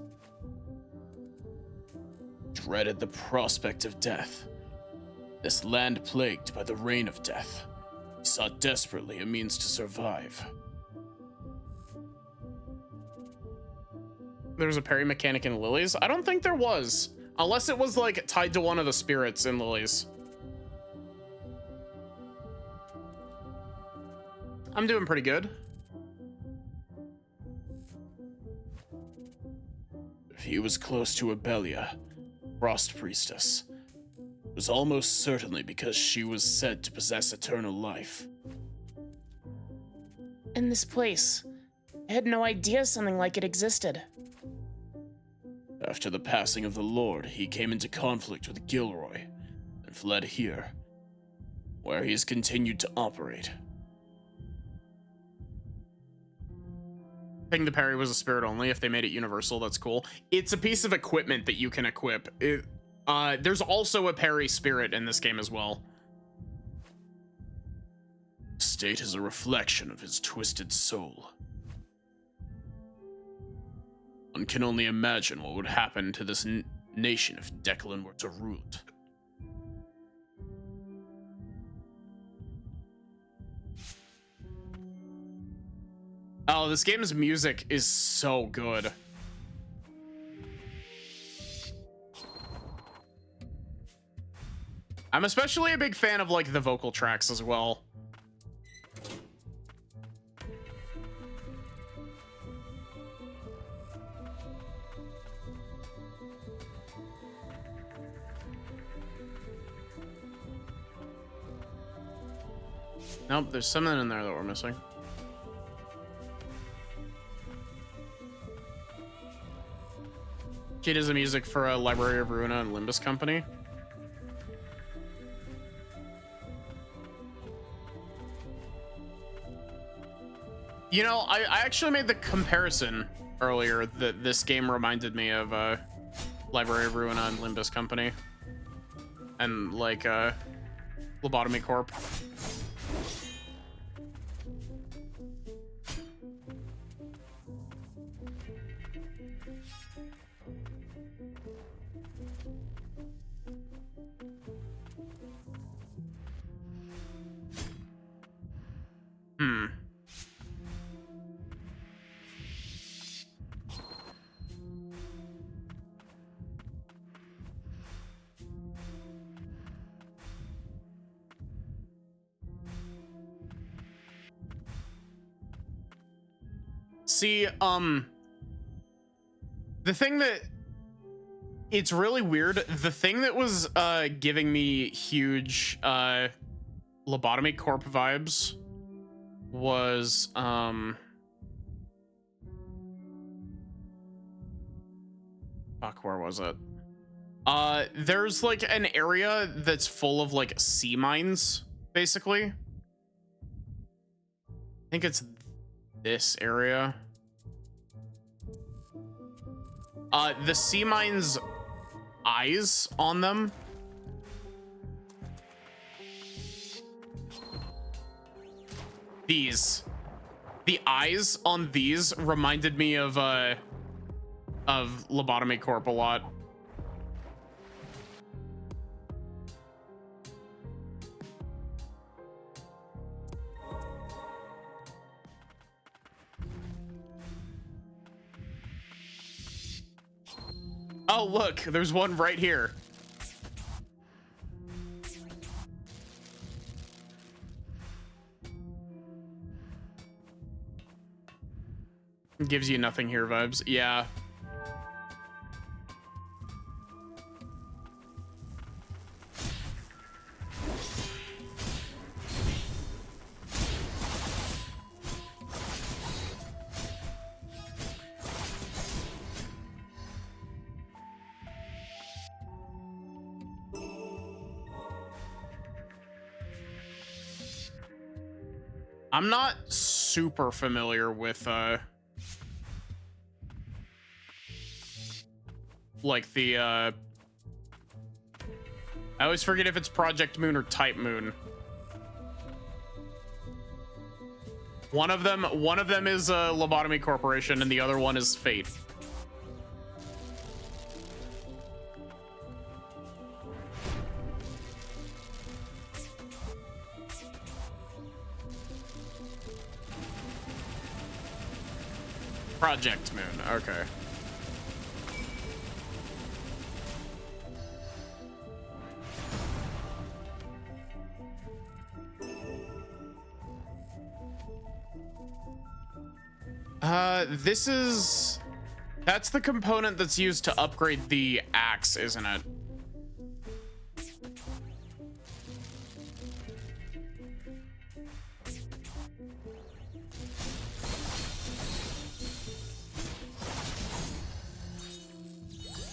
Dreaded the prospect of death. This land plagued by the reign of death. He sought desperately a means to survive. There's a parry mechanic in Lily's? I don't think there was. Unless it was like tied to one of the spirits in Lily's. I'm doing pretty good. If he was close to Abelia, Frost Priestess, it was almost certainly because she was said to possess eternal life. In this place, I had no idea something like it existed. After the passing of the Lord, he came into conflict with Gilroy and fled here, where he has continued to operate. I think the parry was a spirit only. If they made it universal, that's cool. It's a piece of equipment that you can equip. There's also a parry spirit in this game as well. State is a reflection of his twisted soul. One can only imagine what would happen to this nation if Declan were to rule it. Oh, this game's music is so good. I'm especially a big fan of like the vocal tracks as well. Nope, there's something in there that we're missing. She does the music for a Library of Ruina and Limbus Company. You know, I actually made the comparison earlier that this game reminded me of Library of Ruina and Limbus Company. And like Lobotomy Corp. See, the thing that it's really weird, the thing that was giving me huge Lobotomy Corp vibes was fuck, where was it? There's like an area that's full of like sea mines, basically. I think it's this area. The sea mines' eyes on them. These. The eyes on these reminded me of Lobotomy Corp a lot. Oh, look, there's one right here. Gives you nothing here vibes. Yeah. I'm not super familiar with like the I always forget if it's Project Moon or Type Moon. One of them is Lobotomy Corporation and the other one is Fate. Project Moon, okay. That's the component that's used to upgrade the axe, isn't it?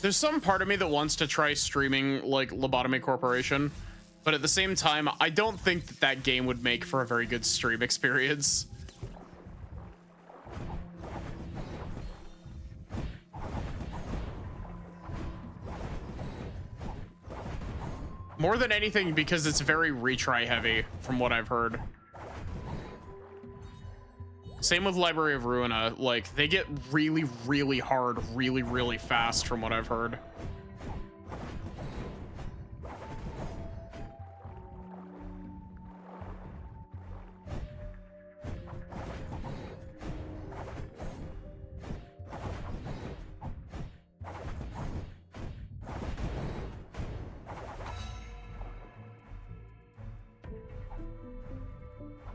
There's some part of me that wants to try streaming like Lobotomy Corporation, but at the same time, I don't think that that game would make for a very good stream experience. More than anything because it's very retry heavy from what I've heard. Same with Library of Ruina, like they get really, really hard, really, really fast from what I've heard.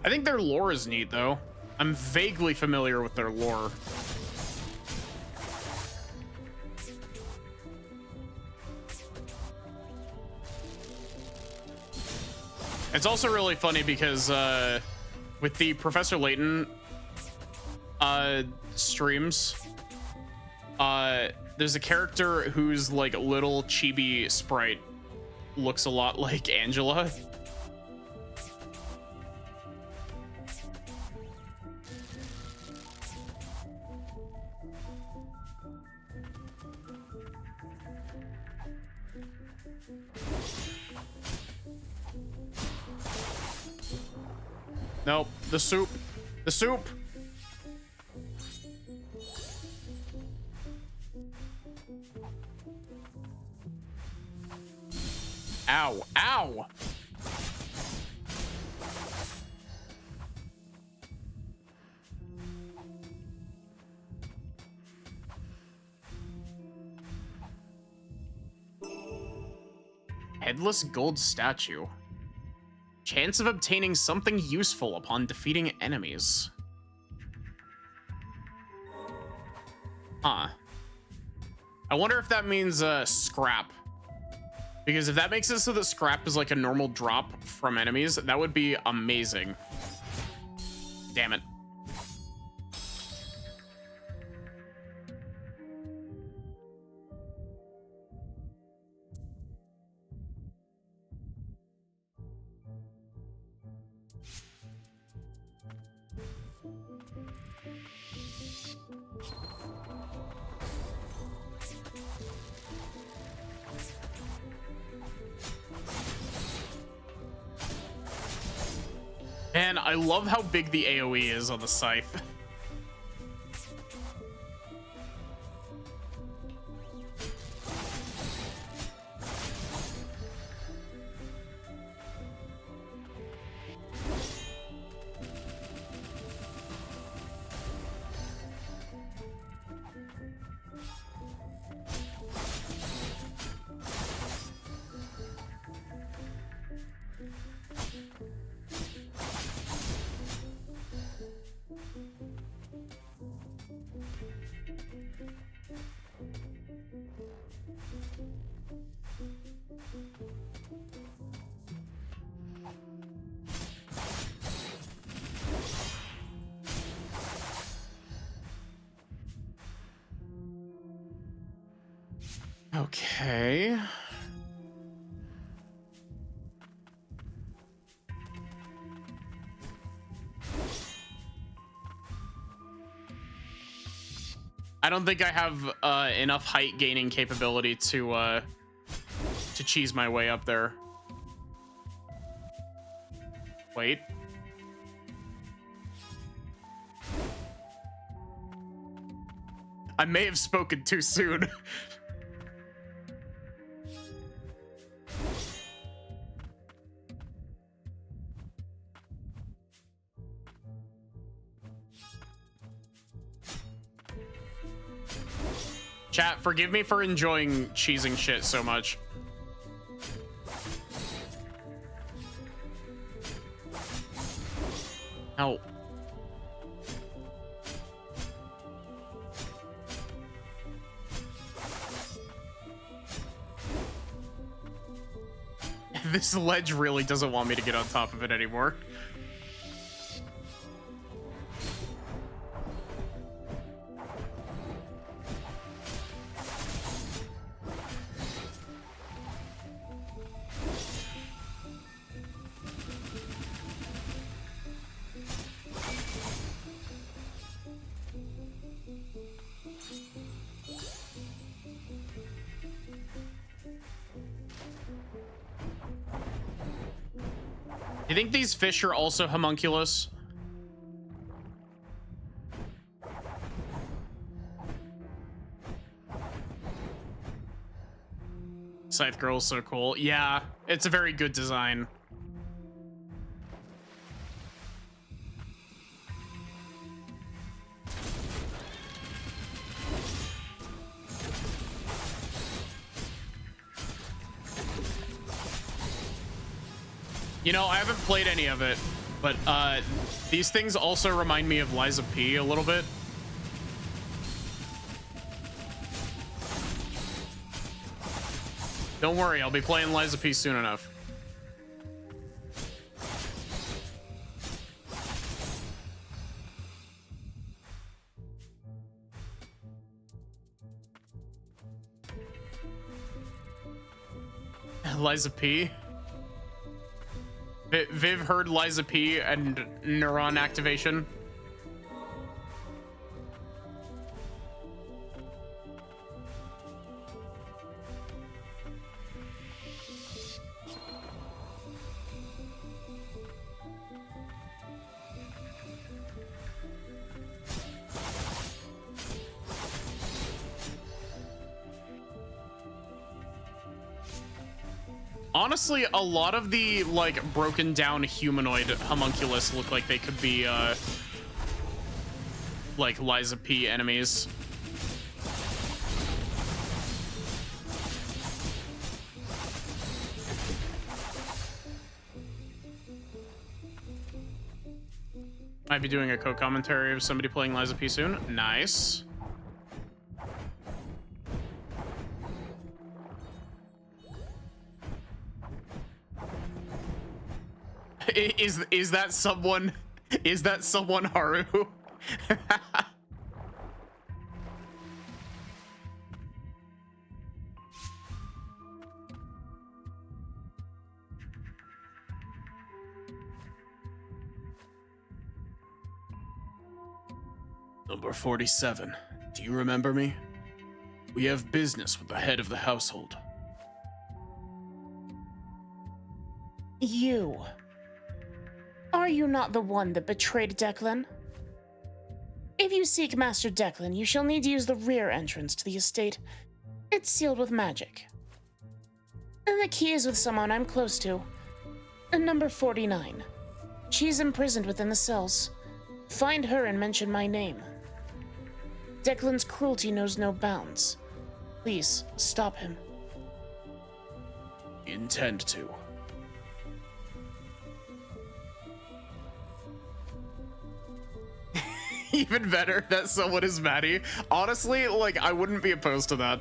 I think their lore is neat though. I'm vaguely familiar with their lore. It's also really funny because with the Professor Layton streams, there's a character whose like little chibi sprite looks a lot like Angela. Nope, the soup. The soup. Ow, ow. Headless gold statue. Chance of obtaining something useful upon defeating enemies. Huh. I wonder if that means scrap. Because if that makes it so that scrap is like a normal drop from enemies, that would be amazing. Damn it. Man, I love how big the AoE is on the scythe. Okay. I don't think I have enough height gaining capability to cheese my way up there. Wait. I may have spoken too soon. Chat, forgive me for enjoying cheesing shit so much. Oh. This ledge really doesn't want me to get on top of it anymore. Do you think these fish are also homunculus? Scythe Girl is so cool. Yeah, it's a very good design. You know, I haven't played any of it, but these things also remind me of Liza P a little bit. Don't worry, I'll be playing Liza P soon enough. Liza P. Viv heard Liza P and neuron activation. Honestly, a lot of the like broken down humanoid homunculus look like they could be like Liza P enemies. Might be doing a co-commentary of somebody playing Liza P soon. Nice. Is that someone? Is that someone, Haru? Number 47. Do you remember me? We have business with the head of the household. You. Are you not the one that betrayed Declan? If you seek Master Declan, you shall need to use the rear entrance to the estate. It's sealed with magic. And the key is with someone I'm close to. Number 49. She's imprisoned within the cells. Find her and mention my name. Declan's cruelty knows no bounds. Please, stop him. Intend to. Even better that someone is Maddie. Honestly, like, I wouldn't be opposed to that.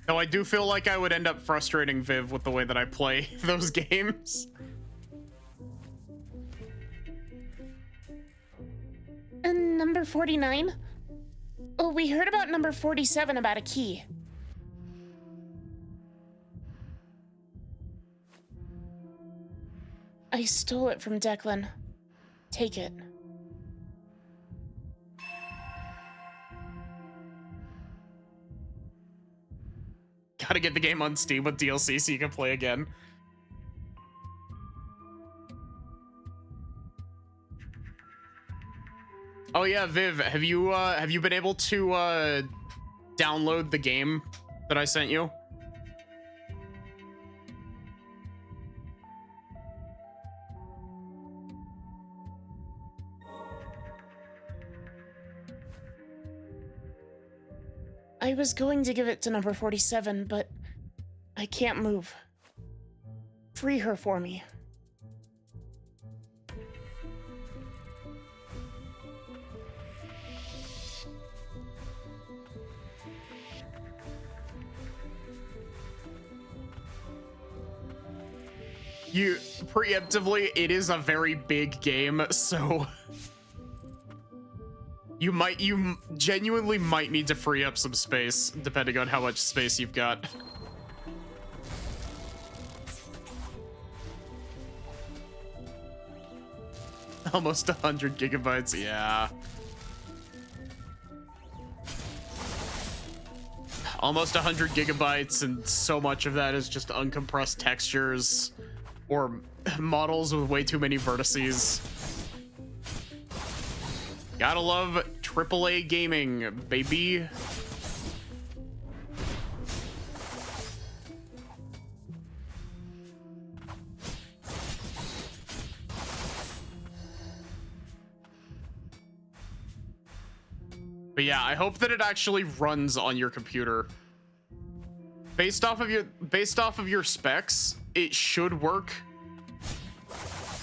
Though I do feel like I would end up frustrating Viv with the way that I play those games. And number 49? Oh, we heard about number 47 about a key. I stole it from Declan. Take it. Gotta get the game on Steam with DLC so you can play again. Oh yeah, Viv, have you been able to download the game that I sent you? I was going to give it to number 47, but I can't move. Free her for me. You preemptively, it is a very big game, so you genuinely might need to free up some space depending on how much space you've got. Almost 100 gigabytes, yeah. Almost 100 gigabytes, and so much of that is just uncompressed textures or models with way too many vertices. Gotta love AAA gaming, baby. But yeah, I hope that it actually runs on your computer. Based off of your specs, it should work.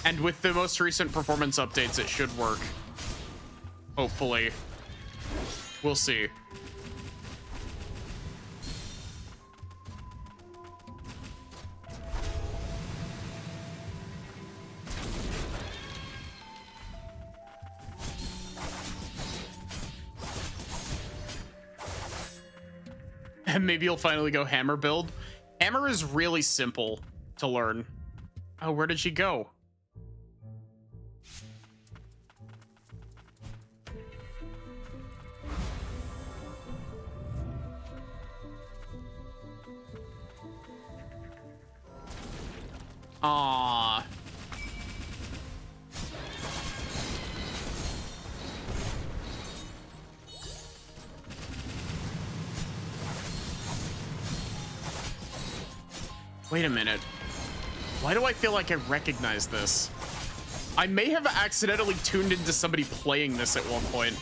And with the most recent performance updates, it should work. Hopefully. We'll see. And maybe you'll finally go hammer build. Hammer is really simple to learn. Oh, where did she go? Aww. Wait a minute. Why do I feel like I recognize this? I may have accidentally tuned into somebody playing this at one point.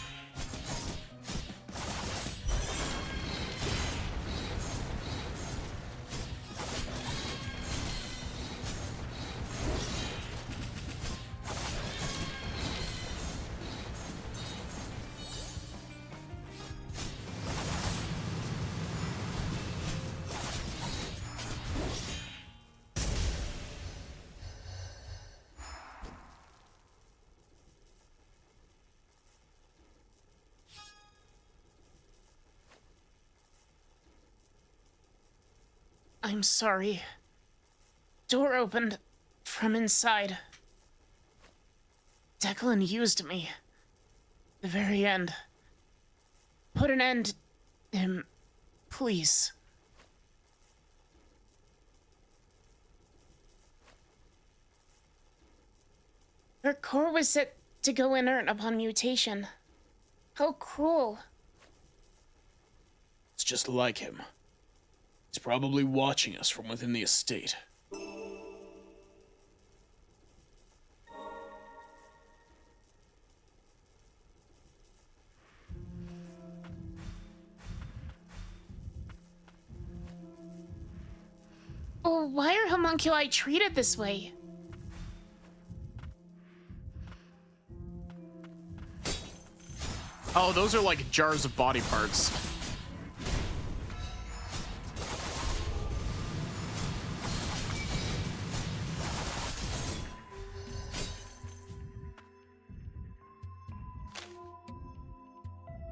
I'm sorry. Door opened from inside. Declan used me. The very end. Put an end. Please. Her core was set to go inert upon mutation. How cruel. It's just like him. He's probably watching us from within the estate. Oh, why are homunculi treated this way? Oh, those are like jars of body parts.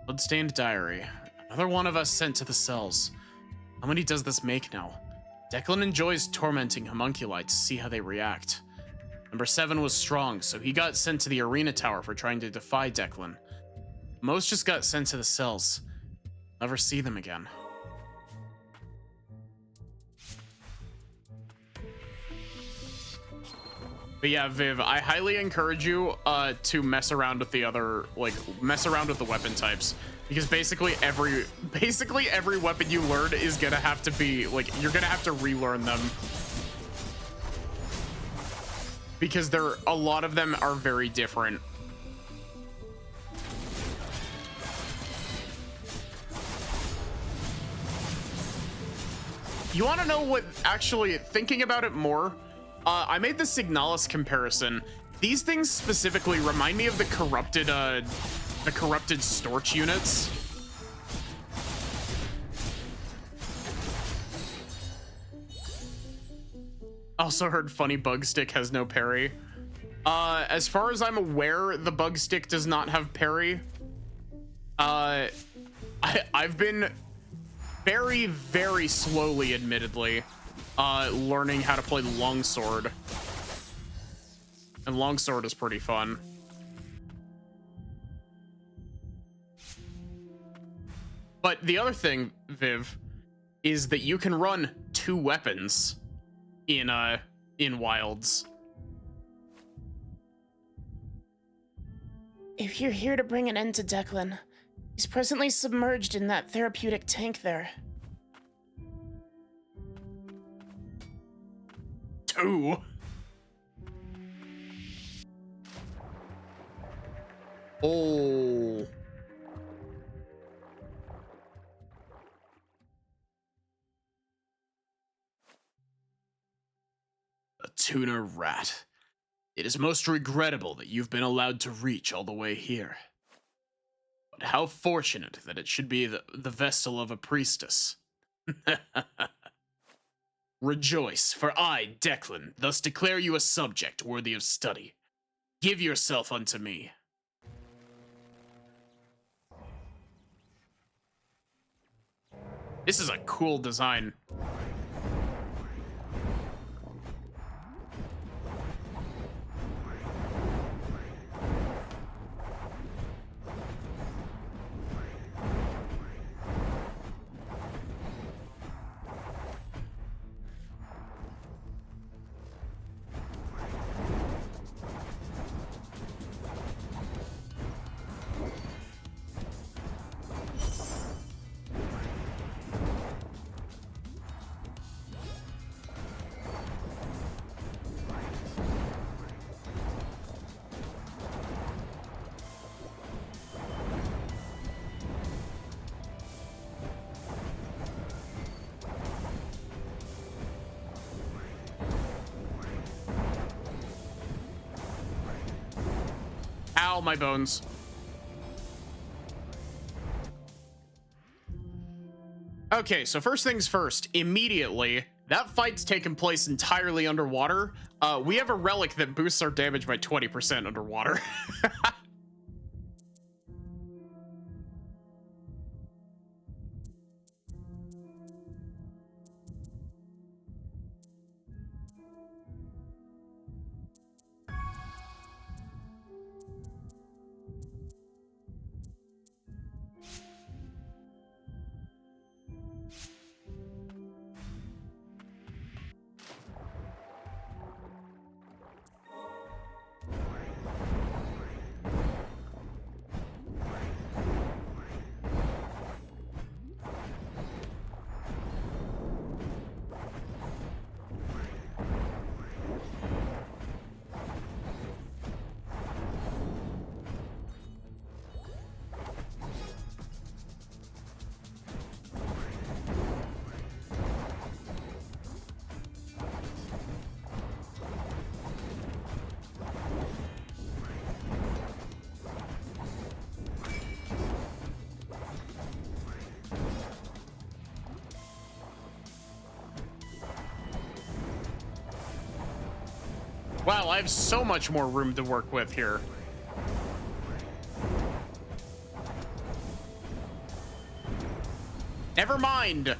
Bloodstained diary. Another one of us sent to the cells. How many does this make now? Declan enjoys tormenting homunculi to see how they react. Number 7 was strong, so he got sent to the arena tower for trying to defy Declan. Most just got sent to the cells. Never see them again. But yeah, Viv, I highly encourage you to mess around with the other, mess around with the weapon types. Because basically every weapon you learn is gonna have to be, you're gonna have to relearn them. Because a lot of them are very different. You wanna know what, actually, thinking about it more, I made the Signalis comparison. These things specifically remind me of the corrupted Storch units. Also heard Funny Bug Stick has no parry. As far as I'm aware, the Bug Stick does not have parry. I've been very, very slowly, admittedly, learning how to play Longsword. And Longsword is pretty fun. But the other thing, Viv, is that you can run 2 weapons in Wilds. If you're here to bring an end to Declan, he's presently submerged in that therapeutic tank there. 2? Oh. A tuna rat. It is most regrettable that you've been allowed to reach all the way here. But how fortunate that it should be the vessel of a priestess. Rejoice, for I, Declan, thus declare you a subject worthy of study. Give yourself unto me. This is a cool design. Ow, my bones. Okay, so first things first, immediately, that fight's taking place entirely underwater. We have a relic that boosts our damage by 20% underwater. Wow, I have so much more room to work with here. Never mind.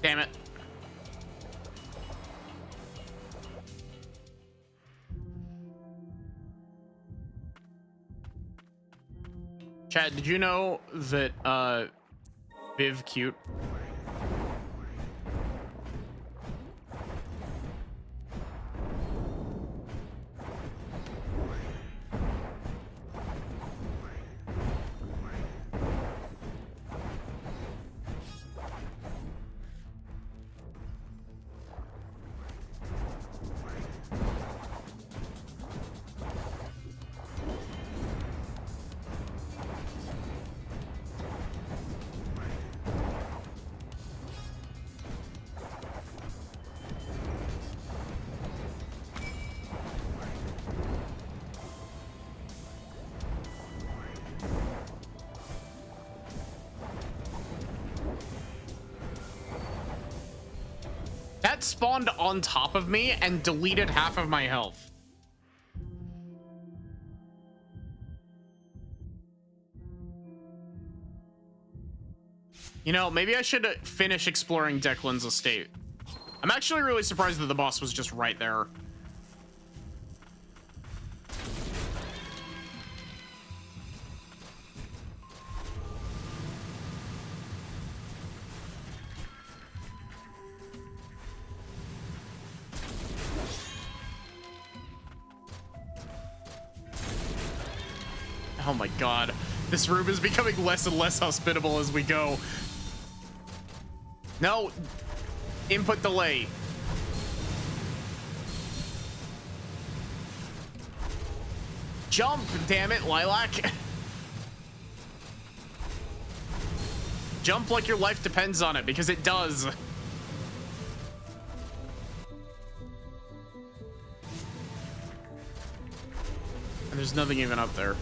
Damn it. Chad, did you know that Viv cute? That spawned on top of me and deleted half of my health. You know, maybe I should finish exploring Declan's estate. I'm actually really surprised that the boss was just right there. Oh my god. This room is becoming less and less hospitable as we go. No. Input delay. Jump, damn it, Lilac. Jump like your life depends on it, because it does. And there's nothing even up there.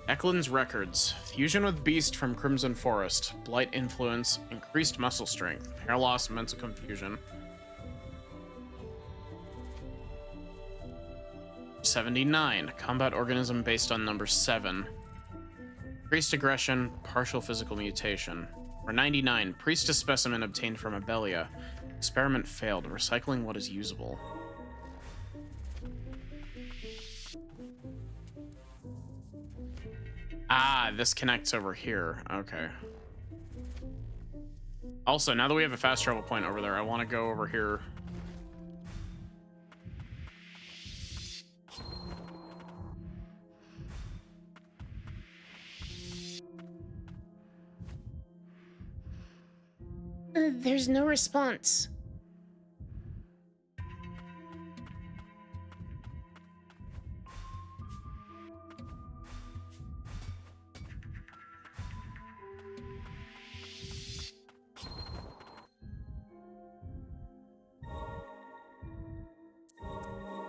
Declan's records. Fusion with Beast from Crimson Forest. Blight influence. Increased muscle strength. Hair loss. Mental confusion. 79. Combat organism based on number 7. Increased aggression. Partial physical mutation. Or 99. Priestess specimen obtained from Abelia. Experiment failed. Recycling what is usable. Ah, this connects over here. Okay. Also, now that we have a fast travel point over there, I want to go over here. There's no response.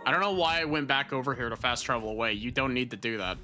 I don't know why I went back over here to fast travel away. You don't need to do that.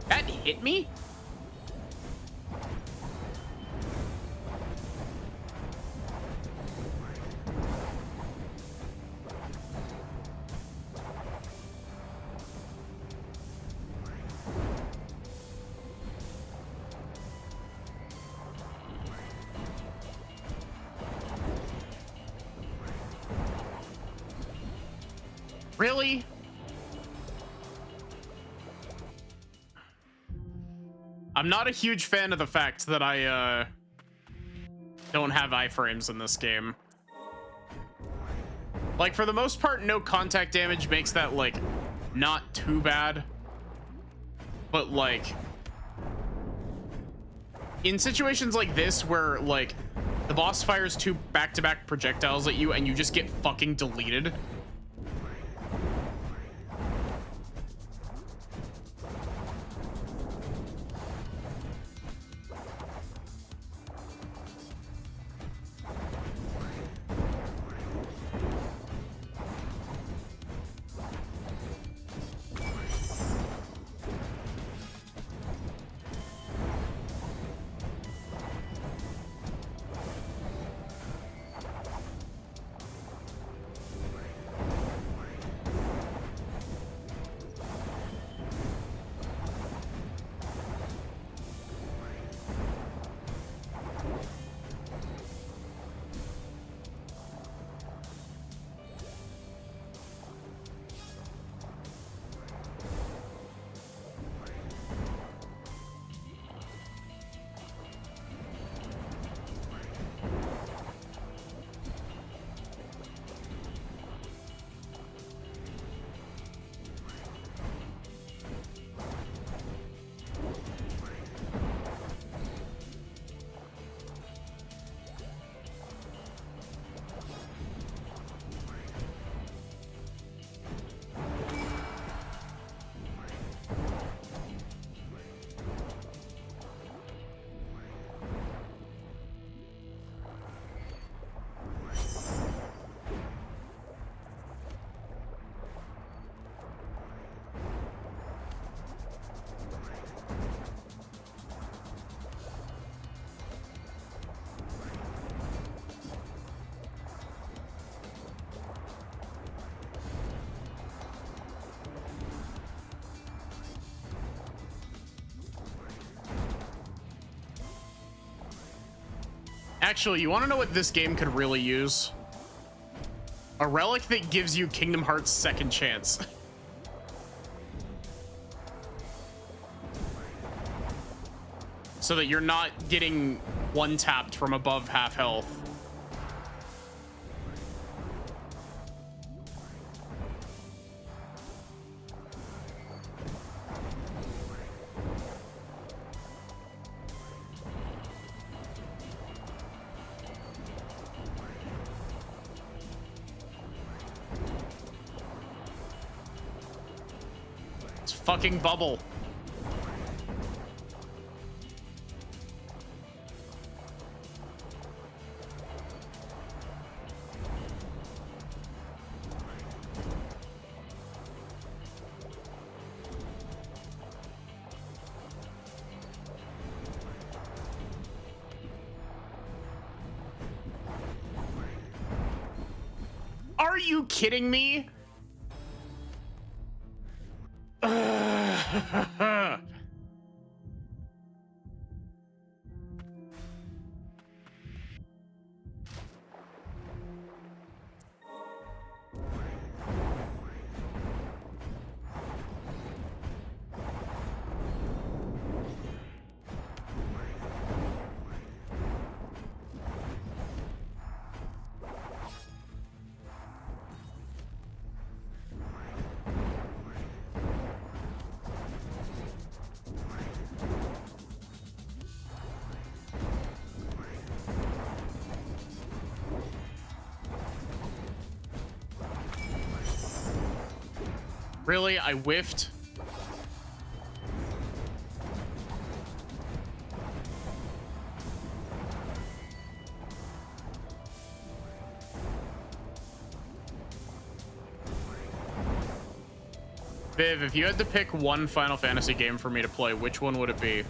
That hit me? Really? I'm not a huge fan of the fact that I don't have iframes in this game. Like, for the most part, no contact damage makes that, like, not too bad. But, like, in situations like this where, like, the boss fires 2 back-to-back projectiles at you and you just get fucking deleted. Actually, you want to know what this game could really use? A relic that gives you Kingdom Hearts second chance. So that you're not getting one-tapped from above half health. It's fucking bubble. Are you kidding me? Really? I whiffed? Viv, if you had to pick one Final Fantasy game for me to play, which one would it be?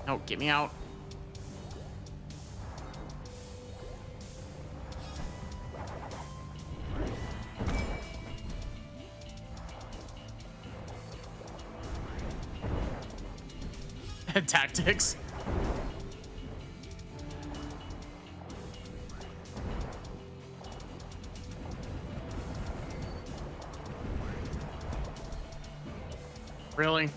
No, get me out. Tactics. Really?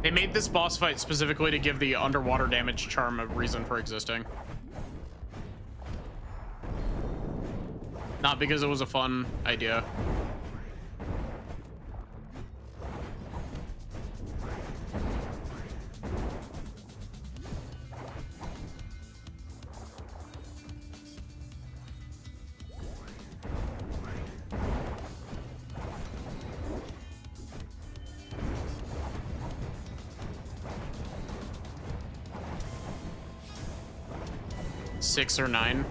They made this boss fight specifically to give the underwater damage charm a reason for existing. Not because it was a fun idea. Six or nine.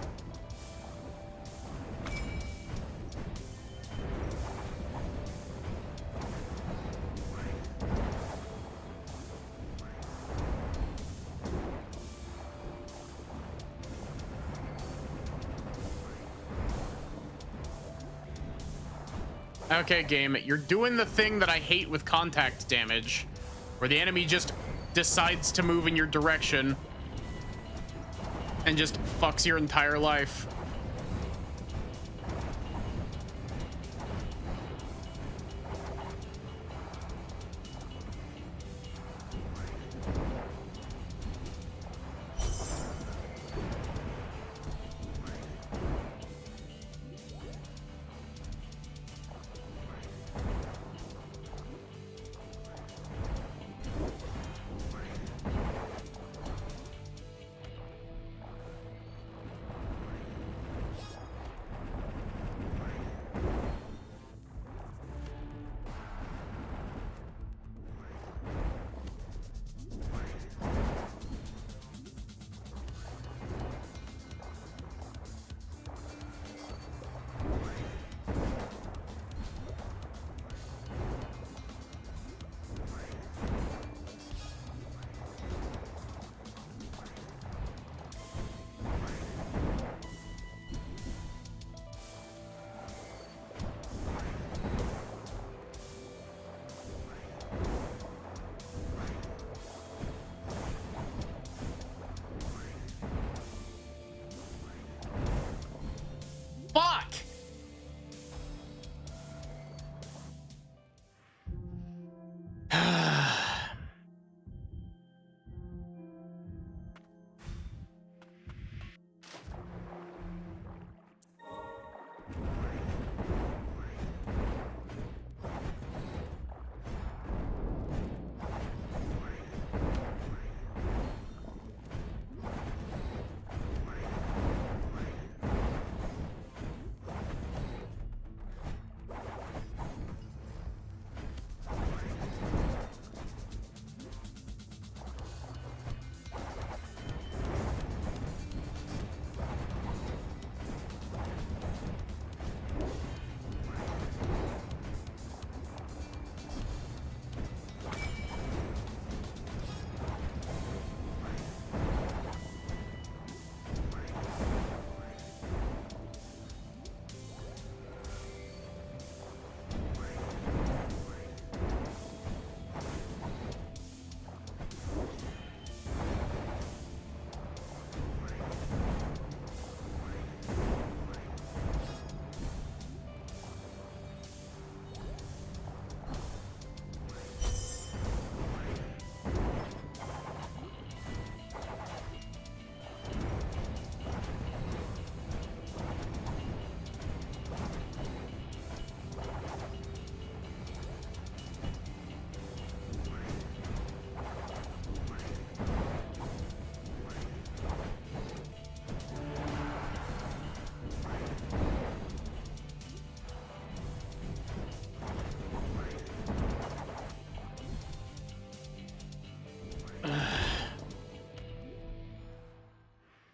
Okay, game, you're doing the thing that I hate with contact damage, where the enemy just decides to move in your direction and just fucks your entire life.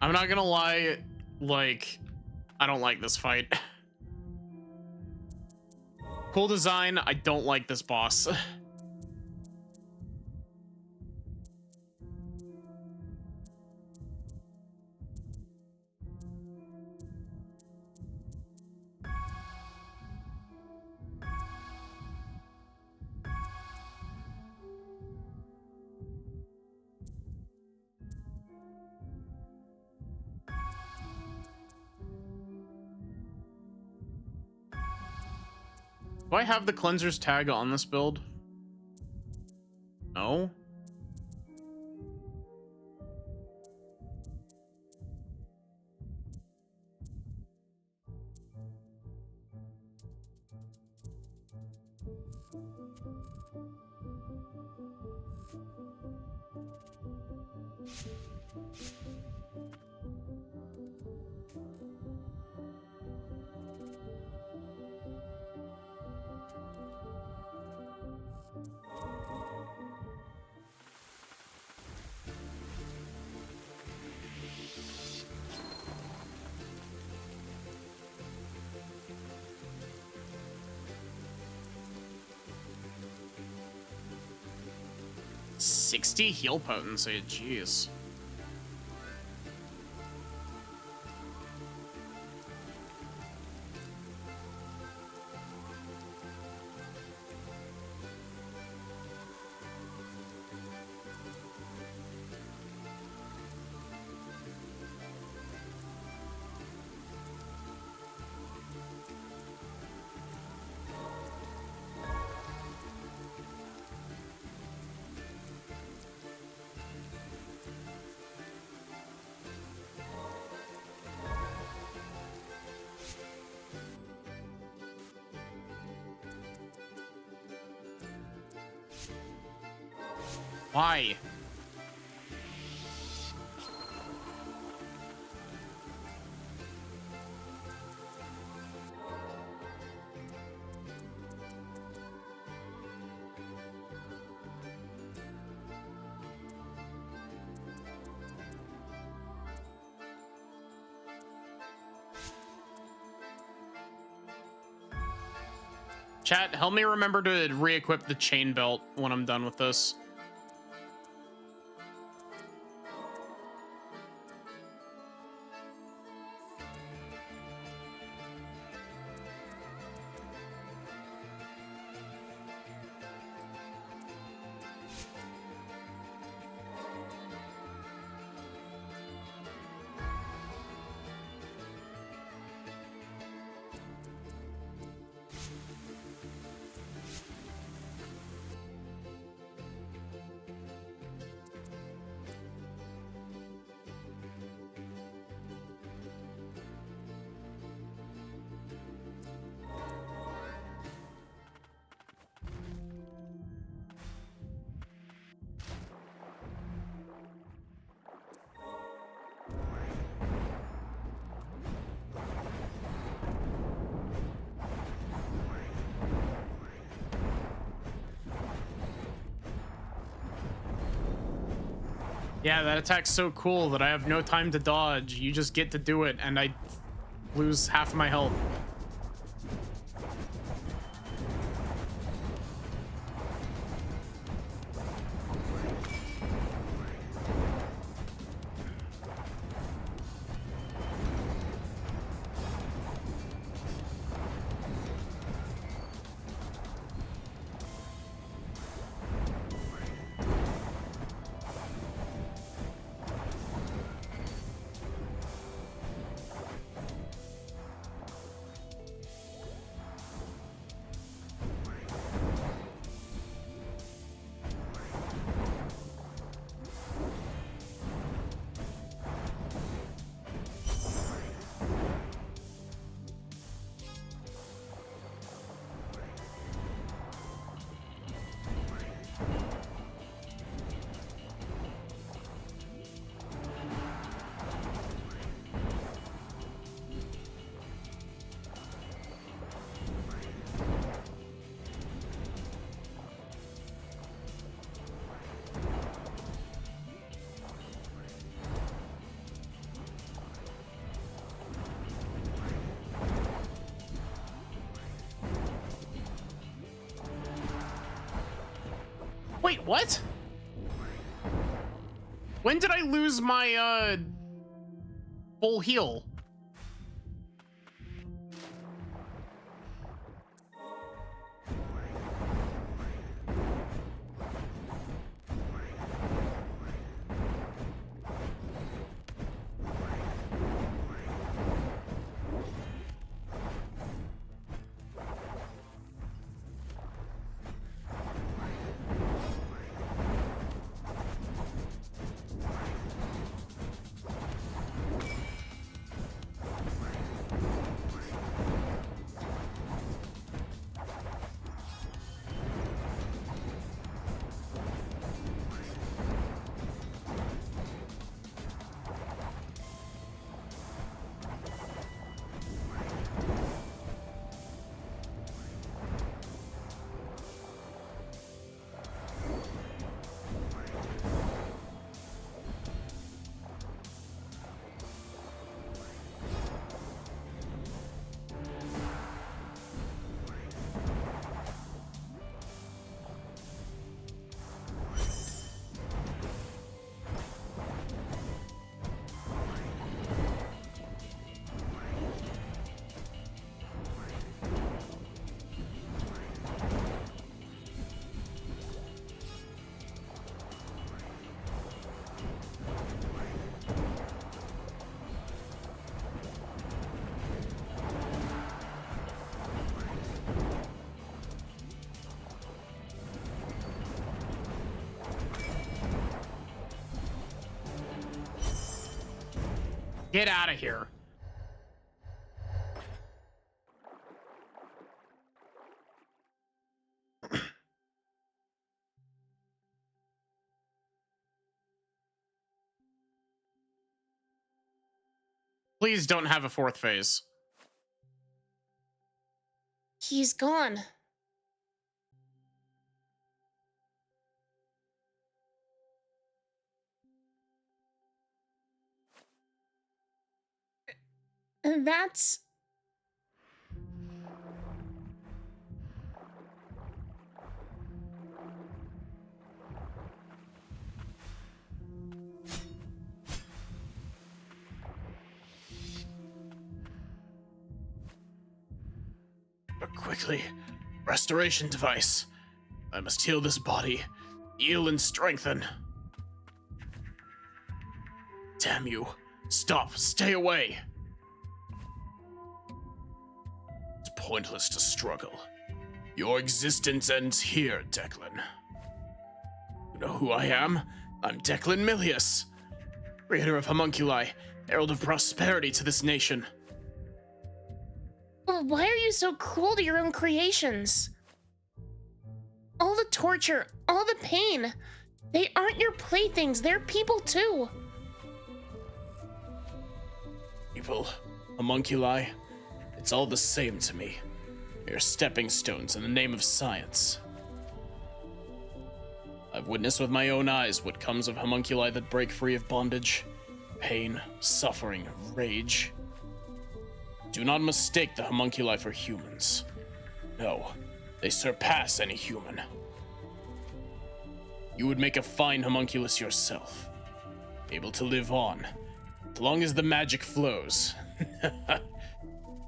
I'm not gonna lie, like, I don't like this fight. Cool design, I don't like this boss. Do I have the cleanser's tag on this build? No. $60 heal potency, jeez. Why? Chat, help me remember to re-equip the chain belt when I'm done with this. Yeah, that attack's so cool that I have no time to dodge. You just get to do it, and I lose half of my health. Wait, what? When did I lose my, full heal? Get out of here. Please don't have a fourth phase. He's gone. That's... But quickly, restoration device. I must heal this body, heal and strengthen. Damn you. Stop, stay away. It's pointless to struggle. Your existence ends here, Declan. You know who I am? I'm Declan Milius, creator of homunculi, herald of prosperity to this nation. Why are you so cruel to your own creations? All the torture, all the pain. They aren't your playthings, they're people too. People, homunculi, it's all the same to me. Mere stepping stones in the name of science. I've witnessed with my own eyes what comes of homunculi that break free of bondage, pain, suffering, rage. Do not mistake the homunculi for humans. No, they surpass any human. You would make a fine homunculus yourself, able to live on, as long as the magic flows.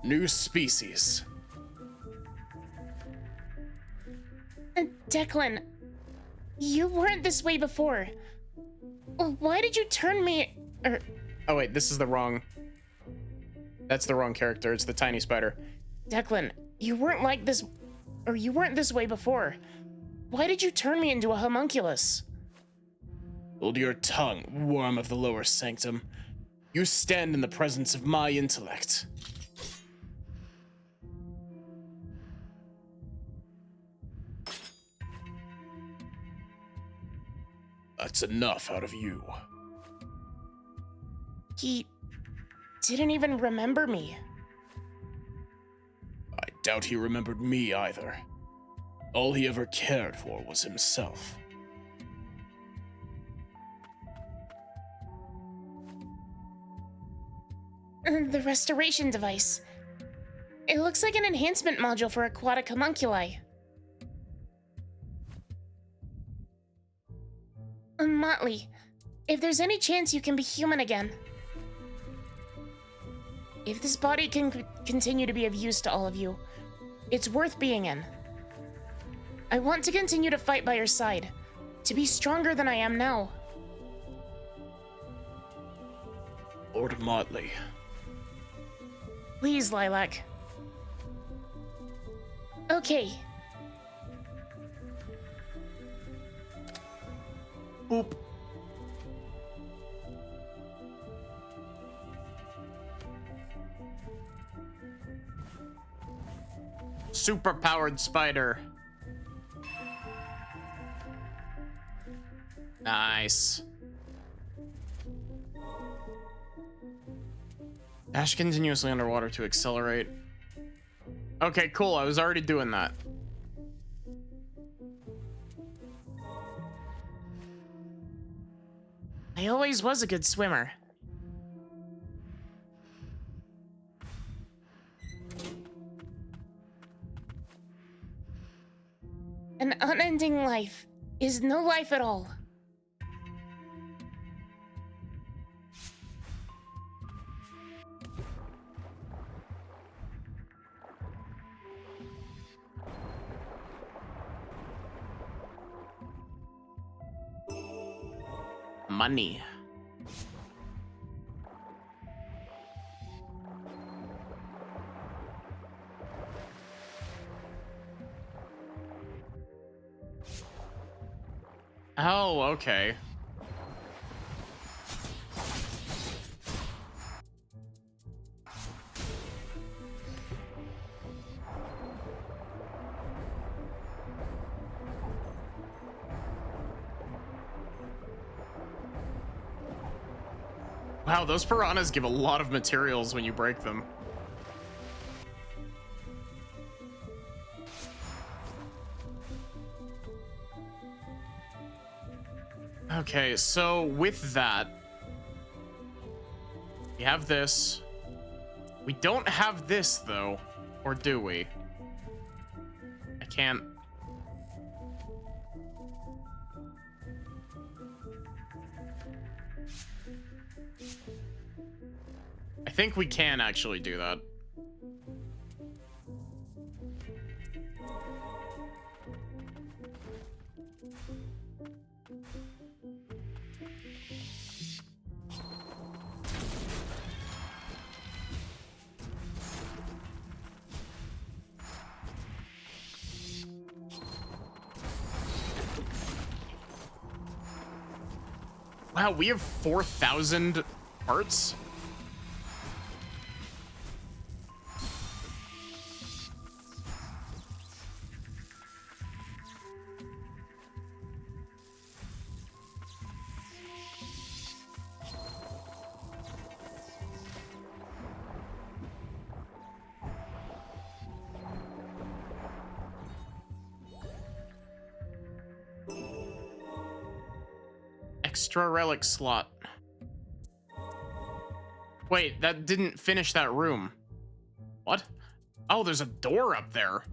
New species. Declan, you weren't this way before. Why did you turn me... Oh wait, this is the wrong... That's the wrong character. It's the tiny spider. Declan, you weren't like this... Or you weren't this way before. Why did you turn me into a homunculus? Hold your tongue, worm of the lower sanctum. You stand in the presence of my intellect. That's enough out of you. He didn't even remember me. I doubt he remembered me either. All he ever cared for was himself. The restoration device. It looks like an enhancement module for aquatic homunculi. Motley, if there's any chance you can be human again. If this body can continue to be of use to all of you, it's worth being in. I want to continue to fight by your side, to be stronger than I am now. Lord Motley. Please, Lilac. Okay. Boop. Super-powered spider. Nice. Dash continuously underwater to accelerate. Okay, cool. I was already doing that. I always was a good swimmer. An unending life is no life at all. Money. Oh, okay. Wow, those piranhas give a lot of materials when you break them. Okay, so with that, we have this. We don't have this, though. Or do we? I can't. I think we can actually do that. Wow, we have 4,000 parts? Extra relic slot. Wait, that didn't finish that room. What? Oh, there's a door up there.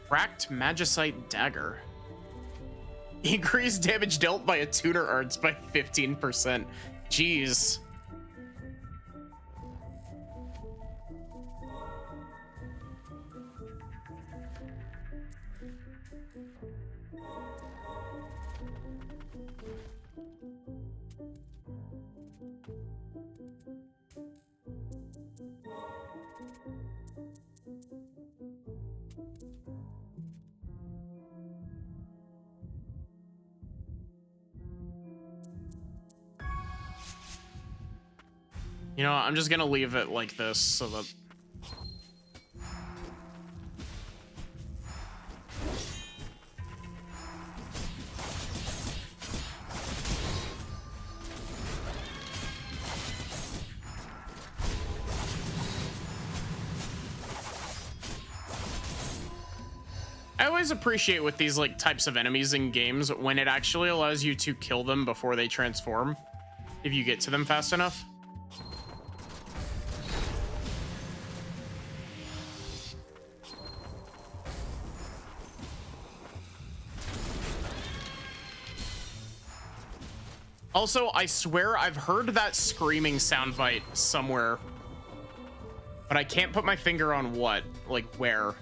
Cracked Magicite Dagger. Increased damage dealt by attuner arts by 15%. Jeez. You know, I'm just gonna leave it like this so that... I always appreciate with these like types of enemies in games when it actually allows you to kill them before they transform, if you get to them fast enough. Also, I swear I've heard that screaming soundbite somewhere, but I can't put my finger on what, like where.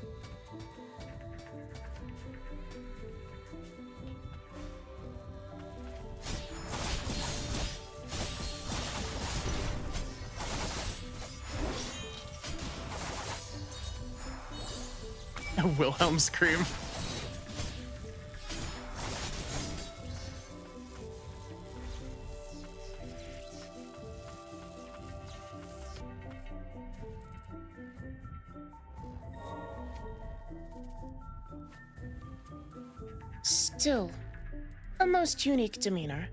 A Wilhelm scream. Still, a most unique demeanor.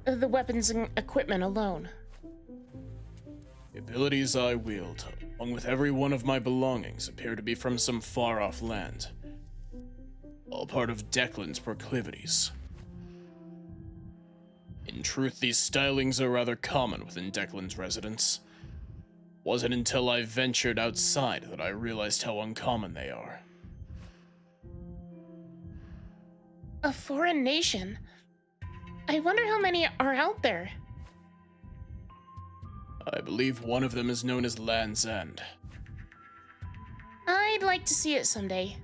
The weapons and equipment alone. The abilities I wield, along with every one of my belongings, appear to be from some far-off land. All part of Declan's proclivities. In truth, these stylings are rather common within Declan's residence. Wasn't until I ventured outside that I realized how uncommon they are. A foreign nation? I wonder how many are out there. I believe one of them is known as Land's End. I'd like to see it someday.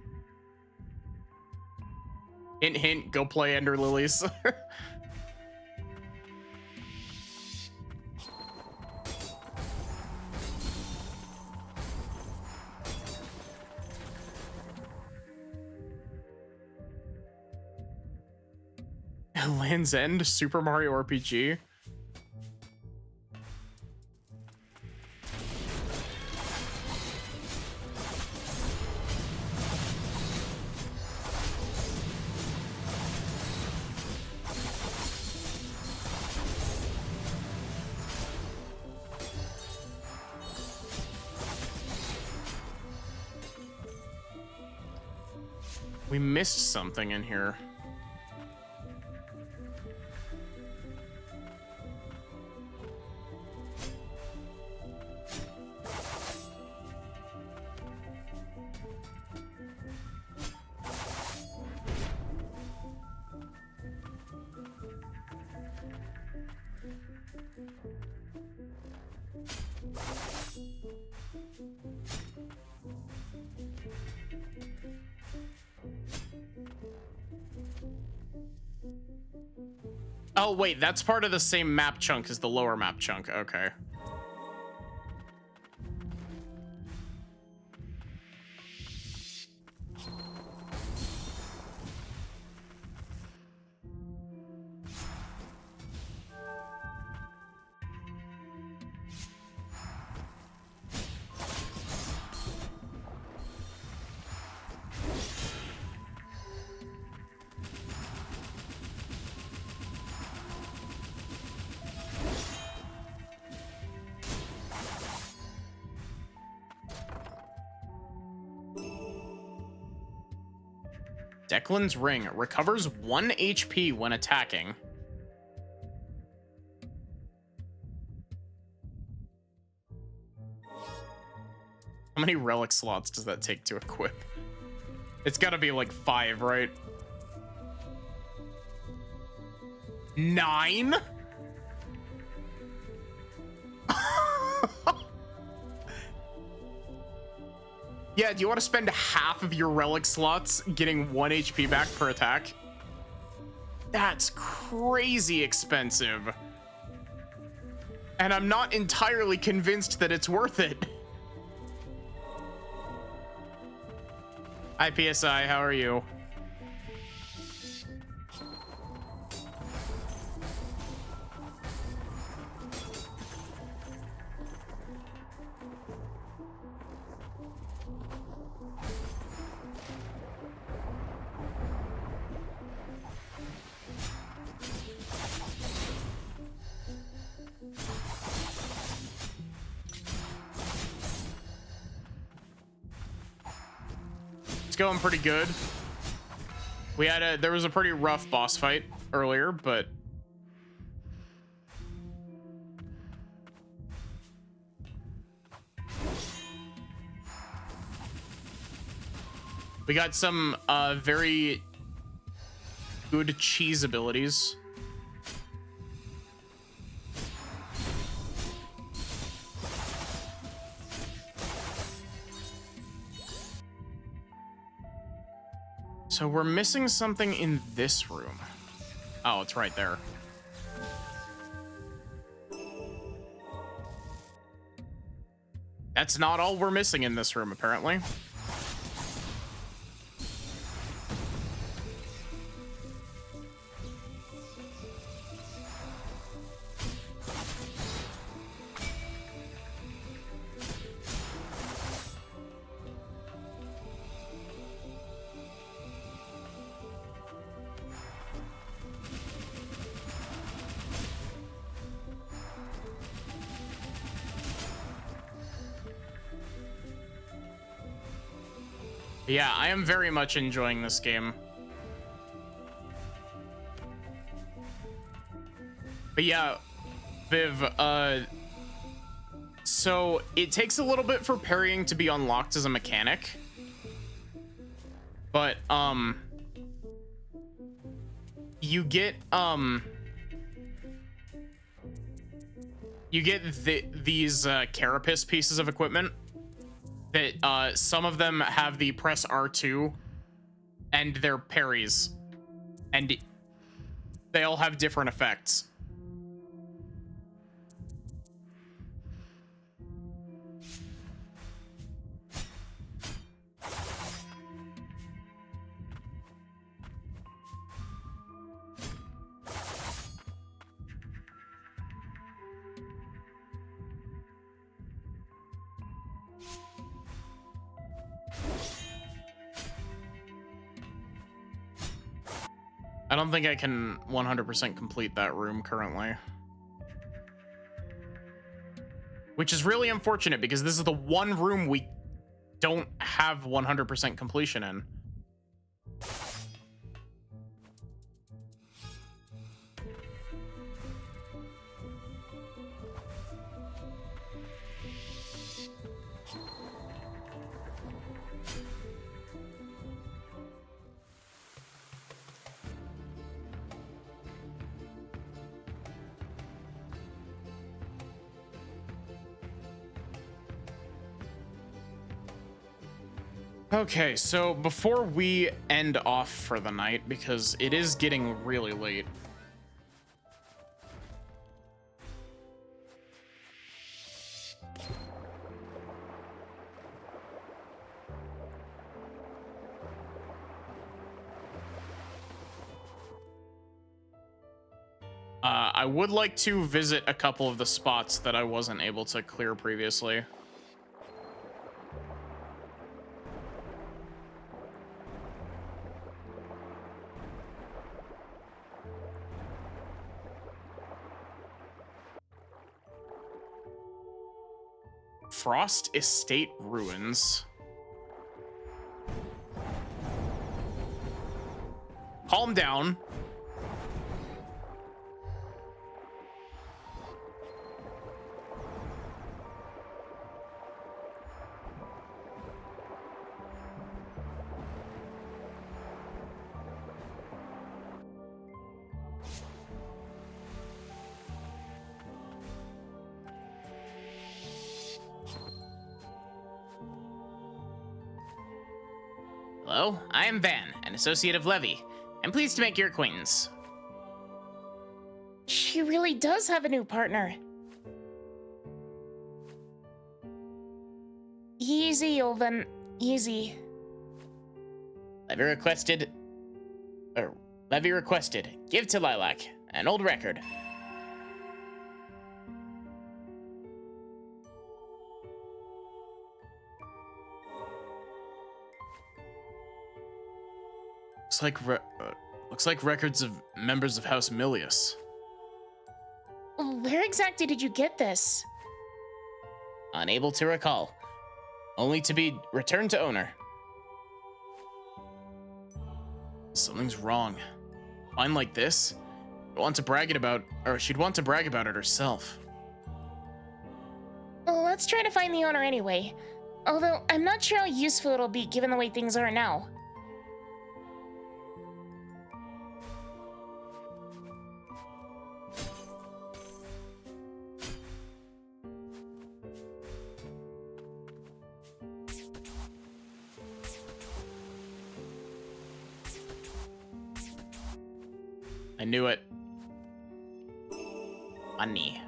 Hint, hint, go play Ender Lilies. Land's End, Super Mario RPG. We missed something in here. Oh, wait, that's part of the same map chunk as the lower map chunk. Okay. Declan's Ring recovers 1 HP when attacking. How many relic slots does that take to equip? It's gotta be like 5, right? 9? Yeah, do you want to spend half of your relic slots getting 1 HP back per attack? That's crazy expensive. And I'm not entirely convinced that it's worth it. Hi, PSI, how are you? It's going pretty good. There was a pretty rough boss fight earlier, but we got some very good cheese abilities. So we're missing something in this room. Oh, it's right there. That's not all we're missing in this room, apparently. Yeah, I am very much enjoying this game. But yeah, Viv, so it takes a little bit for parrying to be unlocked as a mechanic. But, you get these carapace pieces of equipment that some of them have the press R2 and they're parries, and they all have different effects. I don't think I can 100% complete that room currently. Which is really unfortunate because this is the one room we don't have 100% completion in. Okay, so before we end off for the night, because it is getting really late. I would like to visit a couple of the spots that I wasn't able to clear previously. Frost Estate Ruins. Calm down. Hello, I am Van, an associate of Levy. I'm pleased to make your acquaintance. She really does have a new partner. Easy, Olven. Easy. Levy requested, give to Lilac, an old record. Looks like records of members of House Milius. Where exactly did you get this? Unable to recall. Only to be returned to owner. Something's wrong. Wine like this? She'd want to brag about it herself. Well, let's try to find the owner anyway. Although, I'm not sure how useful it'll be given the way things are now. I knew it. Money.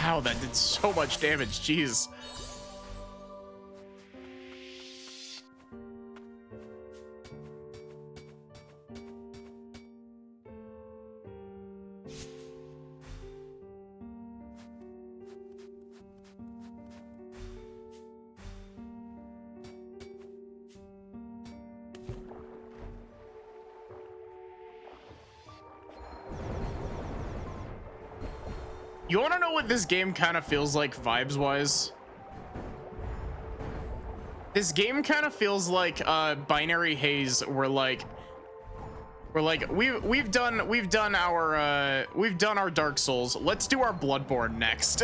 Wow, that did so much damage. Jeez. You want to know what this game kind of feels like vibes-wise? This game kind of feels like Binary Haze, where like we've done our Dark Souls. Let's do our Bloodborne next.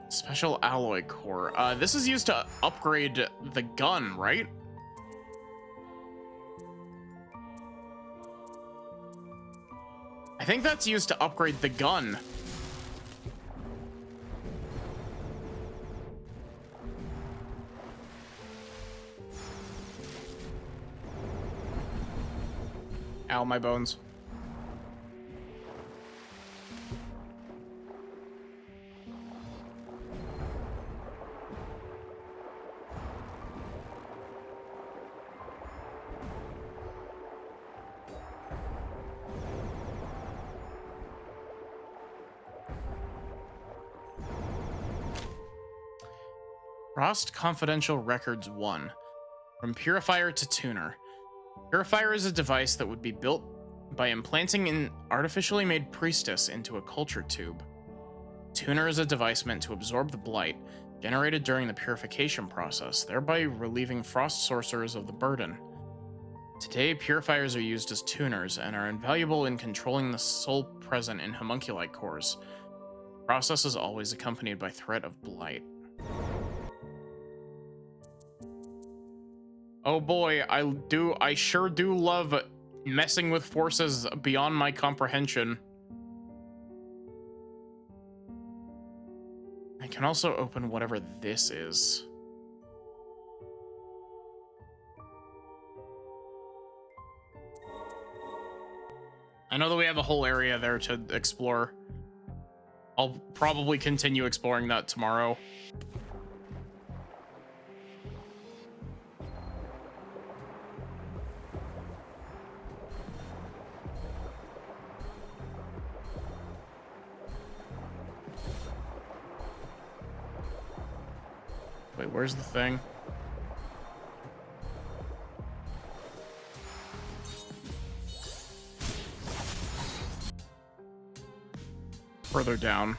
Special alloy core. This is used to upgrade the gun, right? I think that's used to upgrade the gun. Ow, my bones. Frost Confidential Records 1. From Purifier to Tuner. Purifier is a device that would be built by implanting an artificially made priestess into a culture tube. Tuner is a device meant to absorb the blight generated during the purification process, thereby relieving Frost sorcerers of the burden. Today, purifiers are used as tuners and are invaluable in controlling the soul present in homunculi cores. The process is always accompanied by threat of blight. Oh boy, I sure do love messing with forces beyond my comprehension. I can also open whatever this is. I know that we have a whole area there to explore. I'll probably continue exploring that tomorrow. Wait, where's the thing? Further down.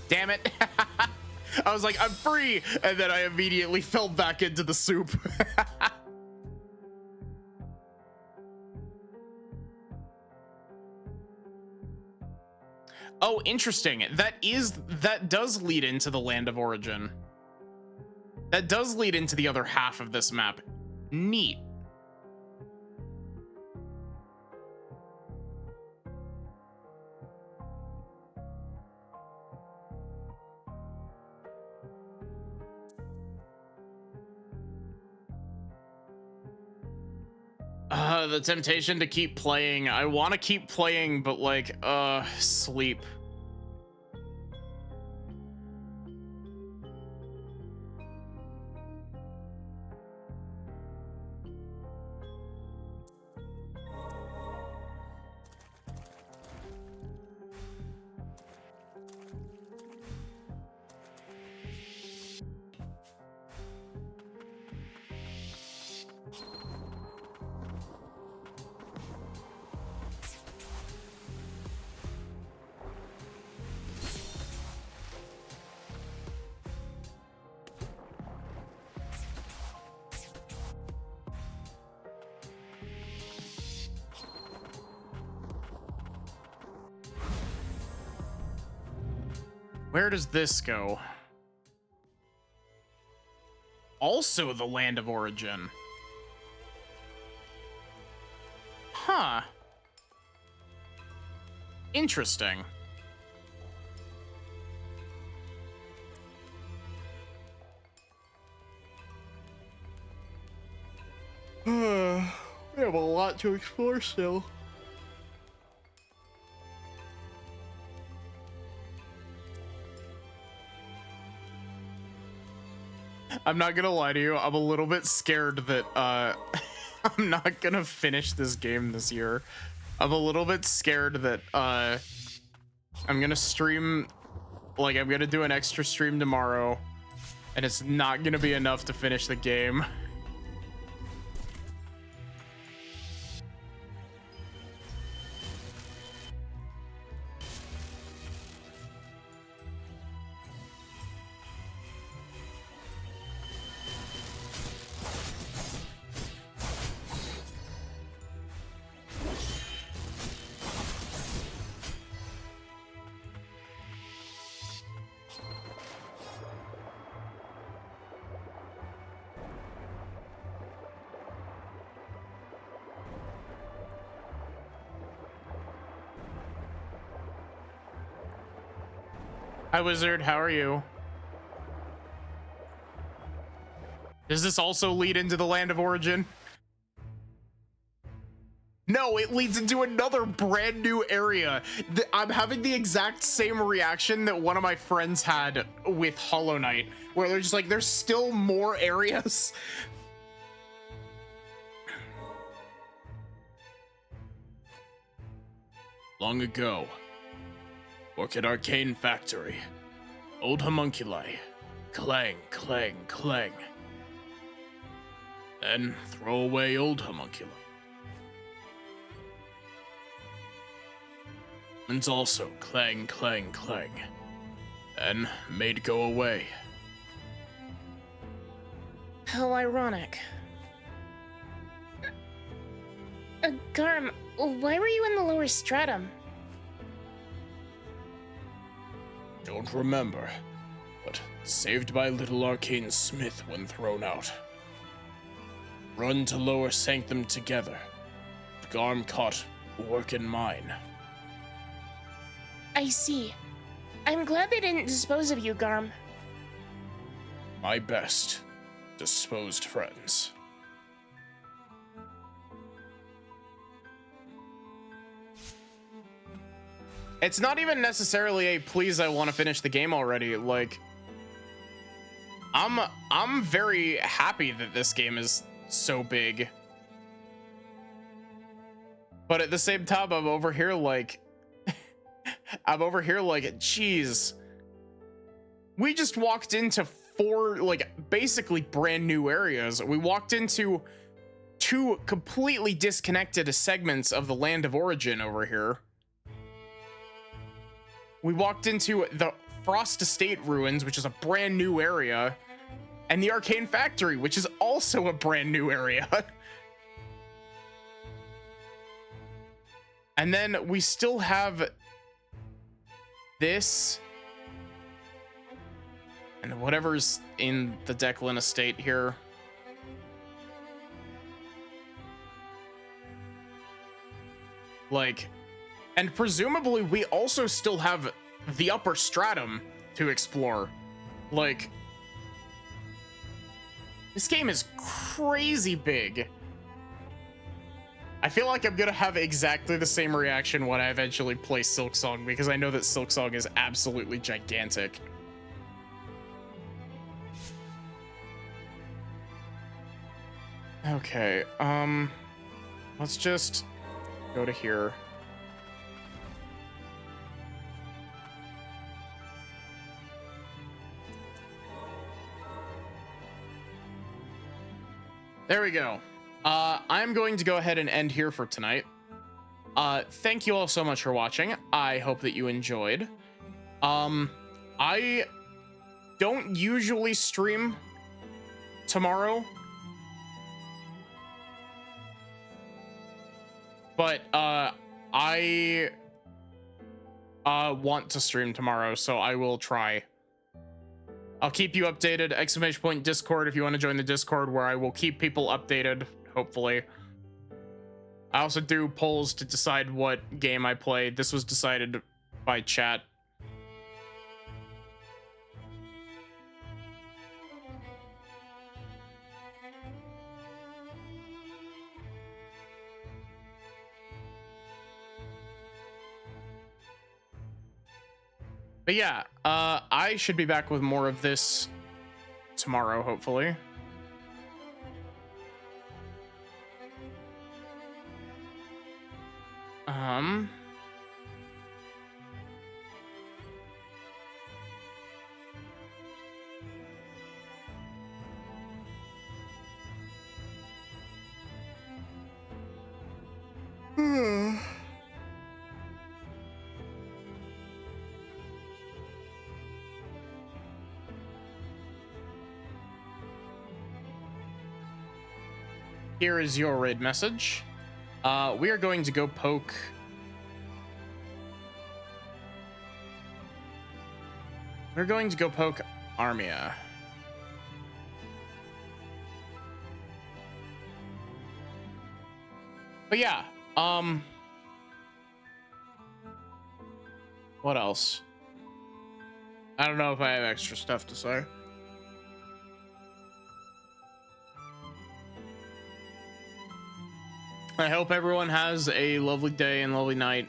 Damn it. I was like, I'm free. And then I immediately fell back into the soup. Oh, interesting. That does lead into the land of origin. That does lead into the other half of this map. Neat. The temptation to keep playing. I want to keep playing, but like, sleep. Where does this go? Also the land of origin. Huh. Interesting. We have a lot to explore still. I'm not gonna lie to you, I'm a little bit scared that I'm not gonna finish this game this year. I'm a little bit scared that I'm gonna stream, like I'm gonna do an extra stream tomorrow and it's not gonna be enough to finish the game. Hi, Wizard. How are you? Does this also lead into the land of origin? No, it leads into another brand new area. I'm having the exact same reaction that one of my friends had with Hollow Knight, where they're just like, there's still more areas. Long ago, Orchid Arcane Factory. Old homunculi. Clang, clang, clang. Then throw away old homunculi. And also clang, clang, clang. Then made go away. How ironic. Garm, why were you in the lower stratum? Don't remember, but saved by little arcane smith when thrown out. Run to lower sanctum together. Garm caught work in mine. I see. I'm glad they didn't dispose of you, Garm. My best disposed friends. It's not even necessarily a please, I want to finish the game already. Like, I'm very happy that this game is so big. But at the same time, I'm over here like, geez. We just walked into 4, like, basically brand new areas. We walked into 2 completely disconnected segments of the land of origin over here. We walked into the Frost Estate Ruins, which is a brand new area, and the Arcane Factory, which is also a brand new area. And then we still have this and whatever's in the Declan estate here. Like, and presumably we also still have the upper stratum to explore. Like, this game is crazy big. I feel like I'm gonna have exactly the same reaction when I eventually play Silksong, because I know that Silksong is absolutely gigantic. Okay, let's just go to here. There we go. I'm going to go ahead and end here for tonight. Thank you all so much for watching. I hope that you enjoyed. I don't usually stream tomorrow, but I want to stream tomorrow, so I will try. I'll keep you updated. ! Discord if you want to join the Discord, where I will keep people updated, hopefully. I also do polls to decide what game I play. This was decided by chat. But yeah, I should be back with more of this tomorrow, hopefully. Here is your raid message. We are going to go poke Armia. But yeah, what else? I don't know if I have extra stuff to say. I hope everyone has a lovely day and lovely night.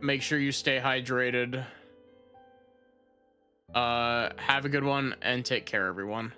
Make sure you stay hydrated. Have a good one and take care, everyone.